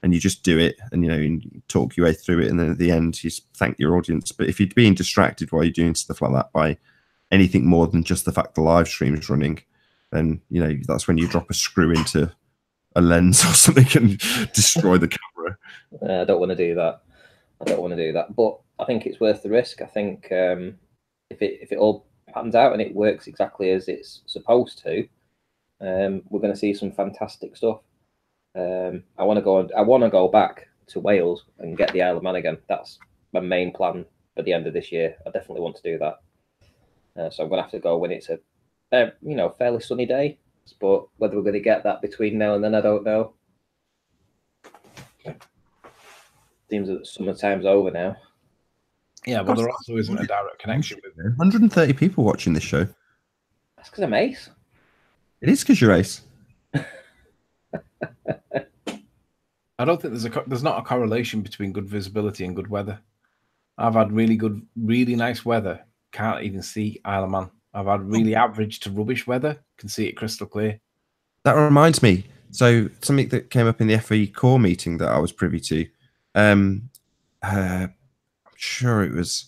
Speaker 3: and you just do it, and you talk your way through it, and then at the end you thank your audience. But if you're being distracted while you're doing stuff like that by anything more than just the fact the live stream is running, then that's when you drop a screw into a lens or something and destroy the camera.
Speaker 2: I don't want to do that. But I think it's worth the risk. I think if it all pans out and it works exactly as it's supposed to, we're going to see some fantastic stuff. I want to go back to Wales and get the Isle of Man again. That's my main plan for the end of this year. I definitely want to do that. So I'm going to have to go when it's a fairly sunny day. But whether we're going to get that between now and then, I don't know. Seems that summertime's over now.
Speaker 1: Yeah, but there also isn't a direct connection with it.
Speaker 3: 130 people watching this show.
Speaker 2: That's because I'm ace.
Speaker 3: It is because you're ace.
Speaker 1: I don't think there's not a correlation between good visibility and good weather. I've had really nice weather. Can't even see Isle of Man. I've had really average to rubbish weather. Can see it crystal clear.
Speaker 3: That reminds me. So something that came up in the FeCore meeting that I was privy to. I'm sure it was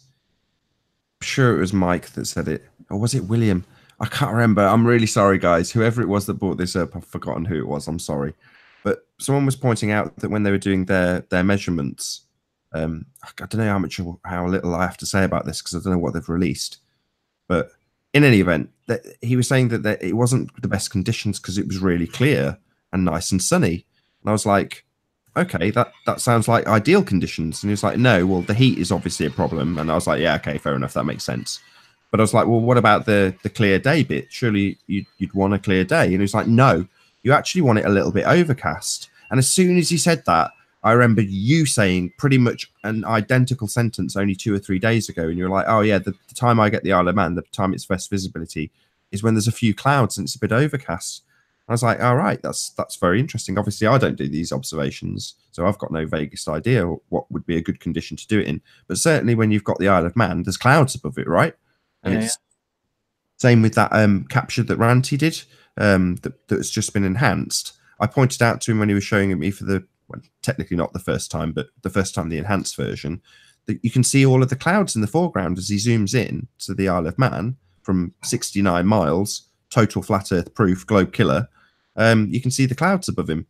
Speaker 3: Mike that said it, or was it William? I can't remember. I'm really sorry, guys. Whoever it was that brought this up, I've forgotten who it was. I'm sorry. But someone was pointing out that when they were doing their measurements, I don't know how little I have to say about this because I don't know what they've released. But in any event, he was saying that it wasn't the best conditions because it was really clear and nice and sunny. And I was like, okay, that sounds like ideal conditions. And he was like, no, well, the heat is obviously a problem. And I was like, yeah, okay, fair enough. That makes sense. But I was like, well, what about the clear day bit? Surely you'd want a clear day. And he was like, no, you actually want it a little bit overcast. And as soon as he said that, I remember you saying pretty much an identical sentence only 2 or 3 days ago. And you're like, oh, yeah, the time I get the Isle of Man, the time it's best visibility is when there's a few clouds and it's a bit overcast. I was like, all right, that's very interesting. Obviously, I don't do these observations, so I've got no vaguest idea what would be a good condition to do it in. But certainly when you've got the Isle of Man, there's clouds above it, right? And it's same with that capture that Ranty did that's just been enhanced. I pointed out to him when he was showing it me for technically not the first time, but the first time the enhanced version, that you can see all of the clouds in the foreground as he zooms in to the Isle of Man from 69 miles, total flat earth proof, globe killer. You can see the clouds above him,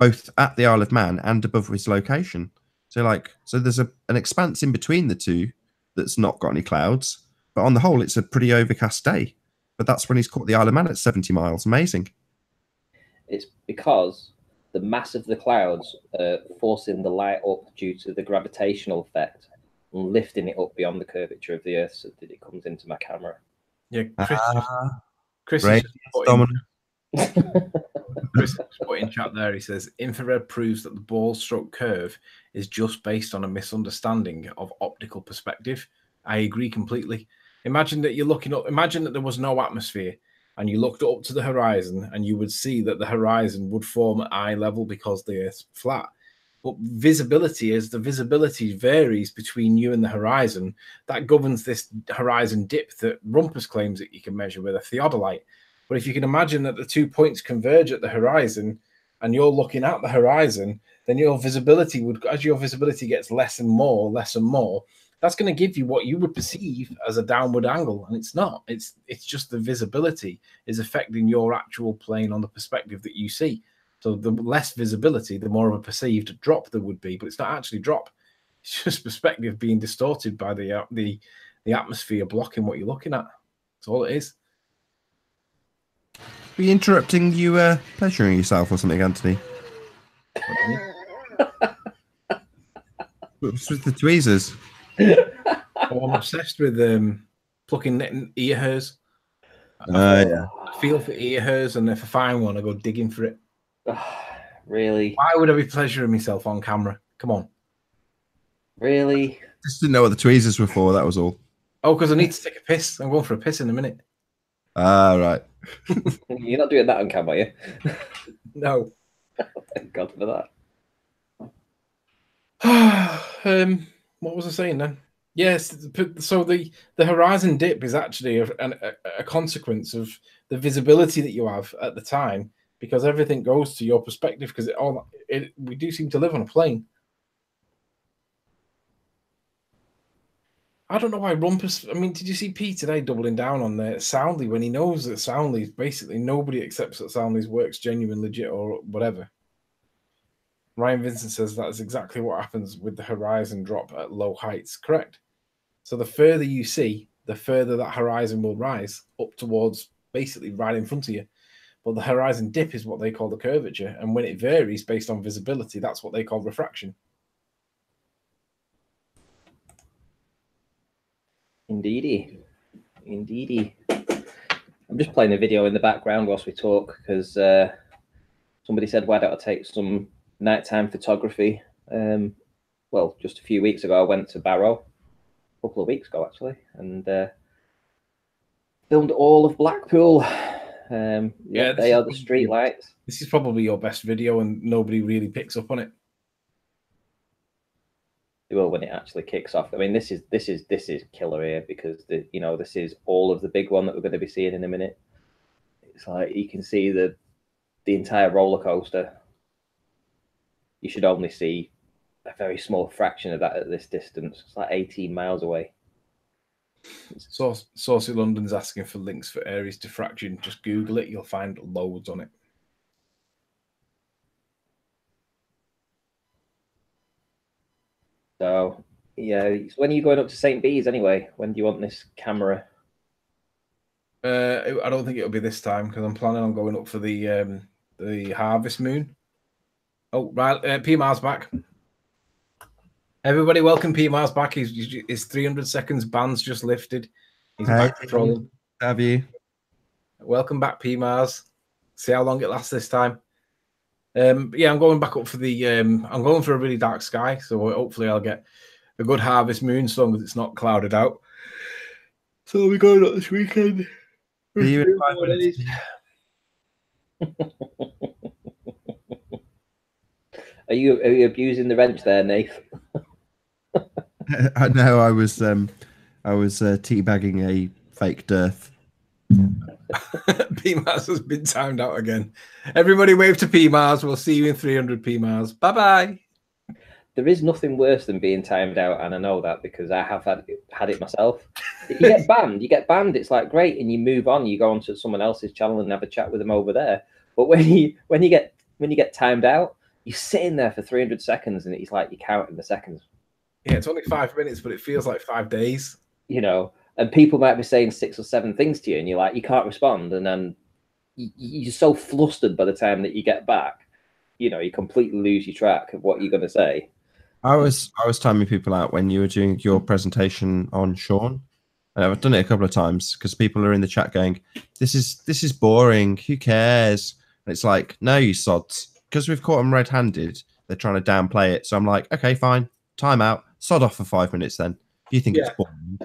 Speaker 3: both at the Isle of Man and above his location. So there's an expanse in between the two that's not got any clouds, but on the whole, it's a pretty overcast day. But that's when he's caught the Isle of Man at 70 miles. Amazing.
Speaker 2: It's because the mass of the clouds forcing the light up due to the gravitational effect and lifting it up beyond the curvature of the Earth so that it comes into my camera.
Speaker 1: Yeah, Chris
Speaker 3: Chris
Speaker 1: put in chat there. He says infrared proves that the ball stroke curve is just based on a misunderstanding of optical perspective. I agree completely. Imagine that you're looking up. Imagine that there was no atmosphere, and you looked up to the horizon, and you would see that the horizon would form at eye level because the Earth's flat. But visibility, as the visibility varies between you and the horizon, that governs this horizon dip that Rumpus claims that you can measure with a theodolite. But if you can imagine that the 2 points converge at the horizon and you're looking at the horizon, then your visibility would, as your visibility gets less and more, that's going to give you what you would perceive as a downward angle. And it's not. It's just the visibility is affecting your actual plane on the perspective that you see. So the less visibility, the more of a perceived drop there would be, but it's not actually drop. It's just perspective being distorted by the atmosphere blocking what you're looking at. That's all it is.
Speaker 3: Are you interrupting you pleasuring yourself or something, Anthony? What's with the tweezers?
Speaker 1: Oh, I'm obsessed with plucking ear hairs.
Speaker 3: Yeah.
Speaker 1: I feel for ear hairs, and if I find one, I go digging for it.
Speaker 2: Really?
Speaker 1: Why would I be pleasuring myself on camera? Come on.
Speaker 2: Really?
Speaker 3: Just didn't know what the tweezers were for, that was all.
Speaker 1: Oh, because I need to take a piss. I'm going for a piss in a minute.
Speaker 3: Ah, right.
Speaker 2: You're not doing that on camera, are you?
Speaker 1: No.
Speaker 2: Thank God for
Speaker 1: that. What was I saying then? Yes, so the horizon dip is actually a consequence of the visibility that you have at the time, because everything goes to your perspective, because we do seem to live on a plane. I don't know why Rumpus. I mean, did you see P today doubling down on there Soundly when he knows that Soundly's basically nobody accepts that Soundly's works genuine, legit, or whatever? Ryan Vincent says that is exactly what happens with the horizon drop at low heights. Correct. So the further you see, the further that horizon will rise up towards basically right in front of you. But the horizon dip is what they call the curvature. And when it varies based on visibility, that's what they call refraction.
Speaker 2: Indeedy. Indeedy. I'm just playing a video in the background whilst we talk, because somebody said, why don't I take some nighttime photography? Well, just a few weeks ago, I went to Barrow, a couple of weeks ago, actually, and filmed all of Blackpool. Yeah, they are the street lights.
Speaker 1: This is probably your best video, and nobody really picks up on it.
Speaker 2: It will when it actually kicks off. I mean, this is killer here, because this is all of the big one that we're going to be seeing in a minute. It's like you can see the entire roller coaster. You should only see a very small fraction of that at this distance. It's like 18 miles away.
Speaker 1: Saucy London's asking for links for Aries diffraction. Just Google it. You'll find loads on it.
Speaker 2: So, yeah. When are you going up to St. Bees anyway? When do you want this camera?
Speaker 1: I don't think it'll be this time, because I'm planning on going up for the harvest moon. Oh, right. P Mars back. Everybody, welcome P Mars back. His 300 seconds ban's just lifted. He's back trolling.
Speaker 3: Have you?
Speaker 1: Welcome back, P Mars. See how long it lasts this time. Yeah, I'm going back up for the. I'm going for a really dark sky, so hopefully I'll get a good harvest moon, so long as it's not clouded out. So we're going up this weekend.
Speaker 3: Are you in 5 minutes?
Speaker 2: Are you abusing the wrench there, Nath?
Speaker 3: I know. I was teabagging a fake dearth.
Speaker 1: P Mars has been timed out again. Everybody wave to P Mars. We'll see you in 300 P Mars. Bye bye.
Speaker 2: There is nothing worse than being timed out, and I know that because I have had it myself. You get banned. You get banned. It's like great, and you move on. You go onto someone else's channel and have a chat with them over there. But when you get timed out, you're sitting there for 300 seconds, and it's like you're counting the seconds.
Speaker 1: Yeah, it's only 5 minutes, but it feels like 5 days.
Speaker 2: You know, and people might be saying 6 or 7 things to you, and you're like, you can't respond, and then you're so flustered by the time that you get back. You know, you completely lose your track of what you're going to say.
Speaker 3: I was timing people out when you were doing your presentation on Sean. I've done it a couple of times because people are in the chat going, "This is boring. Who cares?" And it's like, no, you sods, because we've caught them red-handed. They're trying to downplay it. So I'm like, okay, fine, time out, sod off for 5 minutes then. If you think it's boring.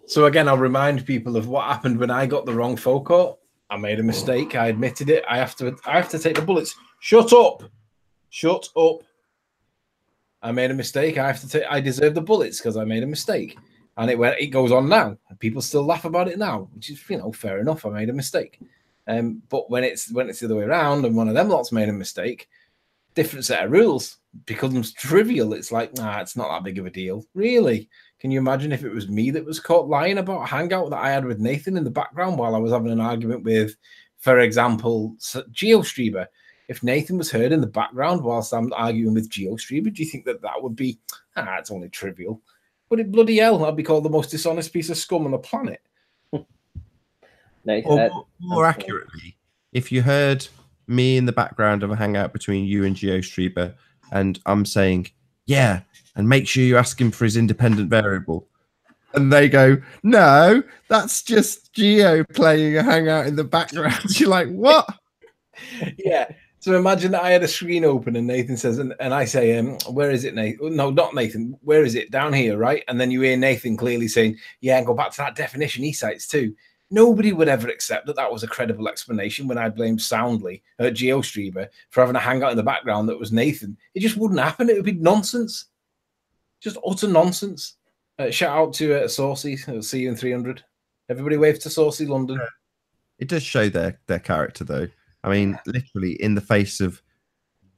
Speaker 1: So again, I'll remind people of what happened when I got the wrong FeCore. I made a mistake. I admitted it. I have to take the bullets. Shut up. Shut up. I made a mistake. I have to take. I deserve the bullets because I made a mistake. And it goes on now. And people still laugh about it now, which is fair enough. I made a mistake. But when it's the other way around, and one of them lots made a mistake, different set of rules becomes trivial. It's like, nah, it's not that big of a deal, really. Can you imagine if it was me that was caught lying about a hangout that I had with Nathan in the background while I was having an argument with, for example, GeoStreamer? If Nathan was heard in the background whilst I'm arguing with GeoStreamer, do you think that would be, it's only trivial? But it bloody hell, I'd be called the most dishonest piece of scum on the planet.
Speaker 2: Nathan,
Speaker 3: or more accurately, if you heard me in the background of a hangout between you and GeoStreamer, and I'm saying, yeah, and make sure you ask him for his independent variable. And they go, no, that's just Geo playing a hangout in the background. You're like, what?
Speaker 1: Yeah. So imagine that I had a screen open and Nathan says, and I say, where is it, Nathan? No, not Nathan. Where is it? Down here, right? And then you hear Nathan clearly saying, yeah, and go back to that definition he cites too. Nobody would ever accept that was a credible explanation when I blamed soundly at GeoStreamer for having a hangout in the background that was Nathan. It just wouldn't happen. It would be nonsense. Just utter nonsense. Shout out to Saucy. I'll see you in 300. Everybody wave to Saucy London.
Speaker 3: It does show their character, though. I mean, literally in the face of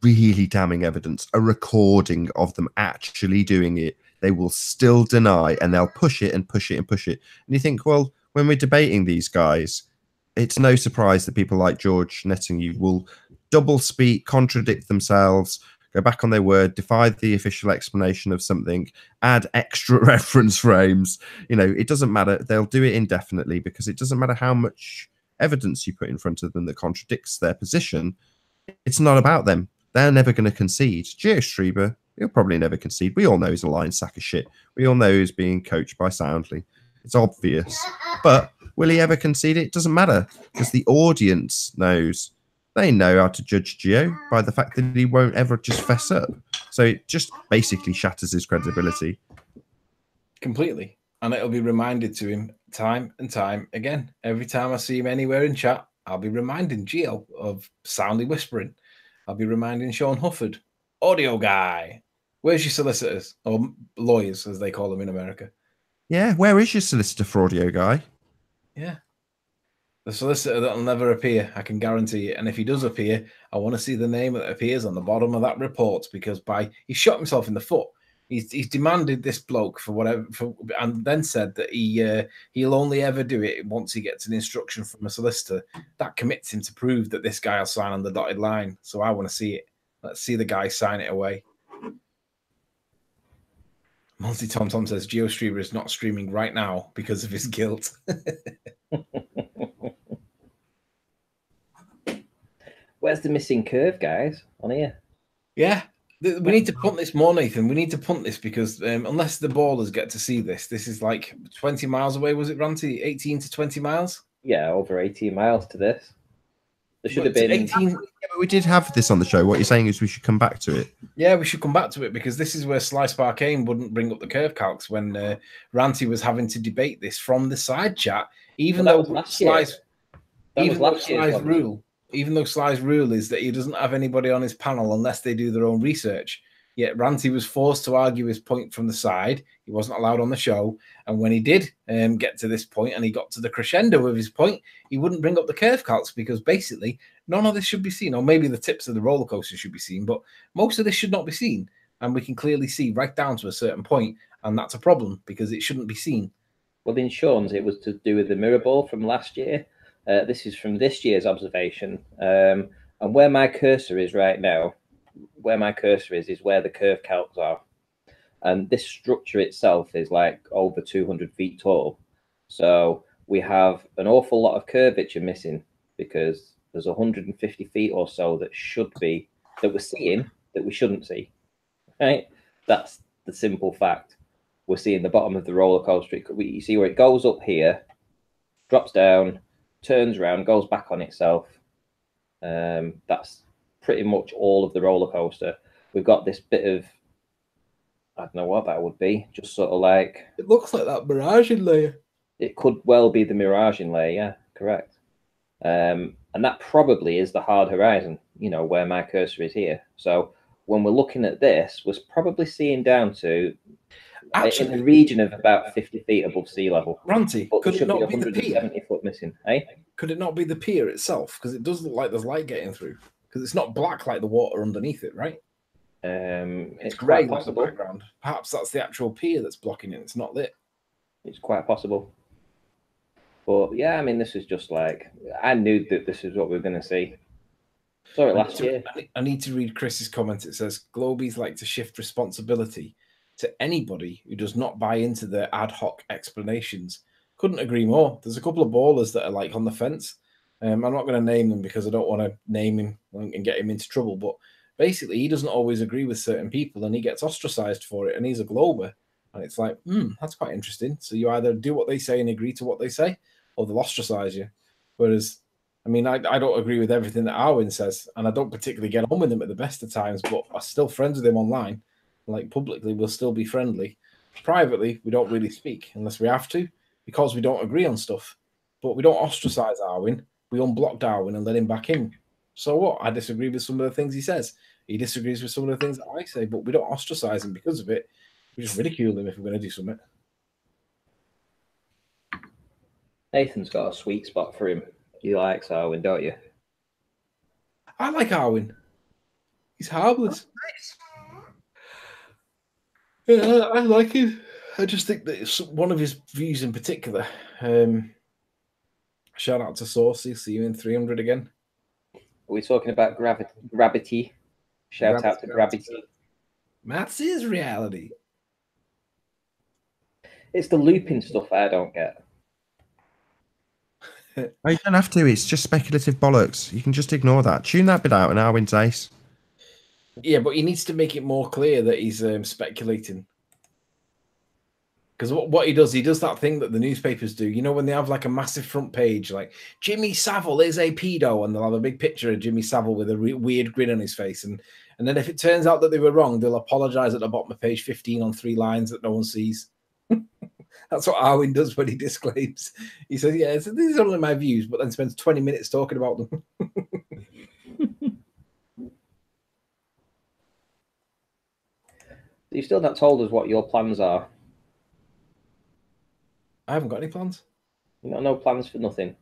Speaker 3: really damning evidence, a recording of them actually doing it, they will still deny, and they'll push it and push it and push it. And you think, well, when we're debating these guys, it's no surprise that people like George Nettingham will double speak, contradict themselves, go back on their word, defy the official explanation of something, add extra reference frames. It doesn't matter. They'll do it indefinitely because it doesn't matter how much evidence you put in front of them that contradicts their position. It's not about them. They're never going to concede. GeoStreamer, he'll probably never concede. We all know he's a lying sack of shit. We all know he's being coached by Soundly. It's obvious. But will he ever concede it? It doesn't matter because the audience knows. They know how to judge Geo by the fact that he won't ever just fess up. So it just basically shatters his credibility.
Speaker 1: Completely. And it'll be reminded to him time and time again. Every time I see him anywhere in chat, I'll be reminding Geo of soundly whispering. I'll be reminding Sean Hufford, audio guy. Where's your solicitors? Or lawyers, as they call them in America.
Speaker 3: Yeah, where is your solicitor for audio guy?
Speaker 1: Yeah. The solicitor that'll never appear, I can guarantee it. And if he does appear, I want to see the name that appears on the bottom of that report because he shot himself in the foot. He's demanded this bloke for whatever, and then said that he'll only ever do it once he gets an instruction from a solicitor. That commits him to prove that this guy will sign on the dotted line. So I want to see it. Let's see the guy sign it away. Monty Tom Tom says GeoStreamer is not streaming right now because of his guilt.
Speaker 2: Where's the missing curve, guys, on here?
Speaker 1: Yeah. We need to punt this more, Nathan. We need to punt this because unless the ballers get to see this is like 20 miles away, was it, Ranty? 18 to 20 miles?
Speaker 2: Yeah, over 18 miles to this. There should have been
Speaker 1: 18.
Speaker 3: Yeah, but we did have this on the show. What you're saying is we should come back to it.
Speaker 1: Yeah, we should come back to it because this is where Slice Barcane wouldn't bring up the curve calcs when Ranty was having to debate this from the side chat, even though Slice rule is that he doesn't have anybody on his panel unless they do their own research. Yet Ranty was forced to argue his point from the side. He wasn't allowed on the show. And when he did get to this point and he got to the crescendo of his point, he wouldn't bring up the curve calcs because basically none of this should be seen. Or maybe the tips of the roller coaster should be seen, but most of this should not be seen. And we can clearly see right down to a certain point, and that's a problem because it shouldn't be seen.
Speaker 2: Well, in Sean's, it was to do with the mirror ball from last year. This is from this year's observation. And where my cursor is right now, where the curve calcs are. And this structure itself is like over 200 feet tall. So we have an awful lot of curvature missing because there's 150 feet or so that we're seeing that we shouldn't see. Right? That's the simple fact. We're seeing the bottom of the roller coaster. You see where it goes up here, drops down, turns around, goes back on itself. That's pretty much all of the roller coaster. We've got this bit of, I don't know what that would be, just sort of like...
Speaker 1: It looks like that miraging layer.
Speaker 2: It could well be the miraging layer, yeah, correct. And that probably is the hard horizon, where my cursor is here. So when we're looking at this, was probably seeing down to in the
Speaker 1: Actually,
Speaker 2: region of about 50 feet above sea level.
Speaker 1: Ranty,
Speaker 2: But there
Speaker 1: could it
Speaker 2: should be
Speaker 1: not be the pier?
Speaker 2: 170 foot missing, eh?
Speaker 1: Could it not be the pier itself? Because it does look like there's light getting through. Because it's not black like the water underneath it, right?
Speaker 2: It's
Speaker 1: grey
Speaker 2: quite
Speaker 1: like the
Speaker 2: possible.
Speaker 1: background. Perhaps that's the actual pier that's blocking it. It's not lit.
Speaker 2: It's quite possible. But yeah, I mean, this is just like, I knew that this is what we were going to see. Saw it last year.
Speaker 1: I need to read Chris's comment. It says, Globies like to shift responsibility to anybody who does not buy into their ad hoc explanations. Couldn't agree more. There's a couple of ballers that are like on the fence. I'm not going to name them because I don't want to name him and get him into trouble. But basically, he doesn't always agree with certain people and he gets ostracized for it. And he's a Glober. And it's like, that's quite interesting. So you either do what they say and agree to what they say, or they'll ostracize you. Whereas, I mean, I don't agree with everything that Arwin says, and I don't particularly get on with him at the best of times, but I'm still friends with him online. Like, publicly, we'll still be friendly. Privately, we don't really speak unless we have to, because we don't agree on stuff. But we don't ostracize Arwin. We unblock Darwin and let him back in. So what? I disagree with some of the things he says. He disagrees with some of the things that I say, but we don't ostracize him because of it. We just ridicule him if we're going to do something.
Speaker 2: Nathan's got a sweet spot for him. You like Arwin, don't you?
Speaker 1: I like Arwin. He's harmless. Yeah, I like him. I just think that it's one of his views in particular. Shout out to Saucy. See you in 300 again.
Speaker 2: Are we talking about gravity? Shout out to gravity.
Speaker 1: Maths is reality.
Speaker 2: It's the looping stuff I don't get.
Speaker 3: Oh, you don't have to. It's just speculative bollocks. You can just ignore that. Tune that bit out and Arwin's ace.
Speaker 1: Yeah, but he needs to make it more clear that he's speculating. Because what he does that thing that the newspapers do. You know, when they have like a massive front page, like Jimmy Savile is a pedo, and they'll have a big picture of Jimmy Savile with a weird grin on his face. And then if it turns out that they were wrong, they'll apologize at the bottom of page 15 on 3 lines that no one sees. That's what Arwin does when he disclaims. He says, yeah, these are only my views, but then spends 20 minutes talking about them.
Speaker 2: You've still not told us what your plans are.
Speaker 1: I haven't got any plans.
Speaker 2: No plans for nothing.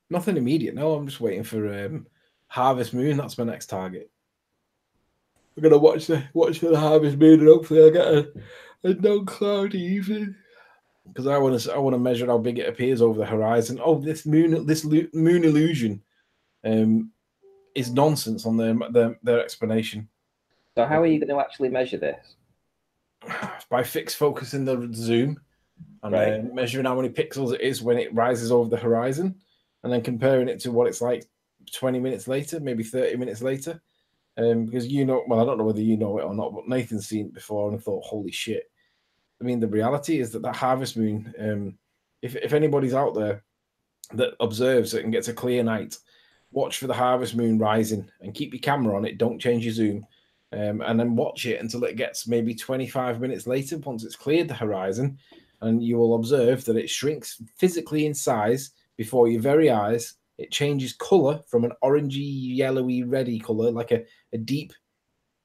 Speaker 1: Nothing immediate. No, I'm just waiting for Harvest Moon. That's my next target. We're gonna watch the Harvest Moon, and hopefully I'll get a non-cloudy evening. Because I want to measure how big it appears over the horizon. Oh, this moon illusion is nonsense on their explanation.
Speaker 2: So how are you going to actually measure this?
Speaker 1: By fixed focus in the zoom and measuring how many pixels it is when it rises over the horizon, and then comparing it to what it's like 20 minutes later, maybe 30 minutes later. Because I don't know whether you know it or not, but Nathan's seen it before and thought, holy shit. I mean, the reality is that Harvest Moon, if anybody's out there that observes it and gets a clear night, watch for the Harvest Moon rising and keep your camera on it. Don't change your zoom. And then watch it until it gets maybe 25 minutes later, once it's cleared the horizon, and you will observe that it shrinks physically in size before your very eyes. It changes color from an orangey, yellowy, reddy color, like a deep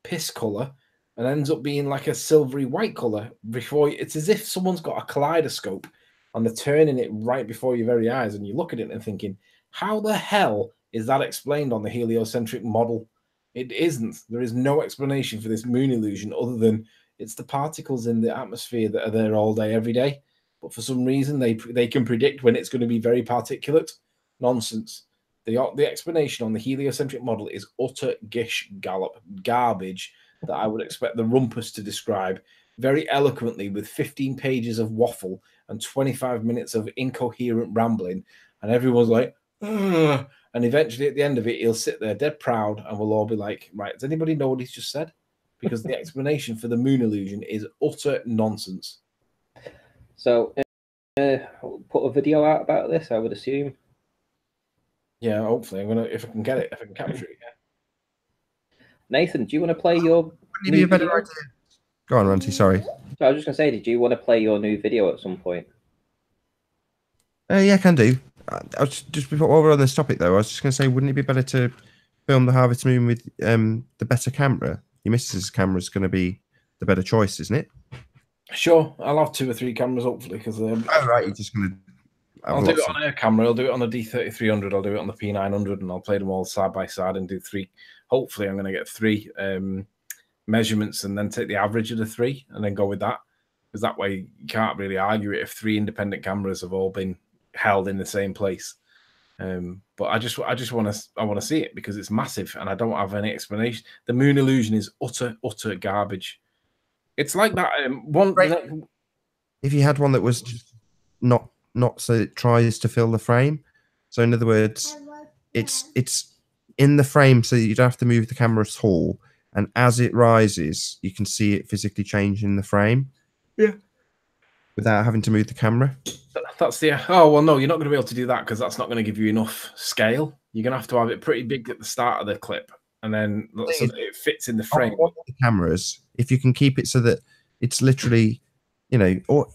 Speaker 1: piss color, and ends up being like a silvery white color before. It's as if someone's got a kaleidoscope and they're turning it right before your very eyes, and you look at it and thinking, how the hell is that explained on the heliocentric model? It isn't. There is no explanation for this moon illusion other than it's the particles in the atmosphere that are there all day, every day. But for some reason, they can predict when it's going to be very particulate. Nonsense. The explanation on the heliocentric model is utter garbage that I would expect the rumpus to describe very eloquently with 15 pages of waffle and 25 minutes of incoherent rambling. And everyone's like, ugh. And eventually at the end of it, he'll sit there dead proud and we'll all be like, right, does anybody know what he's just said? Because the explanation for the moon illusion is utter nonsense.
Speaker 2: So, put a video out about this, I would assume.
Speaker 1: Yeah, hopefully. I'm gonna, if I can get it, if I can capture it. Yeah.
Speaker 2: Nathan, do you want to play your
Speaker 3: Maybe a better idea. Go on, Ranty, sorry.
Speaker 2: So I was just going to say, did you want to play your new video at some point?
Speaker 3: Yeah, can do. I was just before while we're on this topic, though, I was just going to say, wouldn't it be better to film the Harvest Moon with the better camera, your missus's camera is going to be the better choice, isn't it?
Speaker 1: Sure, I'll have 2 or 3 cameras hopefully because
Speaker 3: Oh right, you're just going to.
Speaker 1: I'll do it on a camera. I'll do it on a D3300. I'll do it on the P900, and I'll play them all side by side and do 3. Hopefully, I'm going to get 3 measurements and then take the average of the 3 and then go with that. Because that way you can't really argue it if 3 independent cameras have all been held in the same place. But I just want to see it because it's massive and I don't have any explanation. The moon illusion is utter garbage. It's like that one.
Speaker 3: If you had one that was just not so it tries to fill the frame. So in other words, it's in the frame so you don't have to move the camera at all. And as it rises, you can see it physically changing the frame.
Speaker 1: Yeah.
Speaker 3: Without having to move the camera.
Speaker 1: That's the oh well no, you're not going to be able to do that because that's not going to give you enough scale. You're going to have to have it pretty big at the start of the clip, and then so that it fits in the frame.
Speaker 3: The cameras, if you can keep it so that it's literally, you know, or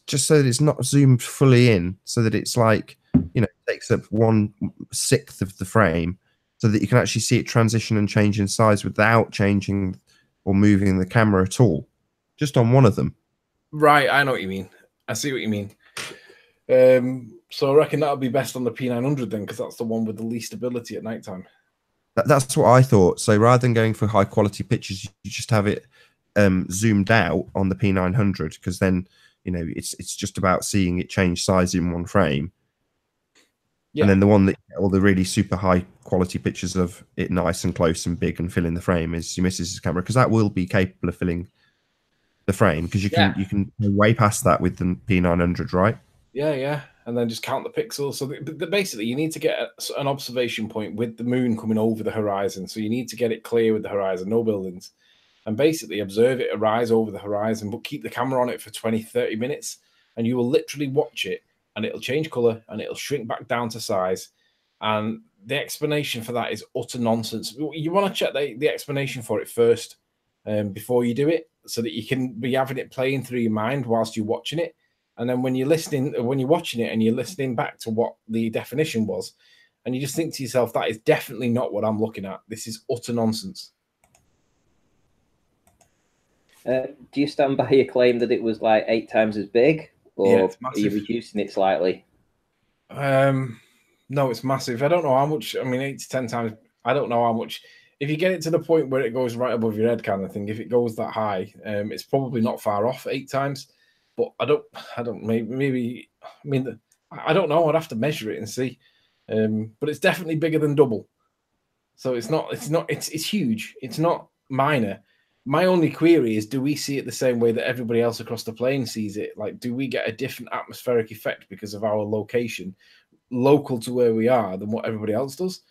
Speaker 3: just so that it's not zoomed fully in, so that it's like, you know, takes up 1/6 of the frame, so that you can actually see it transition and change in size without changing or moving the camera at all, just on one of them.
Speaker 1: Right, I know what you mean. I see what you mean. So I reckon that'll be best on the P900 then, because that's the one with the least ability at nighttime.
Speaker 3: That's what I thought. So rather than going for high quality pictures, you just have it zoomed out on the P900, because then, you know, it's just about seeing it change size in one frame. Yeah. And then the one that all the really super high quality pictures of it nice and close and big and filling the frame is your missus's camera, because that will be capable of filling the frame, because you can go way past that with the P900, right?
Speaker 1: Yeah, and then just count the pixels. So basically, you need to get an observation point with the moon coming over the horizon. So you need to get it clear with the horizon, no buildings, and basically observe it arise over the horizon, but keep the camera on it for 20-30 minutes, and you will literally watch it, and it'll change color, and it'll shrink back down to size. And the explanation for that is utter nonsense. You want to check the explanation for it first before you do it, so that you can be having it playing through your mind whilst you're watching it. And then when you're watching it and you're listening back to what the definition was, and you just think to yourself, that is definitely not what I'm looking at. This is utter nonsense.
Speaker 2: Do you stand by your claim that it was like 8 times as big, or are you reducing it slightly?
Speaker 1: No, it's massive. I don't know how much. I mean, 8 to 10 times. I don't know how much. If you get it to the point where it goes right above your head, kind of thing, if it goes that high, it's probably not far off 8 times. But I don't. Maybe. I mean, I don't know. I'd have to measure it and see. But it's definitely bigger than double. So it's not. It's huge. It's not minor. My only query is, do we see it the same way that everybody else across the plane sees it? Like, do we get a different atmospheric effect because of our location, local to where we are, than what everybody else does?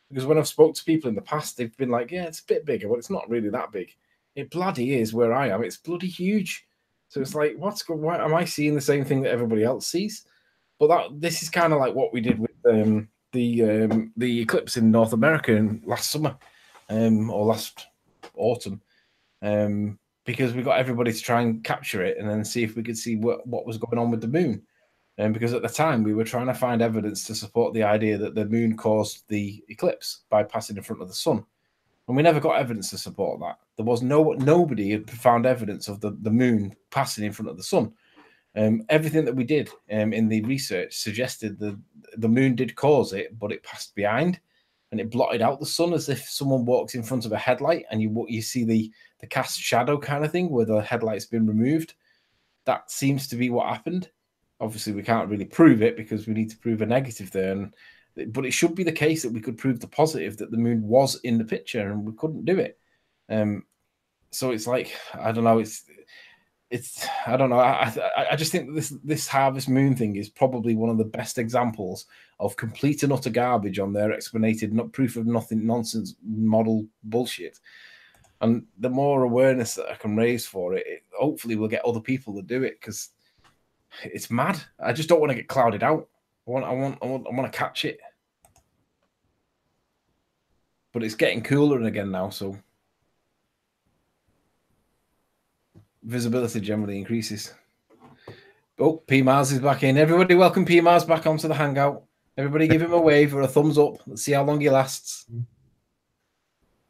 Speaker 1: Because when I've spoke to people in the past, they've been like, yeah, it's a bit bigger, but it's not really that big. It bloody is where I am. It's bloody huge. So it's like, why am I seeing the same thing that everybody else sees? But this is kind of like what we did with the eclipse in North America last summer, or last autumn, because we got everybody to try and capture it and then see if we could see what was going on with the moon. Because at the time we were trying to find evidence to support the idea that the moon caused the eclipse by passing in front of the sun, and we never got evidence to support that. There was nobody had found evidence of the moon passing in front of the sun. Everything that we did in the research suggested that the moon did cause it, but it passed behind and it blotted out the sun, as if someone walks in front of a headlight and you see the cast shadow kind of thing where the headlight's been removed. That seems to be what happened. Obviously, we can't really prove it because we need to prove a negative there. But it should be the case that we could prove the positive, that the moon was in the picture, and we couldn't do it. So it's like, I don't know. It's I don't know. I just think that this harvest moon thing is probably one of the best examples of complete and utter garbage on their explanated, not proof of nothing nonsense model bullshit. And the more awareness that I can raise for it, hopefully we'll get other people to do it, because it's mad. I just don't want to get clouded out. I want to catch it. But it's getting cooler again now, so visibility generally increases. Oh, P Mars is back in. Everybody, welcome P Mars back onto the Hangout. Everybody give him a wave or a thumbs up. Let's see how long he lasts.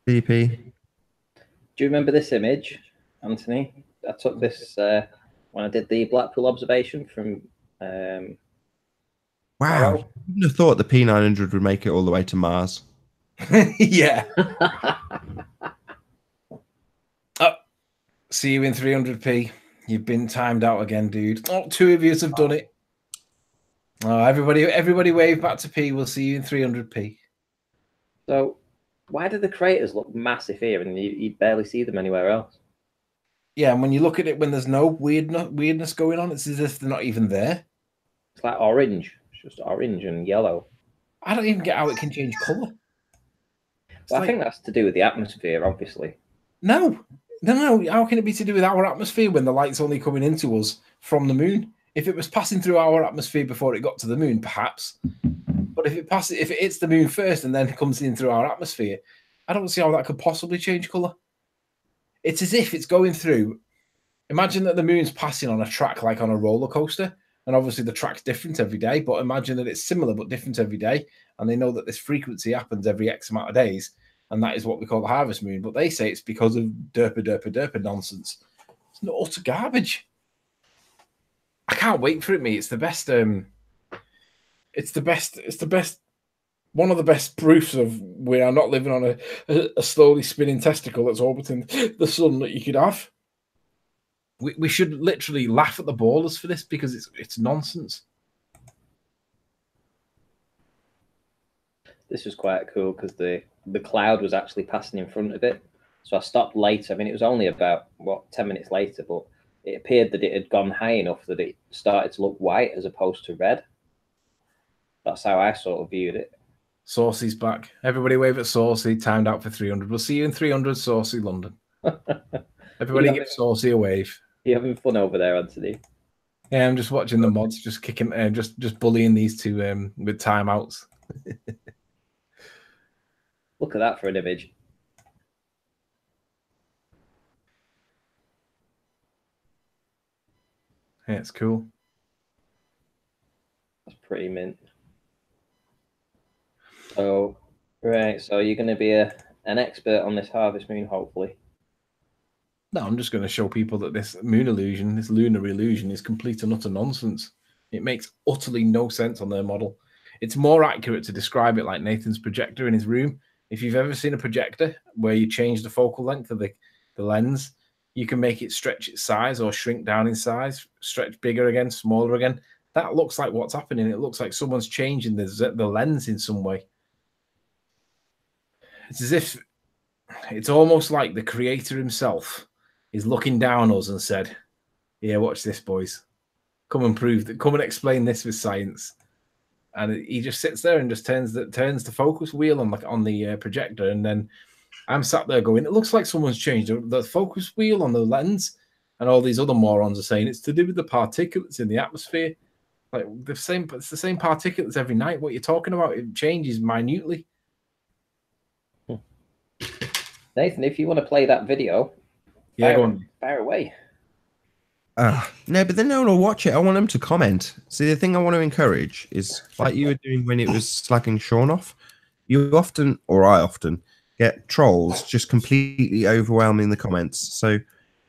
Speaker 3: DP.
Speaker 2: Do you remember this image, Anthony? I took this when I did the Blackpool observation from.
Speaker 3: Wow. I wouldn't have thought the P900 would make it all the way to Mars.
Speaker 1: Yeah. Oh, see you in 300p. You've been timed out again, dude. Oh, 2 of you have done it. Oh, everybody wave back to P. We'll see you in 300p.
Speaker 2: So, why do the craters look massive here and you barely see them anywhere else?
Speaker 1: Yeah, and when you look at it when there's no weirdness going on, it's as if they're not even there.
Speaker 2: It's like orange. It's just orange and yellow.
Speaker 1: I don't even get how it can change colour.
Speaker 2: Well, I think that's to do with the atmosphere, obviously.
Speaker 1: No. How can it be to do with our atmosphere when the light's only coming into us from the moon? If it was passing through our atmosphere before it got to the moon, perhaps. But if it hits the moon first and then comes in through our atmosphere, I don't see how that could possibly change colour. It's as if it's going through. Imagine that the moon's passing on a track like on a roller coaster, and obviously the track's different every day, but imagine that it's similar but different every day, and they know that this frequency happens every X amount of days, and that is what we call the harvest moon. But they say it's because of derpa nonsense. It's not utter garbage. I can't wait for it, mate. It's the best. It's the best. One of the best proofs of we are not living on a slowly spinning testicle that's orbiting the sun that you could have. We should literally laugh at the ballers for this because it's nonsense.
Speaker 2: This was quite cool because the cloud was actually passing in front of it. So I stopped later. I mean, it was only about, 10 minutes later, but it appeared that it had gone high enough that it started to look white as opposed to red. That's how I sort of viewed it.
Speaker 1: Saucy's back. Everybody wave at Saucy, timed out for 300. We'll see you in 300, Saucy, London. Everybody give Saucy a wave.
Speaker 2: You having fun over there, Anthony?
Speaker 1: Yeah, I'm just watching the mods, just kicking, just bullying these two with timeouts.
Speaker 2: Look at that for an image.
Speaker 1: Yeah, it's cool.
Speaker 2: That's pretty mint. So, right, so you're going to be an expert on this harvest moon, hopefully.
Speaker 1: No, I'm just going to show people that this moon illusion, this lunar illusion, is complete and utter nonsense. It makes utterly no sense on their model. It's more accurate to describe it like Nathan's projector in his room. If you've ever seen a projector where you change the focal length of the lens, you can make it stretch its size or shrink down in size, stretch bigger again, smaller again. That looks like what's happening. It looks like someone's changing the lens in some way. It's as if it's almost like the creator himself is looking down us and said, "Yeah, watch this, boys. Come and prove that. Come and explain this with science." And he just sits there and just turns the focus wheel on the projector, and then I'm sat there going, "It looks like someone's changed the focus wheel on the lens," and all these other morons are saying it's to do with the particulates in the atmosphere. Like it's the same particulates every night. What you're talking about, it changes minutely.
Speaker 2: Nathan, if you want to play that video,
Speaker 1: go on.
Speaker 2: Fire away.
Speaker 3: No, but then no one will watch it. I want them to comment. See, the thing I want to encourage is like you were doing when it was slagging Sean off. You often, or I often, get trolls just completely overwhelming the comments. So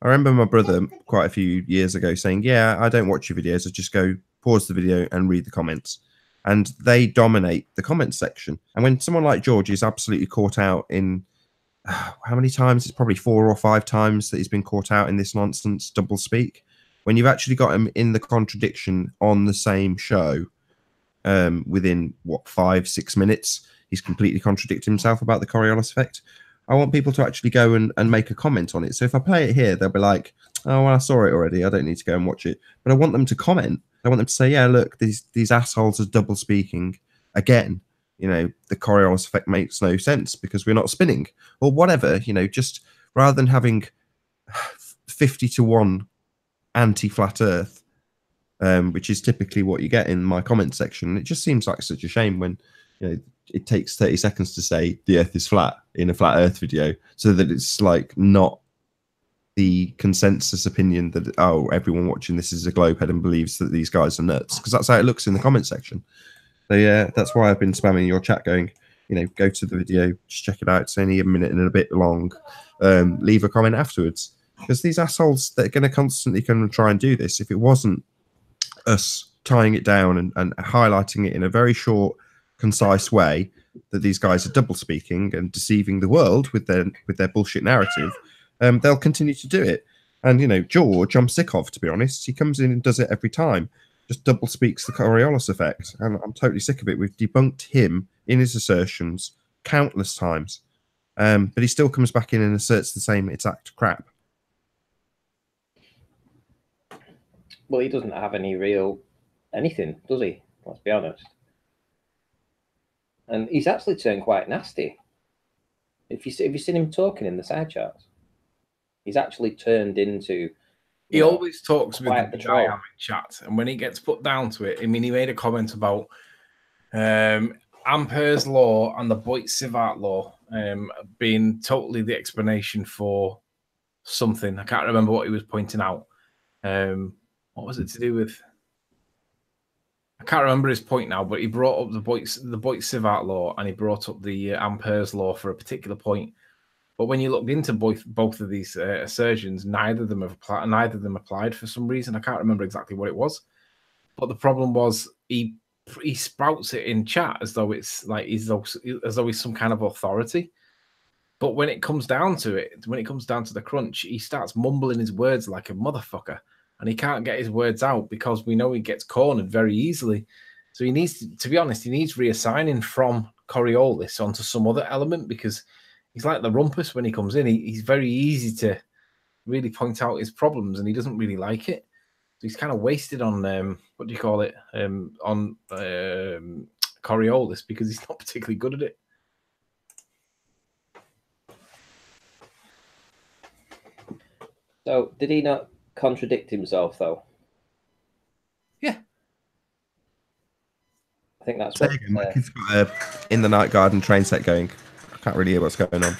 Speaker 3: I remember my brother quite a few years ago saying, "Yeah, I don't watch your videos. I just go pause the video and read the comments." And they dominate the comment section. And when someone like George is absolutely caught out in how many times? It's probably 4 or 5 times that he's been caught out in this nonsense double speak. When you've actually got him in the contradiction on the same show, within 5-6 minutes, he's completely contradicted himself about the Coriolis effect. I want people to actually go and make a comment on it. So if I play it here, they'll be like, "Oh, well, I saw it already. I don't need to go and watch it." But I want them to comment. I want them to say, "Yeah, look, these assholes are double speaking again. You know, the Coriolis effect makes no sense because we're not spinning," or whatever. You know, just rather than having 50-1 anti-flat Earth, which is typically what you get in my comment section. It just seems like such a shame when it takes 30 seconds to say the Earth is flat in a flat Earth video, so that it's like not the consensus opinion that everyone watching this is a globehead and believes that these guys are nuts, because that's how it looks in the comment section. So yeah, that's why I've been spamming your chat, going, go to the video, just check it out. It's only a minute and a bit long. Leave a comment afterwards, because these assholes, they're going to constantly come and try and do this. If it wasn't us tying it down and highlighting it in a very short, concise way, that these guys are double speaking and deceiving the world with their bullshit narrative, they'll continue to do it. And George, I'm sick of, to be honest. He comes in and does it every time. Just double speaks the Coriolis effect, and I'm totally sick of it. We've debunked him in his assertions countless times, but he still comes back in and asserts the same exact crap.
Speaker 2: Well, he doesn't have any real anything, does he? Let's be honest. And he's actually turned quite nasty. If you've seen him talking in the side charts, he's actually turned into.
Speaker 1: He always talks with
Speaker 2: quite
Speaker 1: the
Speaker 2: the
Speaker 1: guy
Speaker 2: troll.
Speaker 1: having chat, and when he gets put down to it, I mean, he made a comment about Ampere's law and the Boit-Sievert law being totally the explanation for something. I can't remember what he was pointing out. What was it to do with? I can't remember his point now, but he brought up the Boit-Sievert law, and he brought up the Ampere's law for a particular point. But when you looked into both of these assertions, neither of them applied for some reason. I can't remember exactly what it was. But the problem was he sprouts it in chat as though it's like as though he's some kind of authority. But when it comes down to it, when it comes down to the crunch, he starts mumbling his words like a motherfucker, and he can't get his words out because we know he gets cornered very easily. So he needs to be honest, he needs reassigning from Coriolis onto some other element, because he's like the rumpus when he comes in. He's very easy to really point out his problems, and he doesn't really like it. So he's kind of wasted on what do you call it? On Coriolis, because he's not particularly good at it.
Speaker 2: So did he not contradict himself though?
Speaker 1: Yeah.
Speaker 2: I think that's what
Speaker 3: He's got a In the Night Garden train set going. I can't really hear what's going on.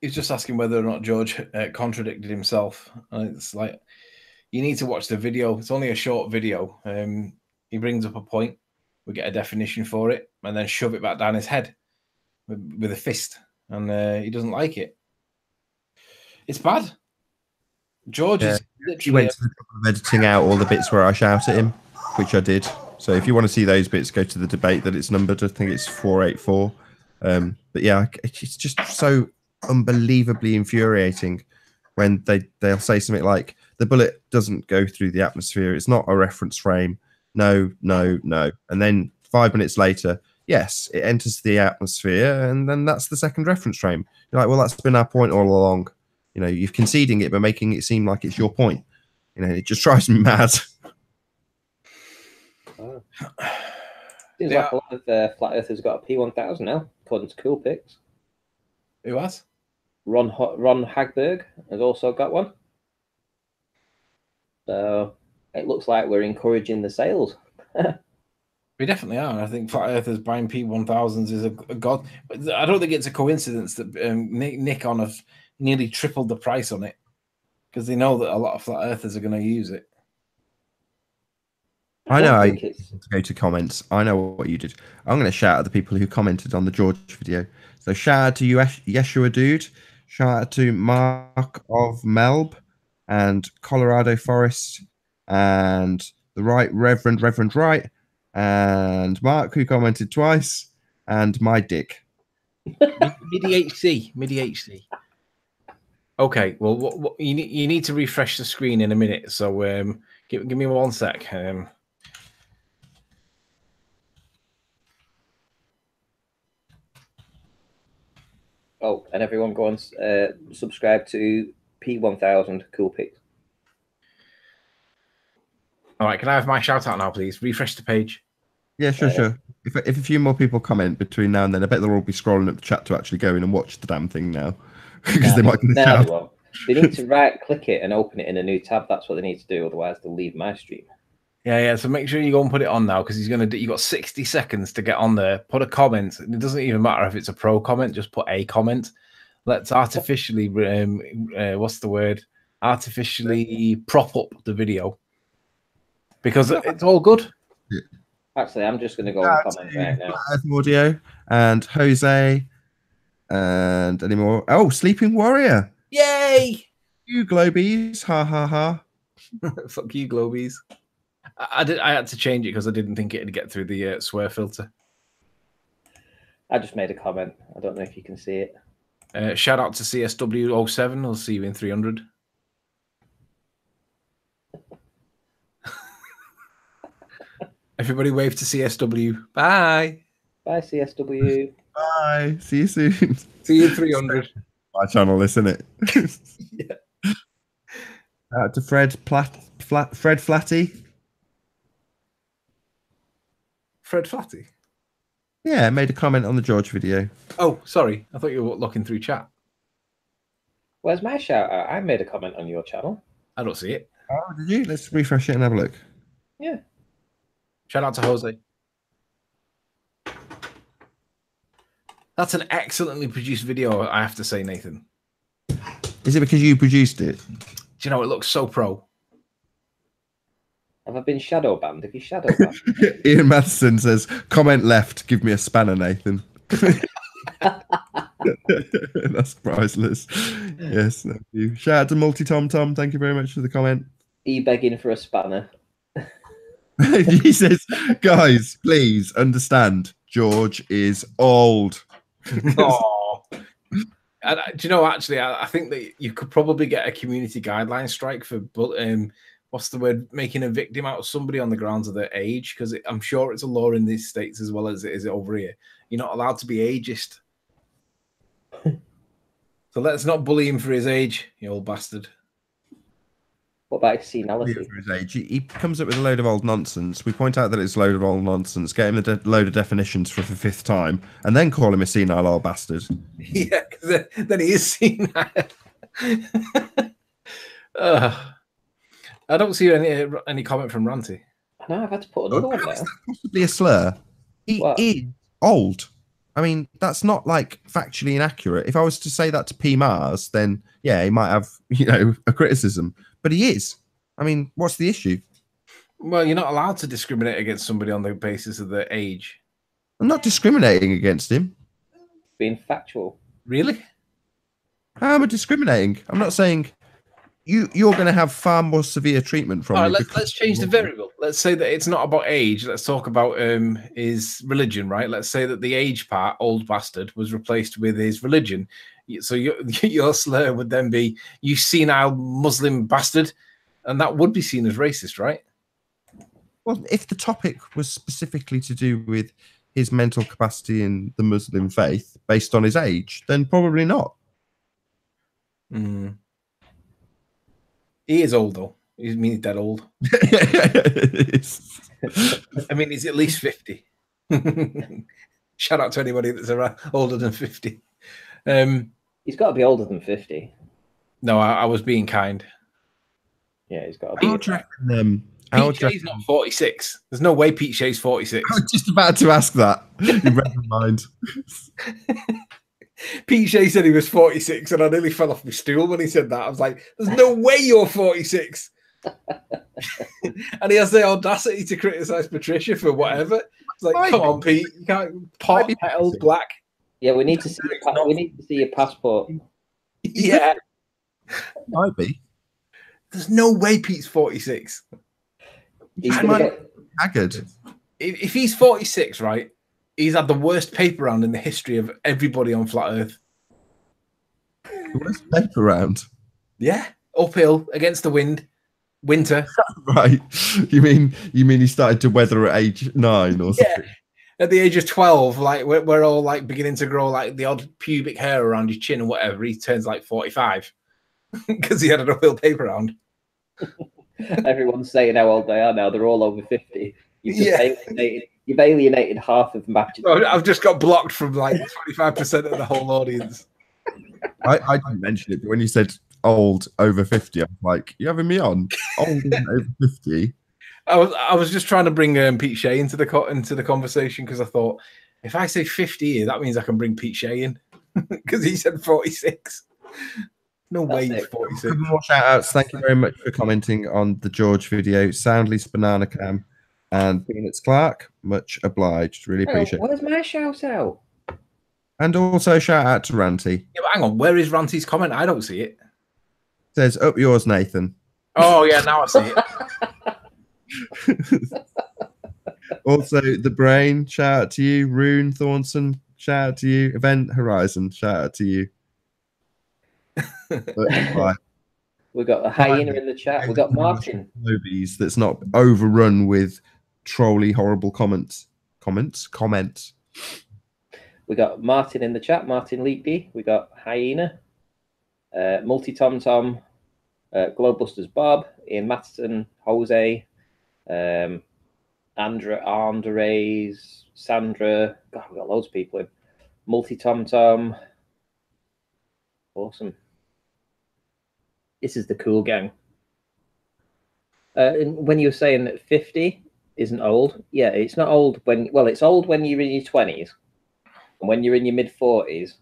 Speaker 1: He's just asking whether or not George contradicted himself. And it's like, you need to watch the video. It's only a short video. He brings up a point. We get a definition for it, and then shove it back down his head with a fist. And he doesn't like it. It's bad. George is literally...
Speaker 3: He went to the trouble of editing out all the bits where I shout at him, which I did. So if you want to see those bits, go to the debate that it's numbered. I think it's 484. But yeah, it's just so unbelievably infuriating when they'll say something like, the bullet doesn't go through the atmosphere. It's not a reference frame. No. And then 5 minutes later, yes, it enters the atmosphere, and then that's the second reference frame. You're like, well, that's been our point all along. You're conceding it, but making it seem like it's your point. It just drives me mad.
Speaker 2: Seems like a lot of flat earthers got a P1000 now, according to Cool Pics.
Speaker 1: Who has?
Speaker 2: Ron Hagberg has also got one. So it looks like we're encouraging the sales.
Speaker 1: We definitely are. I think flat earthers buying P1000s is a god. I don't think it's a coincidence that Nikon have nearly tripled the price on it, because they know that a lot of flat earthers are going to use it.
Speaker 3: I know I to go to comments. I know what you did. I'm going to shout at the people who commented on the George video. So shout out to Yeshua Dude. Shout out to Mark of Melb and Colorado Forest and the Reverend Wright and Mark, who commented twice, and my dick.
Speaker 1: MIDI HC. Okay, well, you need to refresh the screen in a minute. So give me 1 sec.
Speaker 2: Oh, and everyone go and subscribe to P1000 Cool Pics.
Speaker 1: All right, can I have my shout out now, please? Refresh the page.
Speaker 3: Yeah, sure. If a few more people comment between now and then, I bet they'll all be scrolling up the chat to actually go in and watch the damn thing now. Because they might get a shout.
Speaker 2: They need to right-click it and open it in a new tab. That's what they need to do. Otherwise, they'll leave my stream.
Speaker 1: Yeah. So make sure you go and put it on now, because he's going to. You got 60 seconds to get on there. Put a comment. It doesn't even matter if it's a pro comment. Just put a comment. Let's artificially, what's the word? Artificially prop up the video, because it's all good.
Speaker 2: Actually, I'm just going to go and comment right now.
Speaker 3: Earth Audio and Jose and any more. Oh, Sleeping Warrior.
Speaker 1: Yay!
Speaker 3: You Globies. Ha ha ha.
Speaker 1: Fuck you, Globies. I had to change it because I didn't think it'd get through the swear filter.
Speaker 2: I just made a comment. I don't know if you can see it.
Speaker 1: Shout out to CSW07. I'll see you in 300. Everybody wave to CSW. Bye.
Speaker 2: Bye, CSW.
Speaker 3: Bye. See you soon.
Speaker 1: See you in 300.
Speaker 3: My channel, isn't it?
Speaker 1: Yeah.
Speaker 3: To Fred Flatty.
Speaker 1: Fred Flatty?
Speaker 3: Yeah, made a comment on the George video.
Speaker 1: Oh, sorry. I thought you were looking through chat.
Speaker 2: Where's my shout out? I made a comment on your channel.
Speaker 1: I don't see it.
Speaker 3: Oh, did you? Let's refresh it and have a look.
Speaker 2: Yeah.
Speaker 1: Shout out to Jose. That's an excellently produced video, I have to say, Nathan.
Speaker 3: Is it because you produced it?
Speaker 1: Do you know, it looks so pro.
Speaker 2: Have I been shadow banned? Have you shadow banned?
Speaker 3: Ian Matheson says, comment left, give me a spanner, Nathan. That's priceless. Yes, thank you. Shout out to Multi-Tom Tom. Thank you very much for the comment.
Speaker 2: Are you begging for a spanner?
Speaker 3: He says, guys, please understand, George is old.
Speaker 1: Oh. Do you know, actually, I think that you could probably get a community guideline strike for, what's the word, making a victim out of somebody on the grounds of their age, because I'm sure it's a law in these states as well as it is over here. You're not allowed to be ageist. So let's not bully him for his age, you old bastard.
Speaker 2: What about his senility?
Speaker 3: For his age. He comes up with a load of old nonsense. We point out that it's a load of old nonsense, get him a load of definitions for the fifth time, and then call him a senile old bastard.
Speaker 1: Yeah, because then he is senile. I don't see any comment from Ranty.
Speaker 2: I know, I've had to put another one
Speaker 3: Is
Speaker 2: down.
Speaker 3: that possibly a slur? He is old. I mean, that's not like factually inaccurate. If I was to say that to P Mars, then yeah, he might have, a criticism. But he is. I mean, what's the issue?
Speaker 1: Well, you're not allowed to discriminate against somebody on the basis of their age.
Speaker 3: I'm not discriminating against him.
Speaker 2: Being factual.
Speaker 1: Really?
Speaker 3: How am I discriminating? I'm not saying you're going to have far more severe treatment from.
Speaker 1: All
Speaker 3: me.
Speaker 1: right, let's change the variable. Let's say that it's not about age. Let's talk about his religion, right? Let's say that the age part, old bastard, was replaced with his religion. So your slur would then be, you senile Muslim bastard, and that would be seen as racist, right?
Speaker 3: Well, if the topic was specifically to do with his mental capacity in the Muslim faith based on his age, then probably not.
Speaker 1: Mm. He is old, though. I mean, he's dead old. I mean, he's at least 50. Shout out to anybody that's around older than 50.
Speaker 2: He's got to be older than 50.
Speaker 1: No, I was being kind.
Speaker 2: Yeah, he's got to be.
Speaker 1: Pete Shea's not 46. There's no way Pete Shea's 46.
Speaker 3: I was just about to ask that. You read my mind.
Speaker 1: Pete Shea said he was 46, and I nearly fell off my stool when he said that. I was like, there's no way you're 46. And he has the audacity to criticize Patricia for whatever. It's like, come on, Pete. You can't pop petals black.
Speaker 2: Yeah, we need to see your passport.
Speaker 1: Yeah.
Speaker 3: Might be.
Speaker 1: There's no way Pete's 46.
Speaker 3: Haggard.
Speaker 1: If he's 46, right, he's had the worst paper round in the history of everybody on flat Earth.
Speaker 3: The worst paper round?
Speaker 1: Yeah. Uphill, against the wind. Winter.
Speaker 3: Right. You mean he started to weather at age 9 or something?
Speaker 1: Yeah. At the age of 12, like we're all like beginning to grow like the odd pubic hair around his chin and whatever. He turns like 45 because he had an uphill paper round.
Speaker 2: Everyone's saying how old they are now. They're all over 50. You've alienated half of match.
Speaker 1: I've just got blocked from like 25% of the whole audience.
Speaker 3: I didn't mention it, but when you said old over 50, I'm like, you having me on? Old over 50?
Speaker 1: I was just trying to bring Pete Shea into the conversation because I thought if I say 50 here, that means I can bring Pete Shea in because he said 46. No way he's 46.
Speaker 3: Couple more shout outs. Thank you very much for commenting on the George video. Soundly's Banana Cam. And Peanuts Clark, much obliged. Really appreciate it.
Speaker 2: Where's my shout out?
Speaker 3: And also shout out to Ranty.
Speaker 1: Yeah, but hang on, where is Ranty's comment? I don't see it.
Speaker 3: Says up yours, Nathan.
Speaker 1: Oh yeah, now I see it.
Speaker 3: Also, The Brain, shout out to you. Rune Thornton, shout out to you. Event Horizon, shout out to you. Bye.
Speaker 2: We've got a hyena in the chat. We've got Martin.
Speaker 3: Movies that's not overrun with trolly, horrible comments.
Speaker 2: We got Martin in the chat. Martin Leakby. We got hyena. Multi Tom Tom. Globebusters Bob. Ian Matson. Jose. Andres. Sandra. God, we got loads of people in. Multi Tom Tom. Awesome. This is the cool gang. And when you were saying that 50 isn't old, yeah, it's not old when, well, it's old when you're in your 20s, and when you're in your mid 40s.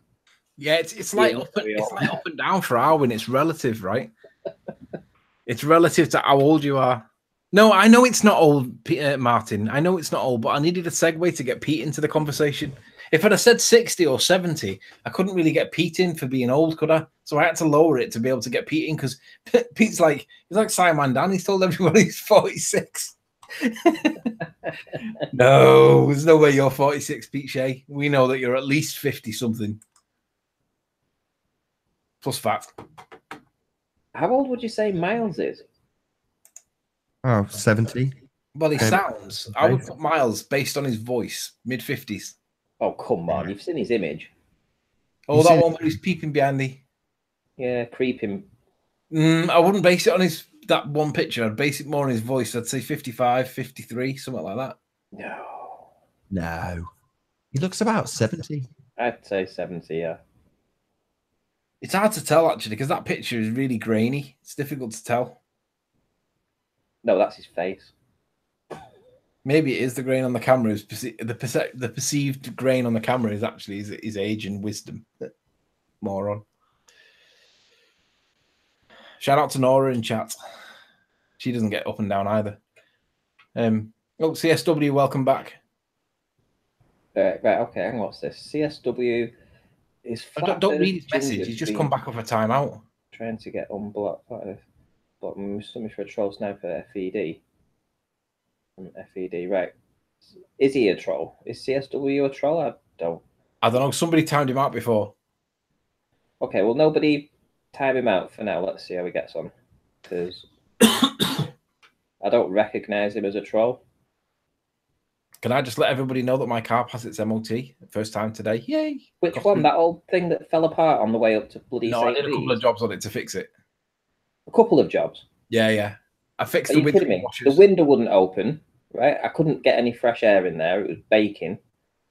Speaker 1: Yeah, it's like up and down for Arwen. It's relative, right? It's relative to how old you are. No, I know it's not old, Martin. I know it's not old, but I needed a segue to get Pete into the conversation. If I'd have said 60 or 70, I couldn't really get Pete in for being old, could I? So I had to lower it to be able to get Pete in, because Pete's like, he's like SciManDan. He's told everyone he's 46. No, there's no way you're 46, Pete Shea. We know that you're at least 50-something. Plus fat.
Speaker 2: How old would you say Miles is?
Speaker 3: Oh, 70.
Speaker 1: Well, he sounds, I would put Miles, based on his voice, mid-50s.
Speaker 2: Oh, come on. You've seen his image.
Speaker 1: Oh, that one where he's peeping behind the...
Speaker 2: Yeah, creeping.
Speaker 1: I wouldn't base it on that one picture. I'd base it more on his voice. I'd say 55, 53, something like that.
Speaker 3: No. He looks about 70.
Speaker 2: I'd say 70, yeah.
Speaker 1: It's hard to tell, actually, because that picture is really grainy. It's difficult to tell.
Speaker 2: No, that's his face.
Speaker 1: Maybe it is the grain on the camera. The perceived grain on the camera is actually his age and wisdom. Moron. Shout out to Nora in chat. She doesn't get up and down either. Oh, CSW, welcome back.
Speaker 2: Right, okay, hang on, what's this? CSW is...
Speaker 1: Don't read his message. He's just come back off a timeout.
Speaker 2: Trying to get unblocked. But something for a troll sniper FED. FED, right. Is he a troll? Is CSW a troll? I don't
Speaker 1: know. Somebody timed him out before.
Speaker 2: Okay, well, nobody time him out for now. Let's see how he gets on. Because I don't recognize him as a troll.
Speaker 1: Can I just let everybody know that my car passed its MOT first time today? Yay!
Speaker 2: Which one? That old thing that fell apart on the way up to bloody...
Speaker 1: No, I did a couple of jobs on it to fix it.
Speaker 2: A couple of jobs?
Speaker 1: Yeah. I fixed
Speaker 2: the window washers. The window wouldn't open, right? I couldn't get any fresh air in there. It was baking.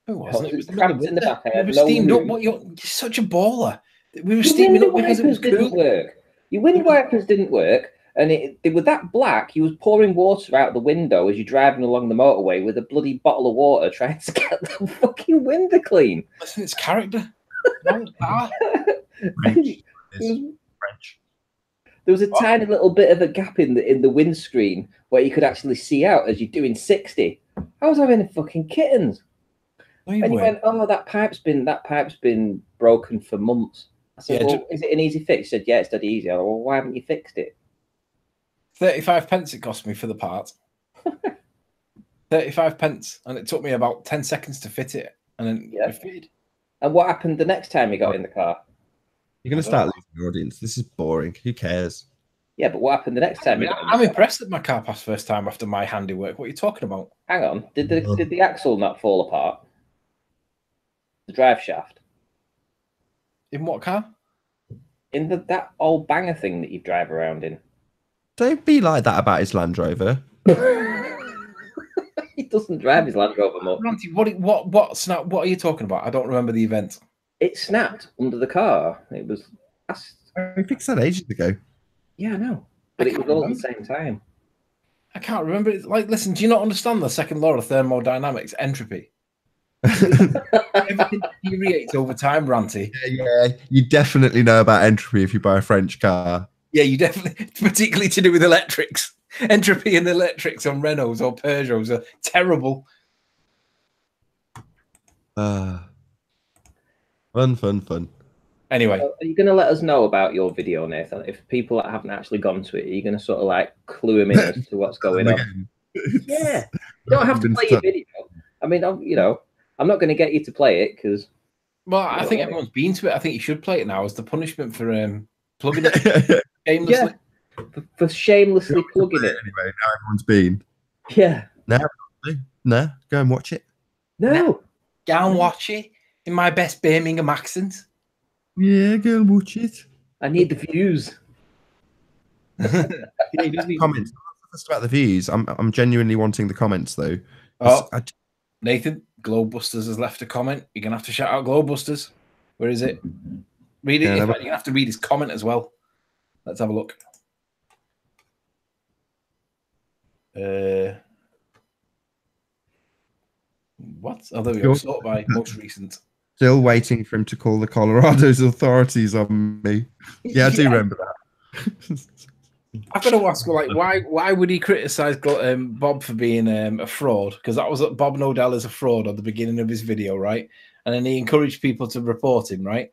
Speaker 1: It wasn't. It was
Speaker 2: cramped in the back.
Speaker 1: We were steamed up. You're such a baller. We were steaming up because it was cool.
Speaker 2: Work. Your window wipers didn't work, and they were that black. You was pouring water out the window as you're driving along the motorway with a bloody bottle of water, trying to get the fucking window clean.
Speaker 1: Listen, it's character.
Speaker 3: French.
Speaker 2: There was a tiny little bit of a gap in the windscreen where you could actually see out as you're doing 60. I was having fucking kittens. No, and you went, oh, that pipe's been broken for months. I said, well, is it an easy fix? He said, yeah, it's dead easy. I said, well, why haven't you fixed it?
Speaker 1: 35 pence it cost me for the part. 35 pence. And it took me about 10 seconds to fit it. And then it fitted.
Speaker 2: And what happened the next time you got in the car?
Speaker 3: You're going to start losing your audience. This is boring. Who cares?
Speaker 2: Yeah, but what happened the next time?
Speaker 1: I'm impressed that my car passed first time after my handiwork. What are you talking about?
Speaker 2: Hang on. Did the axle not fall apart? The drive shaft?
Speaker 1: In what car?
Speaker 2: In that old banger thing that you drive around in.
Speaker 3: Don't be like that about his Land Rover.
Speaker 2: He doesn't drive his Land Rover much.
Speaker 1: Ranty, what are you talking about? I don't remember the event.
Speaker 2: It snapped under the car. It was...
Speaker 3: I fixed that ages ago.
Speaker 2: Yeah, I know. But it was all at the same time.
Speaker 1: I can't remember. Like, listen, do you not understand the second law of thermodynamics? Entropy. Everything deteriorates over time, Ranty.
Speaker 3: Yeah. You definitely know about entropy if you buy a French car.
Speaker 1: Yeah, you definitely, particularly to do with electrics. Entropy and electrics on Renaults or Peugeots are terrible.
Speaker 3: Fun.
Speaker 1: Anyway,
Speaker 2: So are you going to let us know about your video, Nathan? If people that haven't actually gone to it, are you going to sort of like clue them in as to what's going on? Yeah, you don't have to play your video. I mean, I'm not going to get you to play it because.
Speaker 1: well, I think everyone's been to it. I think you should play it now as the punishment for plugging it shamelessly.
Speaker 2: Yeah, for shamelessly plugging it.
Speaker 3: Anyway, now everyone's been.
Speaker 2: Yeah.
Speaker 3: No, go and watch it.
Speaker 2: No.
Speaker 1: Go and watch it in my best Birmingham accent.
Speaker 3: Yeah, go and watch it.
Speaker 2: I need the views.
Speaker 3: Comments. Just about the views. I'm genuinely wanting the comments though.
Speaker 1: Oh, Nathan, Globebusters has left a comment. You're gonna have to shout out Globebusters. Where is it? Read it.
Speaker 3: Yeah,
Speaker 1: you're gonna have to read his comment as well. Let's have a look. What? Oh, there we go. Sort by most recent.
Speaker 3: Still waiting for him to call the Colorado's authorities on me. Yeah, I do remember that.
Speaker 1: I've got to ask, like, why would he criticize Bob for being a fraud? Because that was Bob Nodell as a fraud at the beginning of his video, right? And then he encouraged people to report him, right?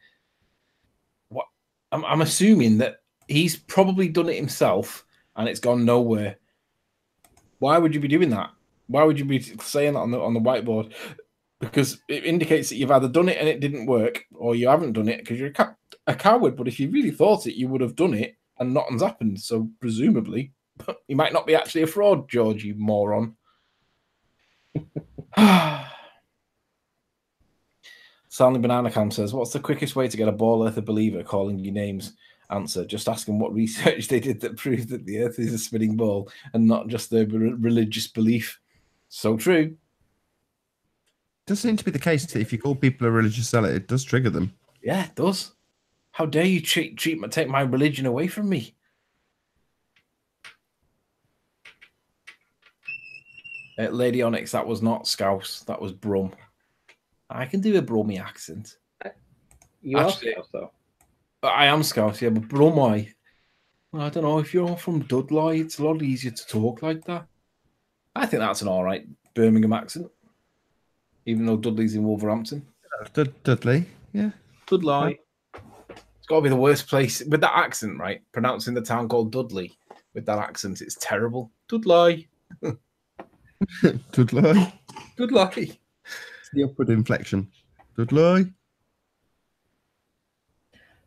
Speaker 1: What? I'm assuming that he's probably done it himself and it's gone nowhere. Why would you be doing that? Why would you be saying that on the whiteboard? Because it indicates that you've either done it and it didn't work, or you haven't done it because you're a coward. But if you really thought it, you would have done it, and nothing's happened. So presumably, he might not be actually a fraud, George, you moron. Stanley Banana Cam says, "What's the quickest way to get a ball earther believer calling you names?" Answer: just ask them what research they did that proved that the Earth is a spinning ball and not just their religious belief. So true.
Speaker 3: Does seem to be the case that if you call people a religious zealot, it does trigger them.
Speaker 1: Yeah, it does. How dare you take my religion away from me? Lady Onyx, that was not Scouse, that was Brum. I can do a Brummy accent.
Speaker 2: You actually, are Scouse, though.
Speaker 1: I am Scouse, yeah, but Brum, I don't know, if you're from Dudley, it's a lot easier to talk like that. I think that's an all right Birmingham accent. Even though Dudley's in Wolverhampton.
Speaker 3: Dudley, yeah.
Speaker 1: Dudley. It's got to be the worst place. With that accent, right? Pronouncing the town called Dudley with that accent, it's terrible. Dudley.
Speaker 3: Dudley.
Speaker 1: Dudley.
Speaker 3: It's the upward inflection. Dudley.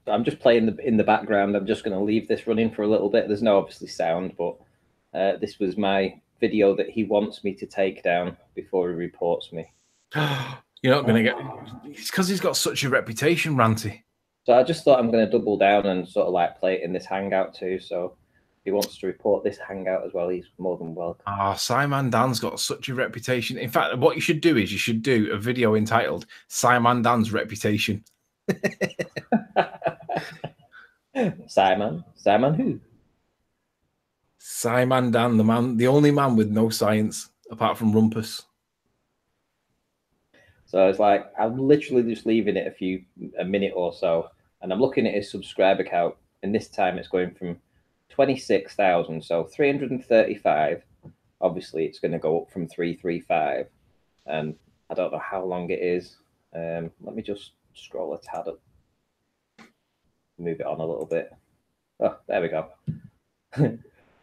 Speaker 2: I'm just playing in the background. I'm just going to leave this running for a little bit. There's no obviously sound, but this was my video that he wants me to take down before he reports me.
Speaker 1: You're not going to get... It's because he's got such a reputation, Ranty.
Speaker 2: So I just thought I'm going to double down and sort of like play it in this Hangout too. So if he wants to report this Hangout as well, he's more than welcome.
Speaker 1: SciManDan's got such a reputation. In fact, what you should do is you should do a video entitled SciManDan's Reputation.
Speaker 2: Simon who?
Speaker 1: SciManDan, the only man with no science apart from Rumpus.
Speaker 2: So it's like, I'm literally just leaving it a minute or so, and I'm looking at his subscriber count, and this time it's going from 26,000, so 335. Obviously, it's going to go up from 335, and I don't know how long it is. Let me just scroll a tad up, move it on a little bit. Oh, there we go.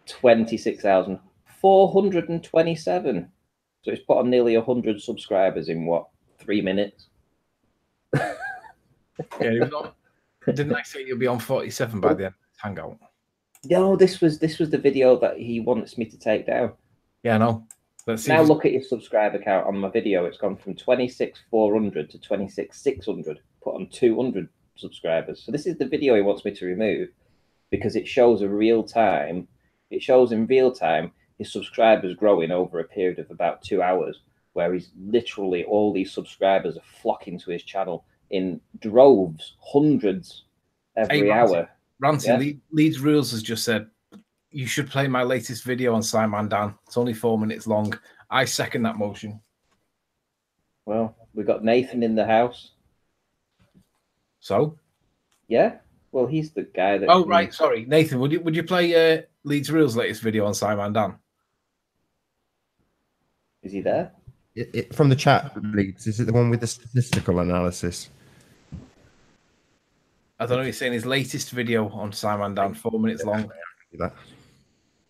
Speaker 2: 26,427. So it's put on nearly 100 subscribers in what? 3 minutes.
Speaker 1: Yeah, he was on. Didn't I say you'll be on 47 by the end of this Hangout?
Speaker 2: No, this was the video that he wants me to take down.
Speaker 1: Yeah, I know. Let's see.
Speaker 2: Now look at his subscriber count on my video. It's gone from 26,400 to 26,600. Put on 200 subscribers. So this is the video he wants me to remove because it shows a real time. It shows in real time his subscribers growing over a period of about 2 hours. Where he's literally all these subscribers are flocking to his channel in droves, hundreds every hour.
Speaker 1: Ranty, yeah? Leeds Rules has just said, you should play my latest video on SciManDan. It's only 4 minutes long. I second that motion.
Speaker 2: Well, we got Nathan in the house.
Speaker 1: So?
Speaker 2: Yeah. Well, he's the guy that.
Speaker 1: Oh, right. Sorry, Nathan. Would you play Leeds Real's latest video on SciManDan?
Speaker 2: Is he there?
Speaker 3: From the chat, Leeds, is it the one with the statistical analysis?
Speaker 1: I don't know. He's saying his latest video on SciManDan, 4 minutes long.
Speaker 3: That.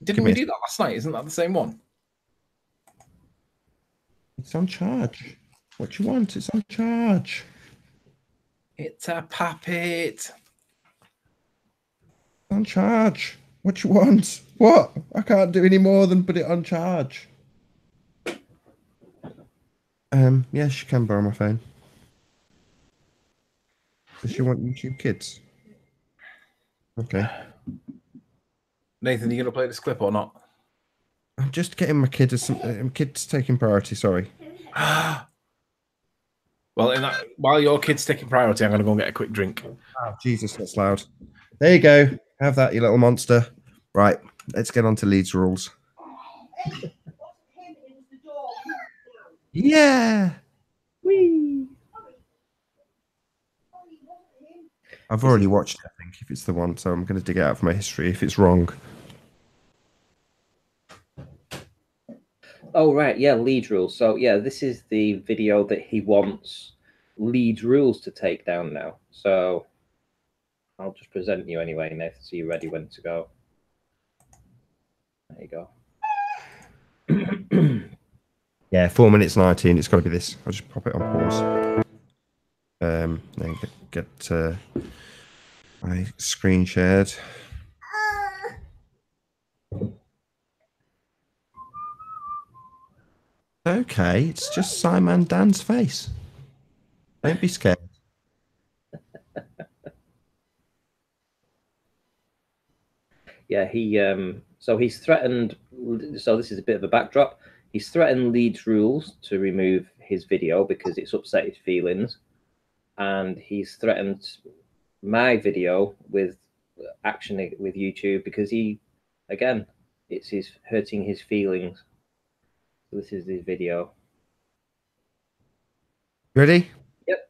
Speaker 1: Didn't we do that last night? Isn't that the same one?
Speaker 3: It's on charge. What you want? It's on charge.
Speaker 1: It's a puppet.
Speaker 3: On charge. What you want? What? I can't do any more than put it on charge. Yes, you can borrow my phone. Does you want YouTube Kids? Okay.
Speaker 1: Nathan, are you going to play this clip or not?
Speaker 3: I'm just getting my kids. Kids taking priority. Sorry.
Speaker 1: Well, while your kid's taking priority, I'm going to go and get a quick drink.
Speaker 3: Oh, Jesus, that's loud. There you go. Have that, you little monster. Right, let's get on to Leeds rules. Yeah. Whee. I've already watched it, I think, if it's the one, so I'm going to dig it out of my history if it's wrong.
Speaker 2: Oh, right. Yeah, Leeds rules. So, yeah, this is the video that he wants Leeds rules to take down now. So, I'll just present you anyway, Nathan, so you're ready when to go. There you go.
Speaker 3: Yeah, 4 minutes 19. It's got to be this. I'll just pop it on pause. Then get my screen shared. Okay, it's just SciManDan's face. Don't be scared.
Speaker 2: Yeah, so he's threatened. So this is a bit of a backdrop. He's threatened Leeds rules to remove his video because it's upset his feelings, and he's threatened my video with action with YouTube because it's hurting his feelings. So this is his video.
Speaker 3: Ready?
Speaker 2: Yep.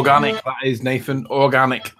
Speaker 1: Organic, that is, Nathan. Organic.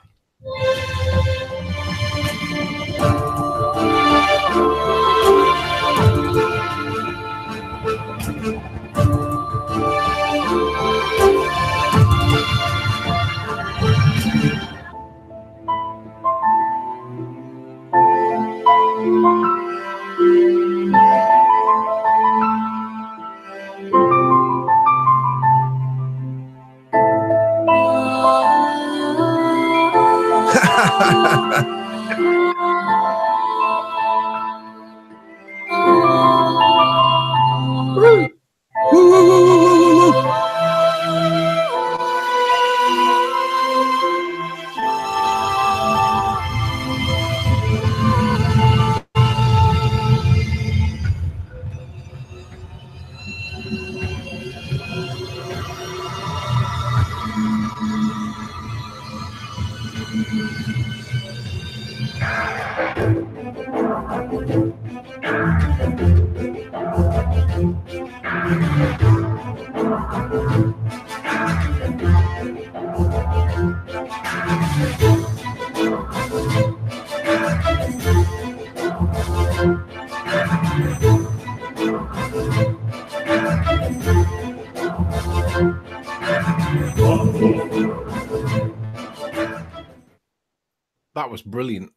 Speaker 1: That was brilliant.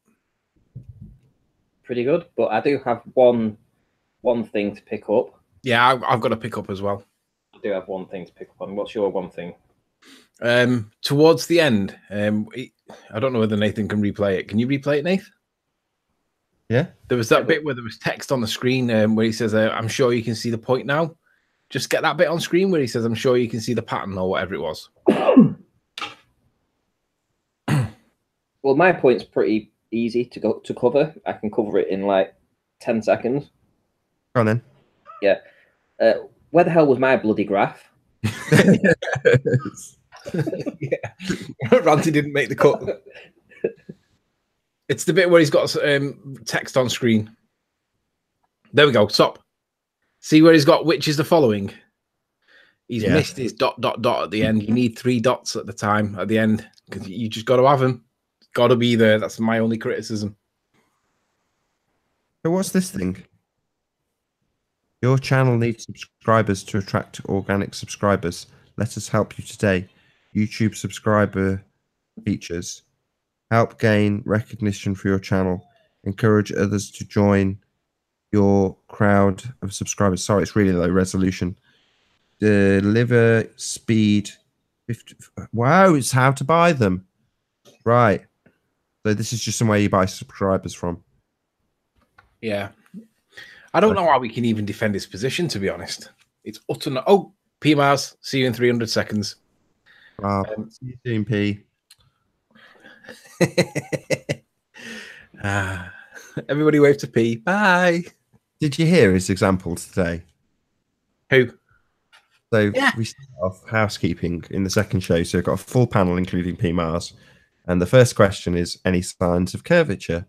Speaker 2: Pretty good, but I do have one thing to pick up.
Speaker 1: Yeah, I've got to pick up as well.
Speaker 2: I do have one thing to pick up on. What's your one thing?
Speaker 1: Towards the end, I don't know whether Nathan can replay it. Can you replay it, Nathan?
Speaker 3: Yeah.
Speaker 1: There was that bit where there was text on the screen where he says, I'm sure you can see the point now. Just get that bit on screen where he says, I'm sure you can see the pattern or whatever it was.
Speaker 2: Well, my point's pretty easy to cover. I can cover it in like 10 seconds.
Speaker 3: Go on then.
Speaker 2: Yeah. Where the hell was my bloody graph?
Speaker 1: Yeah. Ranty didn't make the cut. It's the bit where he's got text on screen. There we go. Stop. See where he's got which is the following. He's missed his ... at the end. You need 3 dots at the time at the end because you just got to have them. Got to be there. That's my only criticism.
Speaker 3: So what's this thing? Your channel needs subscribers to attract organic subscribers. Let us help you today. YouTube subscriber features. Help gain recognition for your channel. Encourage others to join your crowd of subscribers. Sorry, it's really low resolution. Deliver speed. 50. Wow, it's how to buy them. Right. So this is just somewhere you buy subscribers from.
Speaker 1: Yeah. I don't know how we can even defend his position, to be honest. It's utter... Oh, P Mars, see you in 300 seconds.
Speaker 3: See you soon, P.
Speaker 1: Everybody wave to P. Bye.
Speaker 3: Did you hear his examples today?
Speaker 1: Who?
Speaker 3: So we start off housekeeping in the second show. So we've got a full panel, including P Mars. And the first question is, any signs of curvature?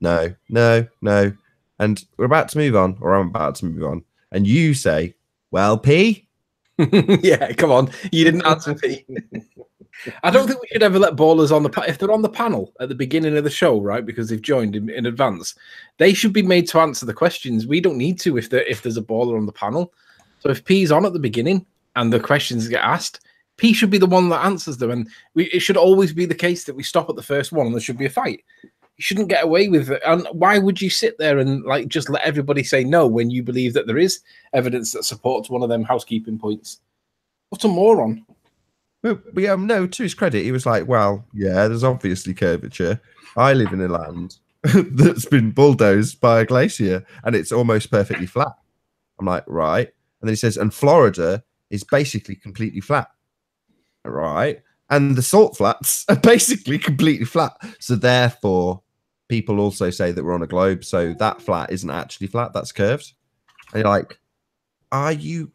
Speaker 3: No, no, no. And we're about to move on, or I'm about to move on. And you say, well, P?
Speaker 1: Yeah, come on. You didn't answer P. I don't think we should ever let ballers on the if they're on the panel at the beginning of the show, right? Because they've joined in advance. They should be made to answer the questions. We don't need to if there's a baller on the panel. So if P's on at the beginning and the questions get asked, P should be the one that answers them. And it should always be the case that we stop at the first one and there should be a fight. You shouldn't get away with it. And why would you sit there and like just let everybody say no when you believe that there is evidence that supports one of them housekeeping points? What a moron.
Speaker 3: Well, no, to his credit, he was like, well, yeah, there's obviously curvature. I live in a land that's been bulldozed by a glacier and it's almost perfectly flat. I'm like, right. And then he says, and Florida is basically completely flat. Right. And the salt flats are basically completely flat. So therefore, people also say that we're on a globe. So that flat isn't actually flat. That's curved. And you're like, are you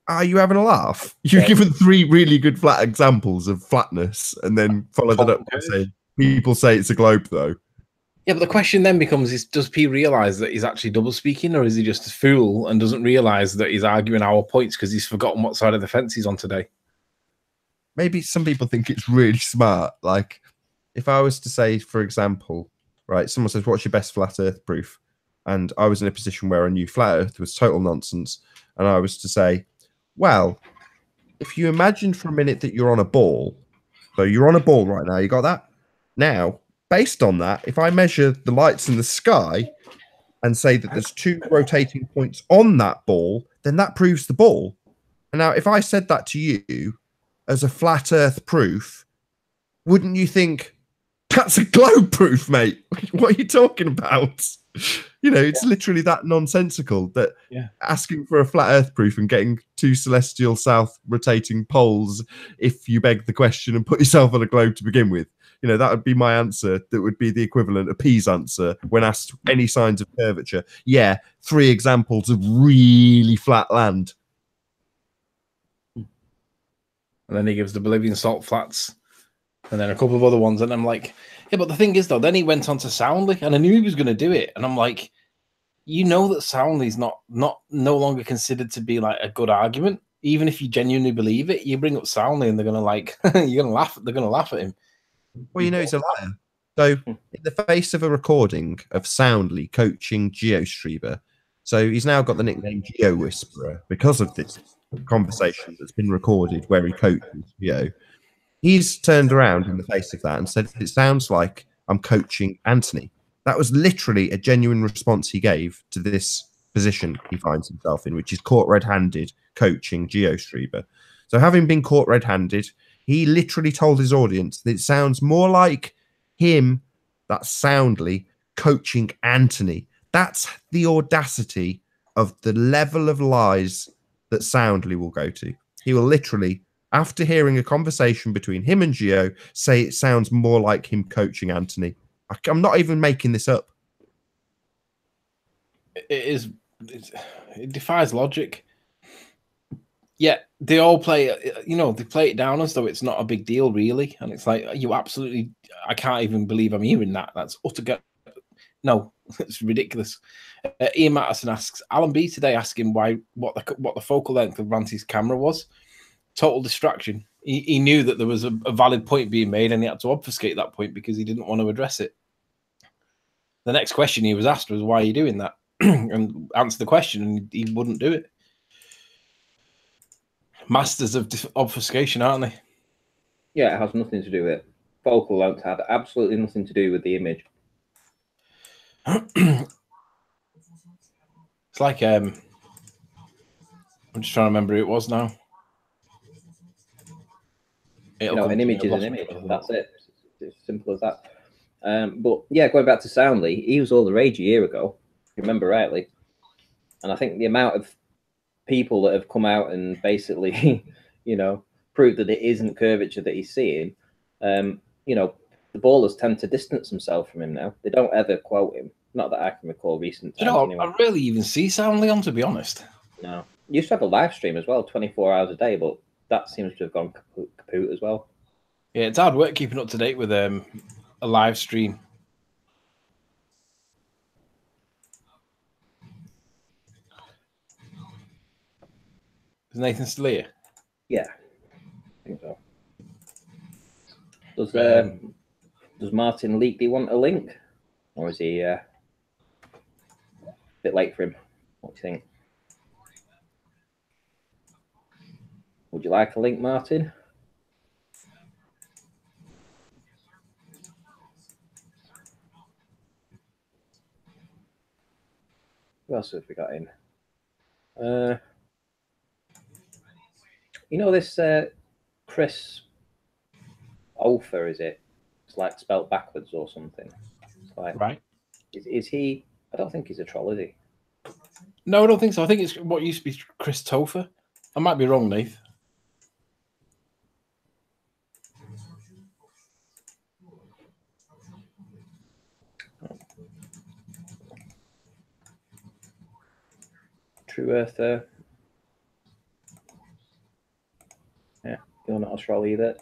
Speaker 3: having a laugh? You've given 3 really good flat examples of flatness and then followed it up by saying, people say it's a globe, though.
Speaker 1: Yeah, but the question then becomes, does P realise that he's actually double speaking, or is he just a fool and doesn't realise that he's arguing our points because he's forgotten what side of the fence he's on today?
Speaker 3: maybe some people think it's really smart. Like, if I was to say, for example, right, someone says, "What's your best flat Earth proof?" And I was in a position where I knew flat Earth was total nonsense, and I was to say, "Well, if you imagine for a minute that you're on a ball, so you're on a ball right now, you got that? Now, based on that, if I measure the lights in the sky and say that there's 2 rotating points on that ball, then that proves the ball." And now, if I said that to you as a flat Earth proof, wouldn't you think that's a globe proof, mate? What are you talking about? You know, it's literally that nonsensical that asking for a flat Earth proof and getting 2 celestial south rotating poles, if you beg the question and put yourself on a globe to begin with, you know, that would be my answer. That would be the equivalent of P's answer when asked any signs of curvature. Yeah, 3 examples of really flat land.
Speaker 1: And then he gives the Bolivian salt flats, and then a couple of other ones. And I'm like, yeah, but the thing is, though, then he went on to Soundly, and I knew he was going to do it. And I'm like, you know that Soundly's no longer considered to be like a good argument, even if you genuinely believe it. You bring up Soundly, and they're going to like, you're going to laugh. They're going to laugh at him.
Speaker 3: Well, you know, he's a liar. So, in the face of a recording of Soundly coaching GeoStreamer, so he's now got the nickname Geo Whisperer because of this conversation that's been recorded where he coaches Geo. He's turned around in the face of that and said, "It sounds like I'm coaching Anthony." That was literally a genuine response he gave to this position he finds himself in, which is caught red-handed coaching GeoStreamer. So, having been caught red-handed, he literally told his audience that it sounds more like him, that's Soundly, coaching Anthony. That's the audacity of the level of lies that Soundly will go to. He will literally, after hearing a conversation between him and Geo, say it sounds more like him coaching Anthony. I'm not even making this up.
Speaker 1: It defies logic. Yeah, they all play, you know, they play it down as though it's not a big deal, really. And it's like, you absolutely, I can't even believe I'm hearing that. That's utter, no, it's ridiculous. Ian Matterson asks, Alan B today asking what the focal length of Ranty's camera was. Total distraction. He knew that there was a valid point being made, and he had to obfuscate that point because he didn't want to address it. The next question he was asked was, why are you doing that? And answer the question, and he wouldn't do it. Masters of obfuscation, aren't they?
Speaker 2: Yeah, it has nothing to do with it. Focal length had absolutely nothing to do with the image.
Speaker 1: It's like, I'm just trying to remember who it was now.
Speaker 2: You know, an image is an image. That's it. It's as simple as that. But yeah, going back to Soundly, he was all the rage a year ago, if you remember rightly. And I think the amount of people that have come out and basically, you know, proved that it isn't curvature that he's seeing, you know, the ballers tend to distance themselves from him now. They don't ever quote him. Not that I can recall recent times.
Speaker 1: You know,
Speaker 2: anyway.
Speaker 1: I rarely even see Soundly on, to be honest.
Speaker 2: No. You used to have a live stream as well, 24 hours a day, but that seems to have gone kaput as well.
Speaker 1: Yeah, it's hard work keeping up to date with a live stream. Is Nathan still here?
Speaker 2: Yeah, I think so. Does Martin Leakley want a link, or is he a bit late for him? What do you think? Would you like a link, Martin? Who else have we got in? You know this Chris Ofer, is it? It's like spelt backwards or something. It's like,
Speaker 1: right.
Speaker 2: Is he? I don't think he's a troll, is he?
Speaker 1: No, I don't think so. I think it's what used to be Chris Topher. I might be wrong, Nate.
Speaker 2: True Earther. Yeah, you're not a troll either.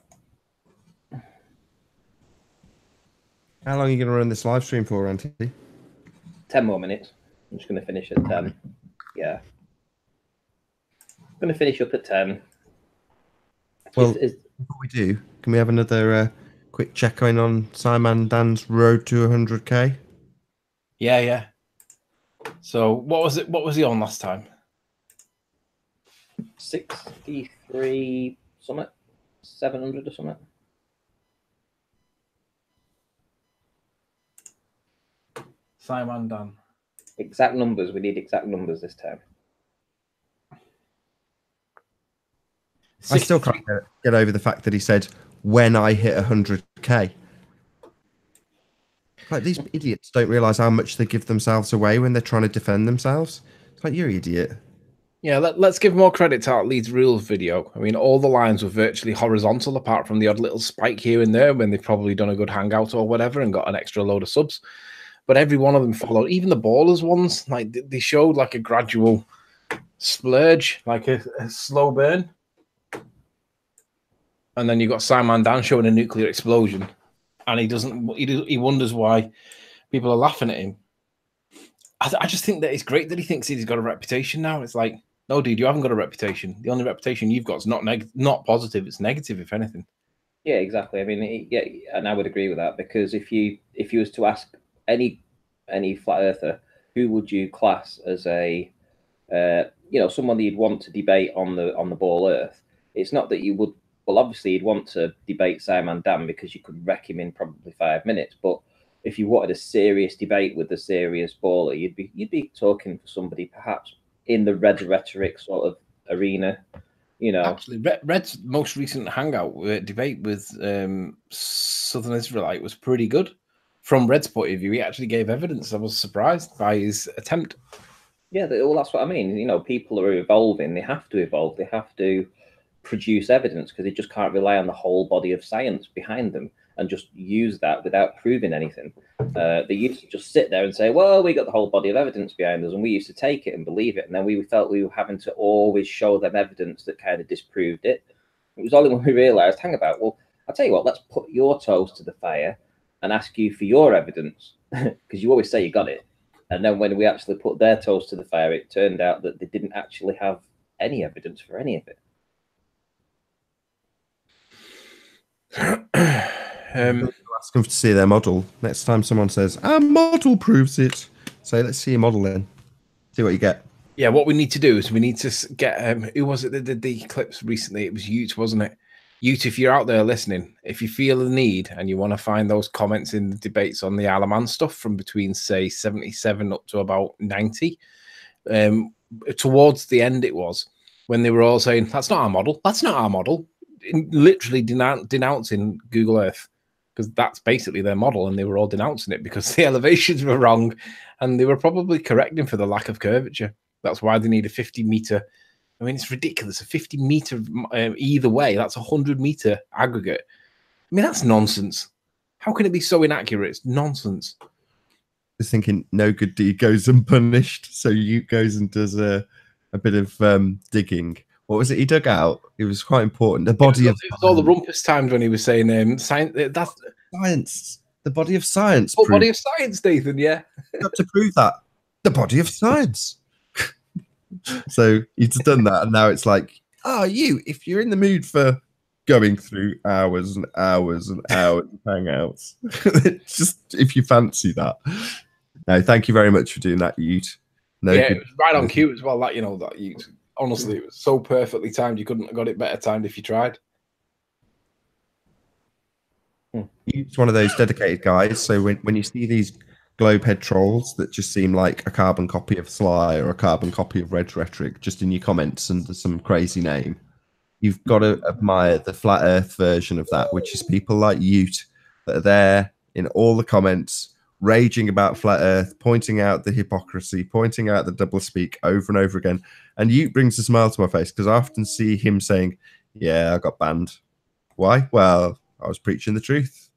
Speaker 3: How long are you going to run this live stream for, Auntie?
Speaker 2: 10 more minutes. I'm just going to finish at 10. Yeah. I'm going to finish up at 10.
Speaker 3: Well, before we do, can we have another quick check in on SciManDan's road to 100k?
Speaker 1: Yeah. So what was it? What was he on last time?
Speaker 2: 63 something, 700 or something.
Speaker 1: SciManDan.
Speaker 2: Exact numbers. We need exact numbers this time.
Speaker 3: I still can't get over the fact that he said, when I hit 100k. Like, these idiots don't realise how much they give themselves away when they're trying to defend themselves. It's like, you're an idiot.
Speaker 1: Yeah, let's give more credit to our Leeds Rules video. I mean, all the lines were virtually horizontal, apart from the odd little spike here and there when they've probably done a good hangout or whatever and got an extra load of subs. But every one of them followed, even the ballers ones, like they showed like a gradual splurge, like a slow burn. And then you got SciManDan showing a nuclear explosion, and he wonders why people are laughing at him. I just think that it's great that he thinks he's got a reputation now. It's like, no, dude, you haven't got a reputation. The only reputation you've got is not positive. It's negative, if anything.
Speaker 2: Yeah, exactly. I mean, yeah, and I would agree with that, because if you was to ask any flat earther, who would you class as a someone that you'd want to debate on the ball Earth? It's not that you would. Well, obviously, you'd want to debate SciManDan because you could wreck him in probably 5 minutes. But if you wanted a serious debate with a serious baller, you'd be talking for somebody perhaps in the red rhetoric sort of arena.
Speaker 1: Actually, Red's most recent hangout debate with Southern Israelite was pretty good. From Red's point of view, he actually gave evidence. I was surprised by his attempt.
Speaker 2: Yeah, well, that's what I mean. People are evolving. They have to evolve. They have to produce evidence, because they just can't rely on the whole body of science behind them and just use that without proving anything. They used to just sit there and say, well, we got the whole body of evidence behind us, and we used to take it and believe it. And then we felt we were having to always show them evidence that kind of disproved it. It was only when we realized, hang about, well, I'll tell you what, let's put your toes to the fire and ask you for your evidence, because you always say you got it. And then when we actually put their toes to the fire, it turned out that they didn't actually have any evidence for any of it.
Speaker 3: Ask them to see their model. Next time someone says, our model proves it, say, let's see your model then. See what you get.
Speaker 1: Yeah, what we need to do is we need to get, who was it that did the clips recently? It was Youth, wasn't it? Youth, if you're out there listening, if you feel the need and you want to find those comments in the debates on the Alaman stuff from between, say, 77 up to about 90, towards the end it was, when they were all saying, that's not our model, that's not our model, literally denouncing Google Earth, because that's basically their model, and they were all denouncing it because the elevations were wrong, and they were probably correcting for the lack of curvature. That's why they need a 50-meter. I mean, it's ridiculous. A 50-meter either way, that's 100-meter aggregate. I mean, that's nonsense. How can it be so inaccurate? It's nonsense.
Speaker 3: I was thinking, no good deed goes unpunished. So you goes and does a bit of digging. What was it he dug out? It was quite important. The body of
Speaker 1: it was all the rumpus times when he was saying science. That's
Speaker 3: science. The body of science.
Speaker 1: Oh, body of science, Nathan. Yeah,
Speaker 3: got to prove that. The body of science. So he's done that, and now it's like, if you're in the mood for going through hours and hours and hours of hangouts, just if you fancy that. No, thank you very much for doing that, Ute. No,
Speaker 1: yeah, it was right on cue as well. That that Ute. Honestly, it was so perfectly timed. You couldn't have got it better timed if you tried.
Speaker 3: Ute's one of those dedicated guys. So when you see these globehead trolls that just seem like a carbon copy of Sly or a carbon copy of Red Rhetoric just in your comments under some crazy name, you've got to admire the flat earth version of that, which is people like Ute that are there in all the comments raging about flat earth, pointing out the hypocrisy, pointing out the doublespeak over and over again. And Ute brings a smile to my face because I often see him saying, yeah, I got banned. Why? Well, I was preaching the truth.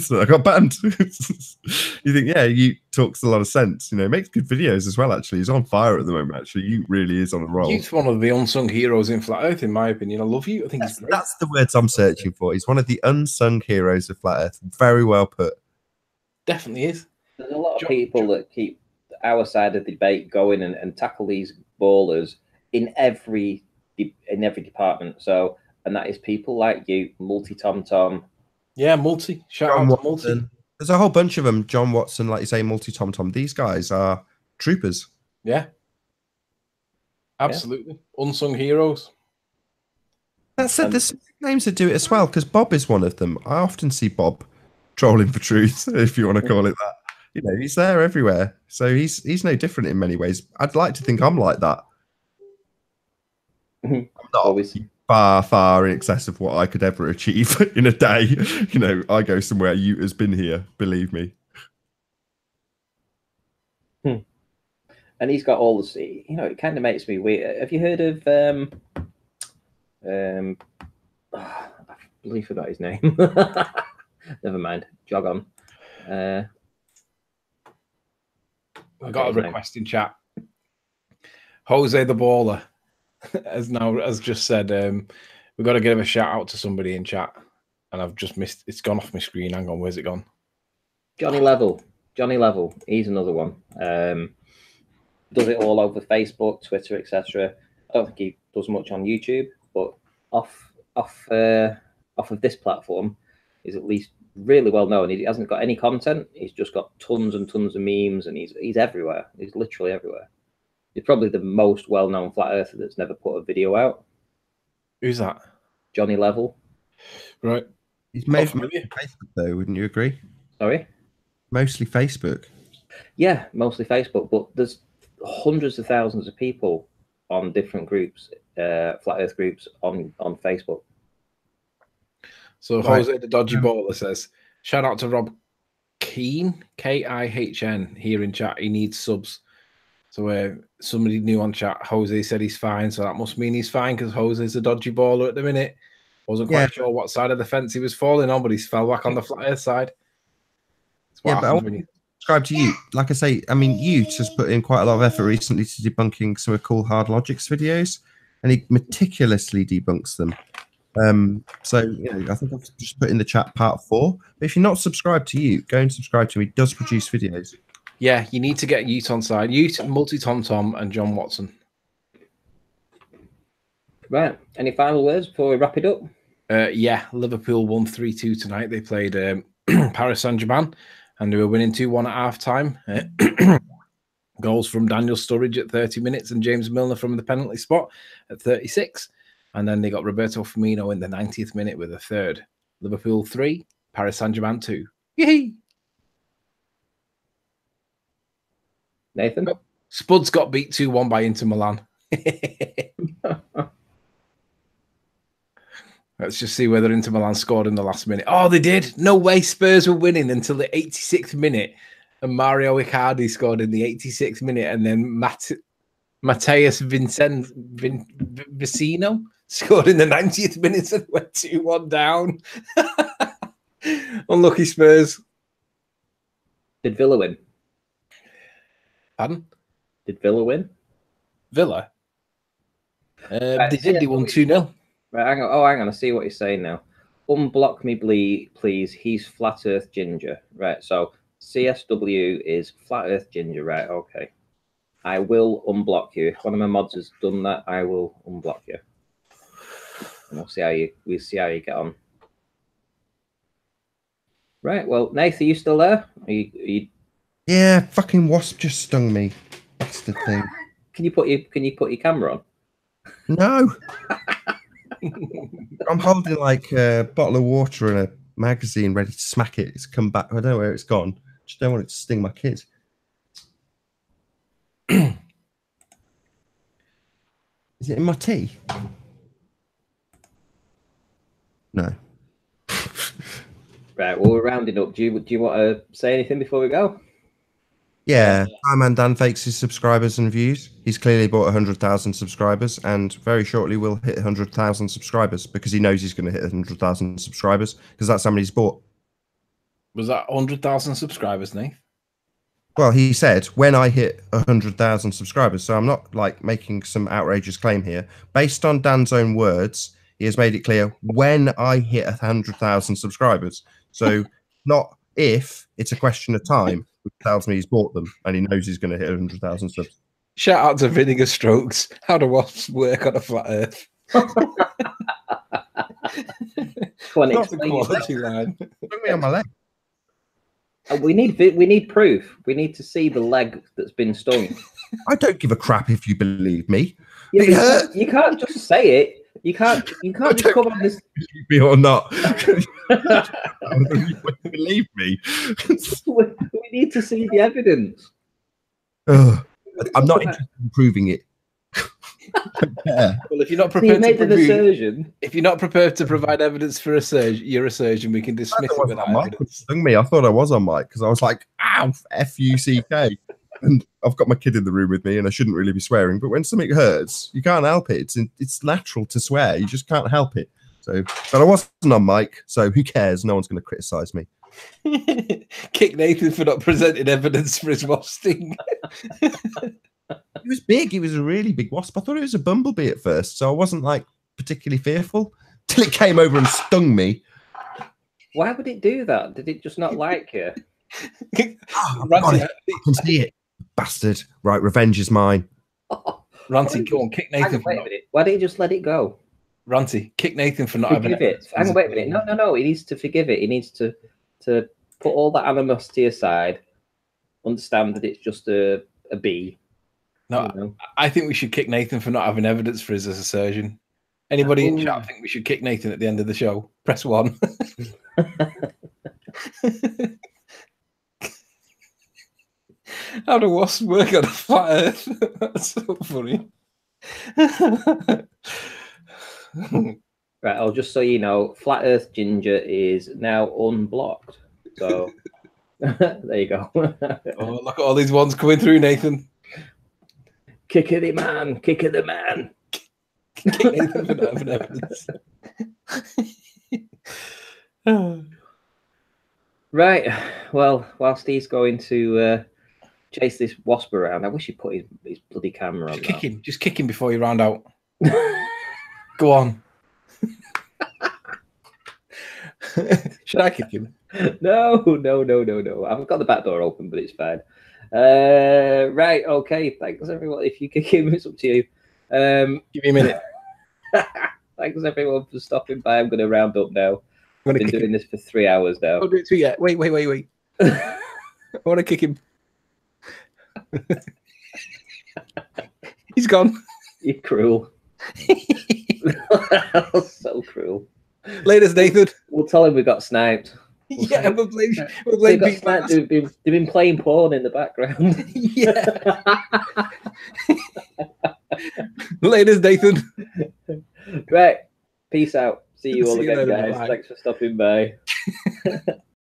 Speaker 3: So I got banned. You think, yeah, Ute talks a lot of sense. Makes good videos as well, actually. He's on fire at the moment, actually. Ute really is on a roll.
Speaker 1: Ute's one of the unsung heroes in flat earth, in my opinion. I love Ute. I think he's great.
Speaker 3: That's the words I'm searching for. He's one of the unsung heroes of flat earth. Very well put.
Speaker 1: Definitely is.
Speaker 2: There's a lot of people that keep our side of the debate going and tackle these ballers in every department. So and that is people like you, multi-tom-tom.
Speaker 1: Yeah, multi. Shout
Speaker 3: John
Speaker 1: out to multi.
Speaker 3: Watson. There's a whole bunch of them. John Watson, like you say, multi-tom-tom. These guys are troopers.
Speaker 1: Yeah. Absolutely. Unsung heroes.
Speaker 3: That said, there's names that do it as well, because Bob is one of them. I often see Bob trolling for truth, if you want to call it that. You know, he's there everywhere. So he's no different in many ways. I'd like to think I'm like that. I'm not
Speaker 2: Always.
Speaker 3: far in excess of what I could ever achieve in a day. You know, I go somewhere, Utah's been here, believe me.
Speaker 2: And he's got all the, you know, it kind of makes me weird. Have you heard of, I believe I forgot his name. Never mind. Jog on.
Speaker 1: I got a request in chat. Jose the Baller has just said we've got to give a shout out to somebody in chat, and I've just missed. It's gone off my screen. Hang on, where's it gone?
Speaker 2: Johnny Level. He's another one. Does it all over Facebook, Twitter, etc. I don't think he does much on YouTube, but off of this platform, he's at least really well known. He hasn't got any content. He's just got tons and tons of memes, and he's everywhere. He's literally everywhere. He's probably the most well-known flat earther that's never put a video out.
Speaker 1: Who's that?
Speaker 2: Johnny Level.
Speaker 1: Right.
Speaker 3: He's mostly Facebook, though, wouldn't you agree?
Speaker 2: Sorry?
Speaker 3: Mostly Facebook.
Speaker 2: Yeah, mostly Facebook, but there's hundreds of thousands of people on different groups, flat earth groups on Facebook.
Speaker 1: So Jose the Dodgy Baller says, shout out to Rob Keen, K-I-H-N, here in chat. He needs subs. So somebody new on chat, Jose said he's fine. So that must mean he's fine, because Jose's a dodgy baller at the minute. Wasn't quite sure what side of the fence he was falling on, but he's fell back on the flat earth side.
Speaker 3: Yeah, but I want to subscribe to you. Like I say, I mean, Ute has put in quite a lot of effort recently to debunking some of Cool Hard Logic's videos, and he meticulously debunks them. So, you know, I think I've just put in the chat part 4. But if you're not subscribed to Ute, go and subscribe to him. He does produce videos.
Speaker 1: Yeah, you need to get Ute on side. Ute, multi-tom-tom, and John Watson.
Speaker 2: Right. Any final words before we wrap it up?
Speaker 1: Yeah, Liverpool won 3-2 tonight. They played Paris Saint-Germain, and they were winning 2-1 at half-time. Goals from Daniel Sturridge at 30 minutes and James Milner from the penalty spot at 36. And then they got Roberto Firmino in the 90th minute with a third. Liverpool 3, Paris Saint-Germain 2. Yee!
Speaker 2: Nathan?
Speaker 1: Spuds got beat 2-1 by Inter Milan. Let's just see whether Inter Milan scored in the last minute. Oh, they did. No way Spurs were winning until the 86th minute. And Mario Icardi scored in the 86th minute. And then Mateus Vicino scored in the 90th minute and went 2-1 down. Unlucky Spurs.
Speaker 2: Did Villa win?
Speaker 1: Pardon?
Speaker 2: Did Villa win?
Speaker 1: Villa? They did. They won 2-0.
Speaker 2: Right, hang on. Oh, hang on. I see what he's saying now. Unblock me, please. He's Flat Earth Ginger. Right, so CSW is Flat Earth Ginger. Right, okay. I will unblock you. If one of my mods has done that, I will unblock you. And we'll see how you get on. Right, well, Nath, are you still there? Are you...
Speaker 3: Yeah, fucking wasp just stung me. That's the thing.
Speaker 2: Can you put your camera on?
Speaker 3: No. I'm holding like a bottle of water and a magazine ready to smack it. It's come back. I don't know where it's gone. Just don't want it to sting my kids. Is it in my tea? No.
Speaker 2: Right, well, we're rounding up. Do you want to say anything before we go?
Speaker 3: Yeah, SciManDan fakes his subscribers and views. He's clearly bought 100,000 subscribers, and very shortly will hit 100,000 subscribers because he knows he's going to hit 100,000 subscribers because that's how many he's bought.
Speaker 1: Was that 100,000 subscribers, Nate?
Speaker 3: Well, he said when I hit 100,000 subscribers. So I'm not like making some outrageous claim here. Based on Dan's own words, he has made it clear when I hit 100,000 subscribers. So not if, it's a question of time. Which tells me he's bought them and he knows he's going to hit 100,000 subs.
Speaker 1: Shout out to Vinegar Strokes. How do wasps work on a flat earth?
Speaker 2: Come on,
Speaker 1: Not the
Speaker 2: explain yourself.
Speaker 1: quality line.
Speaker 3: Put me on my leg.
Speaker 2: We need proof. We need to see the leg that's been stung.
Speaker 3: I don't give a crap if you believe me.
Speaker 2: Yeah,
Speaker 3: It
Speaker 2: but
Speaker 3: hurt.
Speaker 2: you can't just say it. You can't just come on this.
Speaker 3: Believe me or not. You wouldn't believe me.
Speaker 2: We need to see the evidence.
Speaker 3: Ugh. I'm not interested in proving it. Yeah.
Speaker 1: Well, if you're not
Speaker 2: So you
Speaker 1: prepared
Speaker 2: made
Speaker 1: to
Speaker 2: an
Speaker 1: prove,
Speaker 2: assertion.
Speaker 1: if you're not prepared to provide evidence for your assertion, we can dismiss it without
Speaker 3: Mike
Speaker 1: evidence.
Speaker 3: stung me. I thought I was on mic because I was like, "Ow, F-U-C-K," and I've got my kid in the room with me, and I shouldn't really be swearing. But when something hurts, you can't help it. It's natural to swear. You just can't help it. So, but I wasn't on mic, so who cares? No one's going to criticize me.
Speaker 1: Kick Nathan for not presenting evidence for his wasp sting.
Speaker 3: It was big. It was a really big wasp. I thought it was a bumblebee at first, so I wasn't like particularly fearful till it came over and stung me.
Speaker 2: Why would it do that? Did it just not like you?
Speaker 3: Oh, I can see it, bastard. Right, revenge is mine.
Speaker 1: Ranty, go on, kick Nathan.
Speaker 2: Wait a minute. Why didn't you just let it go?
Speaker 1: Ranty, kick Nathan for not having
Speaker 2: Forgive it. Hang on, wait a minute. No. He needs to forgive it. He needs to put all that animosity aside. Understand that it's just a bee.
Speaker 1: No,
Speaker 2: you know?
Speaker 1: I think we should kick Nathan for not having evidence for his assertion. Anybody in chat think we should kick Nathan at the end of the show? Press 1. How do wasps work on a flat Earth? That's so funny.
Speaker 2: Right, just so you know, Flat Earth Ginger is now unblocked. So there you go.
Speaker 1: Oh, look at all these ones coming through, Nathan.
Speaker 2: Kick of the man, kick of the man.
Speaker 1: Kick Nathan for not having evidence.
Speaker 2: Right, well, whilst he's going to chase this wasp around, I wish he put his bloody camera on.
Speaker 1: Just kick him before you round out. Go on. Should I kick him?
Speaker 2: No. I've got the back door open, but it's fine. Right, okay. Thanks, everyone. If you kick him, it's up to you.
Speaker 1: Give me a minute.
Speaker 2: Thanks, everyone, for stopping by. I'm going to round up now.
Speaker 1: I'm
Speaker 2: I've been doing this for 3 hours now.
Speaker 1: Don't do it too yet. Wait. I want to kick him. He's gone.
Speaker 2: You're cruel. So cruel.
Speaker 1: Latest, Nathan.
Speaker 2: We'll tell him we got sniped.
Speaker 1: Yeah, we'll blame
Speaker 2: They've been playing porn in the background.
Speaker 1: Yeah. Latest, Nathan.
Speaker 2: Right. Peace out. See you all
Speaker 1: See you
Speaker 2: again,
Speaker 1: later,
Speaker 2: guys.
Speaker 1: bye.
Speaker 2: Thanks for stopping by.